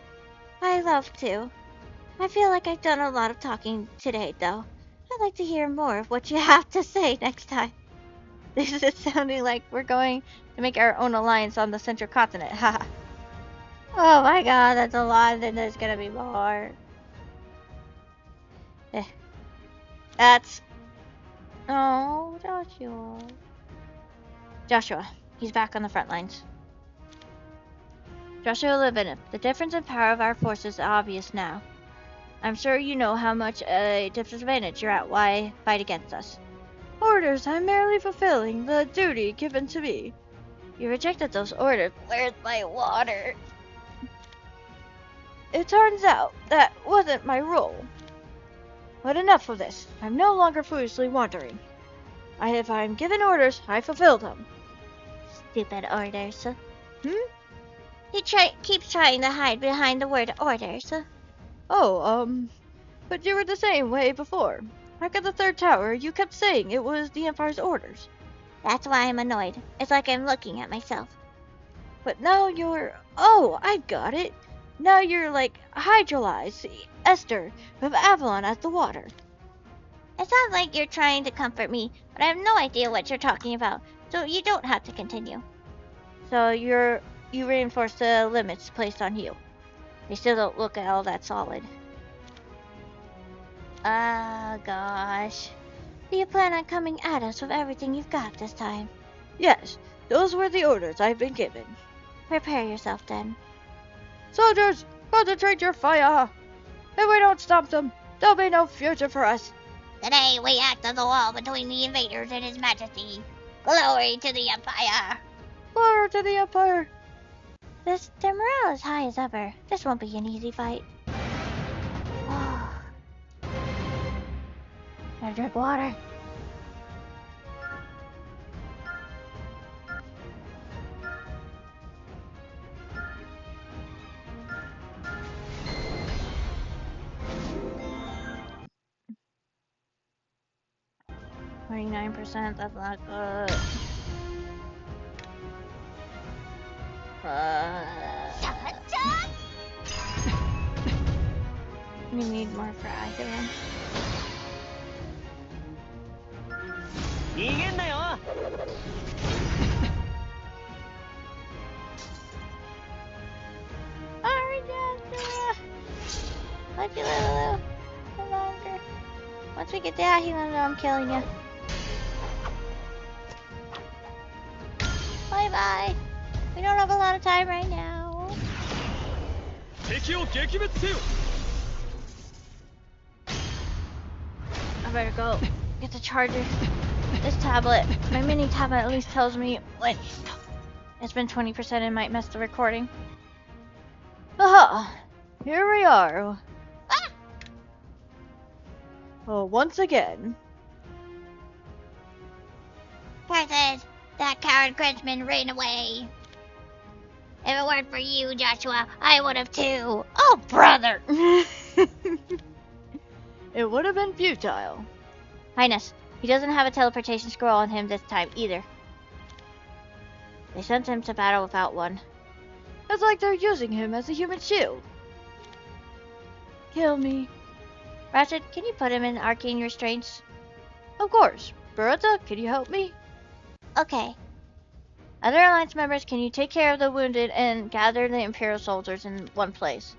A: I love to. I feel like I've done a lot of talking today, though. I'd like to hear more of what you have to say next time. This is sounding like we're going to make our own alliance on the Central Continent. Haha. Oh my god, that's a lot, and then there's gonna be more. That's... Oh, Joshua. Joshua. He's back on the front lines. Joshua Levineff, the difference in power of our forces is obvious now. I'm sure you know how much a disadvantage you're at. Why fight against us? Orders. I'm merely fulfilling the duty given to me. You rejected those orders. Where's my water? It turns out that wasn't my role. But enough of this. I'm no longer foolishly wandering. If I'm given orders, I fulfill them. Stupid orders. He keeps trying to hide behind the word orders. Oh, but you were the same way before. Back at the third tower, you kept saying it was the Empire's orders. That's why I'm annoyed. It's like I'm looking at myself. But now you're... Oh, I got it. Now you're like Hydrolyze, Esther, with Avalon as the water. It sounds like you're trying to comfort me, but I have no idea what you're talking about, so you don't have to continue. So you reinforce the limits placed on you. They still don't look all that solid. Ah, gosh. Do you plan on coming at us with everything you've got this time? Yes, those were the orders I've been given. Prepare yourself then. Soldiers, concentrate your fire! If we don't stop them, there'll be no future for us.
C: Today we act as a wall between the invaders and His Majesty. Glory to the Empire!
D: Glory to the Empire!
C: Their morale is high as ever. This won't be an easy fight. Gotta drink water.
D: %, that's not good. You need more for either.
B: 逃げんなよ。
A: Let you live a little bit longer. Once we get to Ahilan, I'm killing you. Bye bye. We don't have a lot of time right now.
B: 敵を撃滅せよ。
D: I better go get the charger. This tablet, my mini tablet at least tells me when it's been 20% and might mess the recording. Aha! Here we are. Oh, once again.
C: Curses! That coward Grinchman ran away. If it weren't for you, Joshua, I would have too.
D: Oh, brother! It would have been futile. Highness, he doesn't have a teleportation scroll on him this time either. They sent him to battle without one. It's like they're using him as a human shield. Kill me. Ratchet, can you put him in arcane restraints? Of course. Beretta, can you help me?
A: Okay.
D: Other Alliance members, can you take care of the wounded and gather the Imperial soldiers in one place?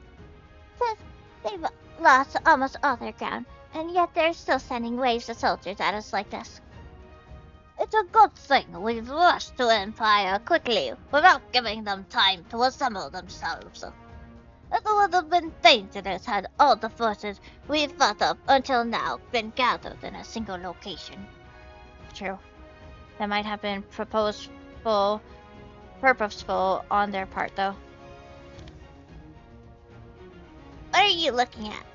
A: They've lost almost all their ground, and yet they're still sending waves of soldiers at us like this.
C: It's a good thing we've rushed to Empire quickly, without giving them time to assemble themselves. It would have been dangerous had all the forces we've fought up until now been gathered in a single location.
D: True. That might have been purposeful on their part, though.
A: What are you looking at?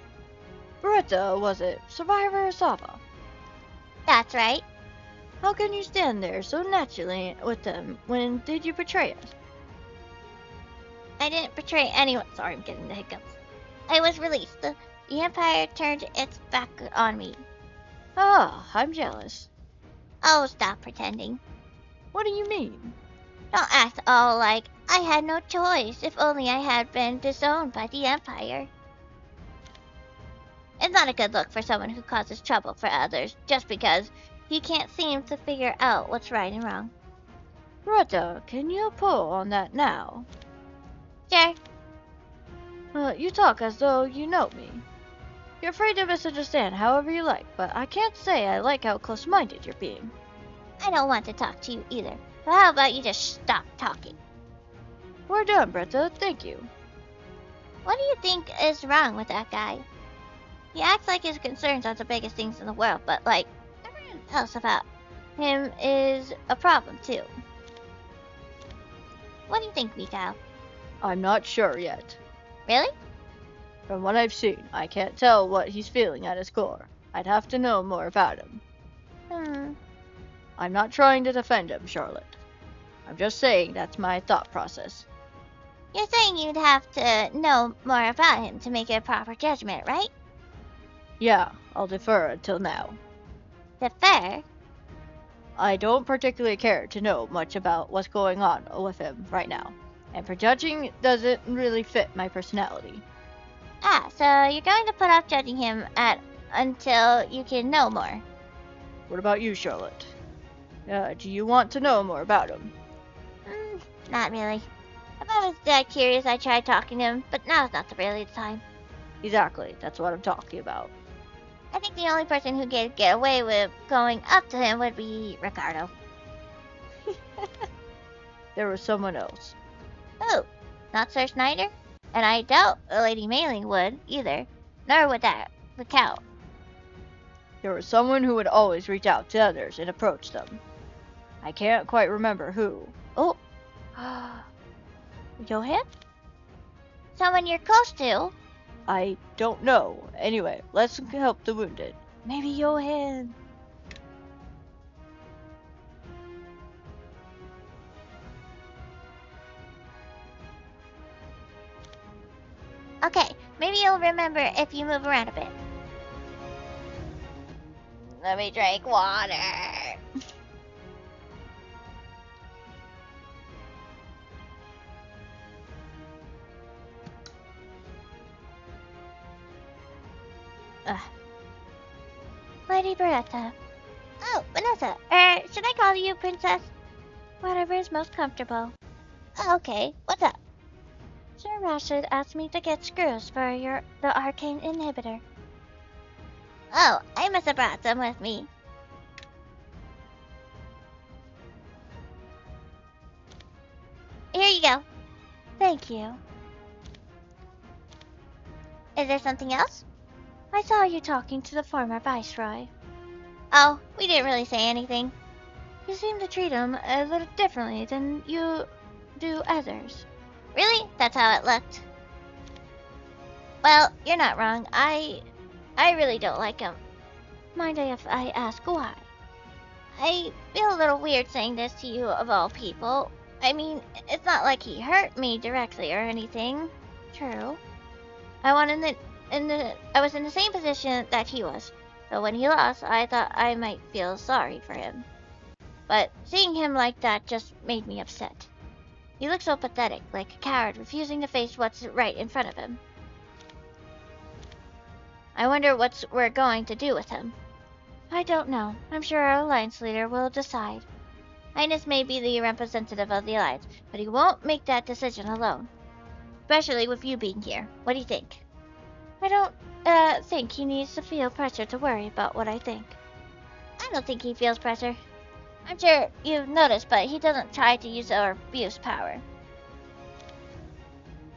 D: Beretta, was it? Survivor or Sava?
A: That's right.
D: How can you stand there so naturally with them? When did you betray us?
A: I didn't betray anyone. Sorry, I'm getting the hiccups. I was released. The Empire turned its back on me.
D: Ah, I'm jealous.
A: Oh, stop pretending.
D: What do you mean?
A: Don't act all like I had no choice. If only I had been disowned by the Empire. It's not a good look for someone who causes trouble for others just because he can't seem to figure out what's right and wrong.
D: Beretta, can you pull on that now?
A: Sure.
D: You talk as though you know me. You're free to misunderstand however you like, but I can't say I like how close-minded you're being.
A: I don't want to talk to you either. So how about you just stop talking?
D: We're done, Beretta. Thank you.
A: What do you think is wrong with that guy? He acts like his concerns are the biggest things in the world, but like, everything else about him is a problem too. What do you think, Mikhail?
D: I'm not sure yet.
A: Really?
D: From what I've seen, I can't tell what he's feeling at his core. I'd have to know more about him. I'm not trying to defend him, Charlotte. I'm just saying that's my thought process.
A: You're saying you'd have to know more about him to make a proper judgment, right?
D: Yeah, I'll defer until now.
A: Defer?
D: I don't particularly care to know much about what's going on with him right now. And prejudging doesn't really fit my personality.
A: Ah, so you're going to put off judging him until you can know more.
D: What about you, Charlotte? Do you want to know more about him?
A: Not really. If I was that curious, I'd try talking to him, but now's not really the time.
D: Exactly, that's what I'm talking about.
A: I think the only person who could get away with going up to him would be Ricardo.
D: There was someone else.
A: Who? Not Sir Snyder? And I doubt Lady Mailing would, either. Nor would that the Count.
D: There was someone who would always reach out to others and approach them. I can't quite remember who. Oh, Johan?
A: Someone you're close to?
D: I don't know. Anyway, let's help the wounded. Maybe Johan.
A: Okay, maybe you'll remember if you move around a bit. Let me drink water. Lady Beretta. Oh, Vanessa. Should I call you Princess?
C: Whatever is most comfortable.
A: Oh, okay. What's up?
C: Sir Rashid asked me to get screws for the arcane inhibitor.
A: Oh, I must have brought some with me. Here you go.
C: Thank you.
A: Is there something else?
C: I saw you talking to the former Viceroy.
A: Oh, we didn't really say anything.
C: You seem to treat him a little differently than you do others.
A: Really? That's how it looked. Well, you're not wrong. I really don't like him.
C: Mind if I ask why?
A: I feel a little weird saying this to you of all people. I mean, it's not like he hurt me directly or anything.
C: True.
A: I was in the same position that he was. So when he lost, I thought I might feel sorry for him. But seeing him like that just made me upset. He looked so pathetic, like a coward refusing to face what's right in front of him. I wonder what we're going to do with him.
C: I don't know. I'm sure our alliance leader will decide.
A: Highness may be the representative of the alliance, but he won't make that decision alone. Especially with you being here. What do you think?
C: I don't think he needs to feel pressure to worry about what I think.
A: I don't think he feels pressure. I'm sure you've noticed, but he doesn't try to use or abuse power.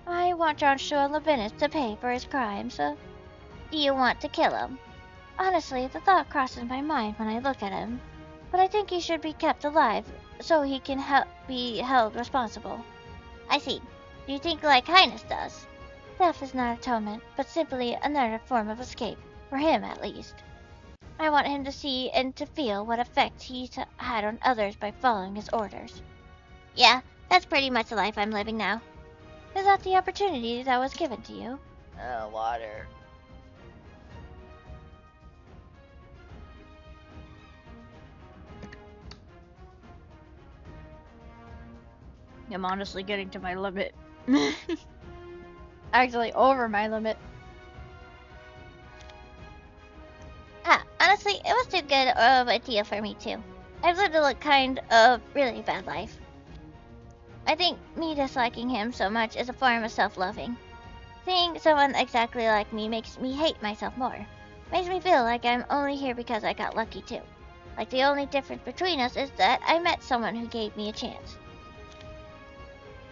C: I want Joshua Levinas to pay for his crimes.
A: Do you want to kill him?
C: Honestly, the thought crosses my mind when I look at him. But I think he should be kept alive so he can be held responsible.
A: I see. Do you think like Highness does?
C: Death is not atonement, but simply another form of escape, for him at least. I want him to see and to feel what effect he's had on others by following his orders.
A: Yeah, that's pretty much the life I'm living now.
C: Is that the opportunity that was given to you?
D: Water. I'm honestly getting to my limit. Actually, over my limit.
A: Honestly, it was too good of a deal for me too. I've lived a kind of really bad life. I think me disliking him so much is a form of self-loathing. Seeing someone exactly like me makes me hate myself more. Makes me feel like I'm only here because I got lucky too. Like the only difference between us is that I met someone who gave me a chance.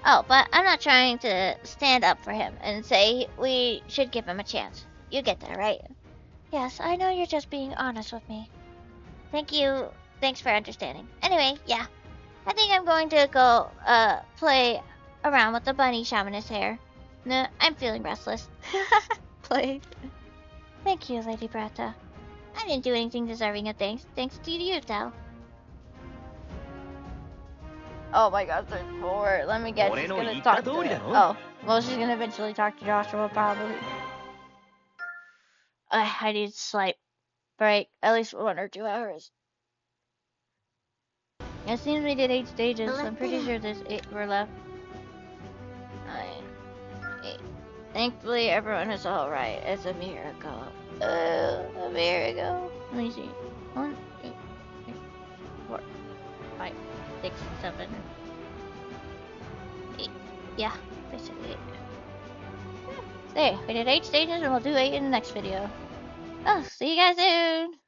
A: Oh, but I'm not trying to stand up for him and say we should give him a chance. You get that, right?
C: Yes, I know you're just being honest with me.
A: Thank you. Thanks for understanding. Anyway, yeah. I think I'm going to go, play around with the bunny shamanist hair. No, I'm feeling restless.
D: Play.
C: Thank you, Lady Beretta.
A: I didn't do anything deserving of thanks. Thanks to you, though.
D: Oh my gosh, there's four. Let me guess. She's gonna talk to Oh, well, she's gonna eventually talk to Joshua, probably. I need a slight break. At least 1 or 2 hours. It seems we did 8 stages. I'm pretty sure there's 8 were left. 9, 8. Thankfully, everyone is alright. It's a miracle. A miracle. Let me see. 1, 2, 3, 4, 5, 6, 7, 8. Yeah, basically 8. There, we did 8 stages and we'll do 8 in the next video. Oh, see you guys soon!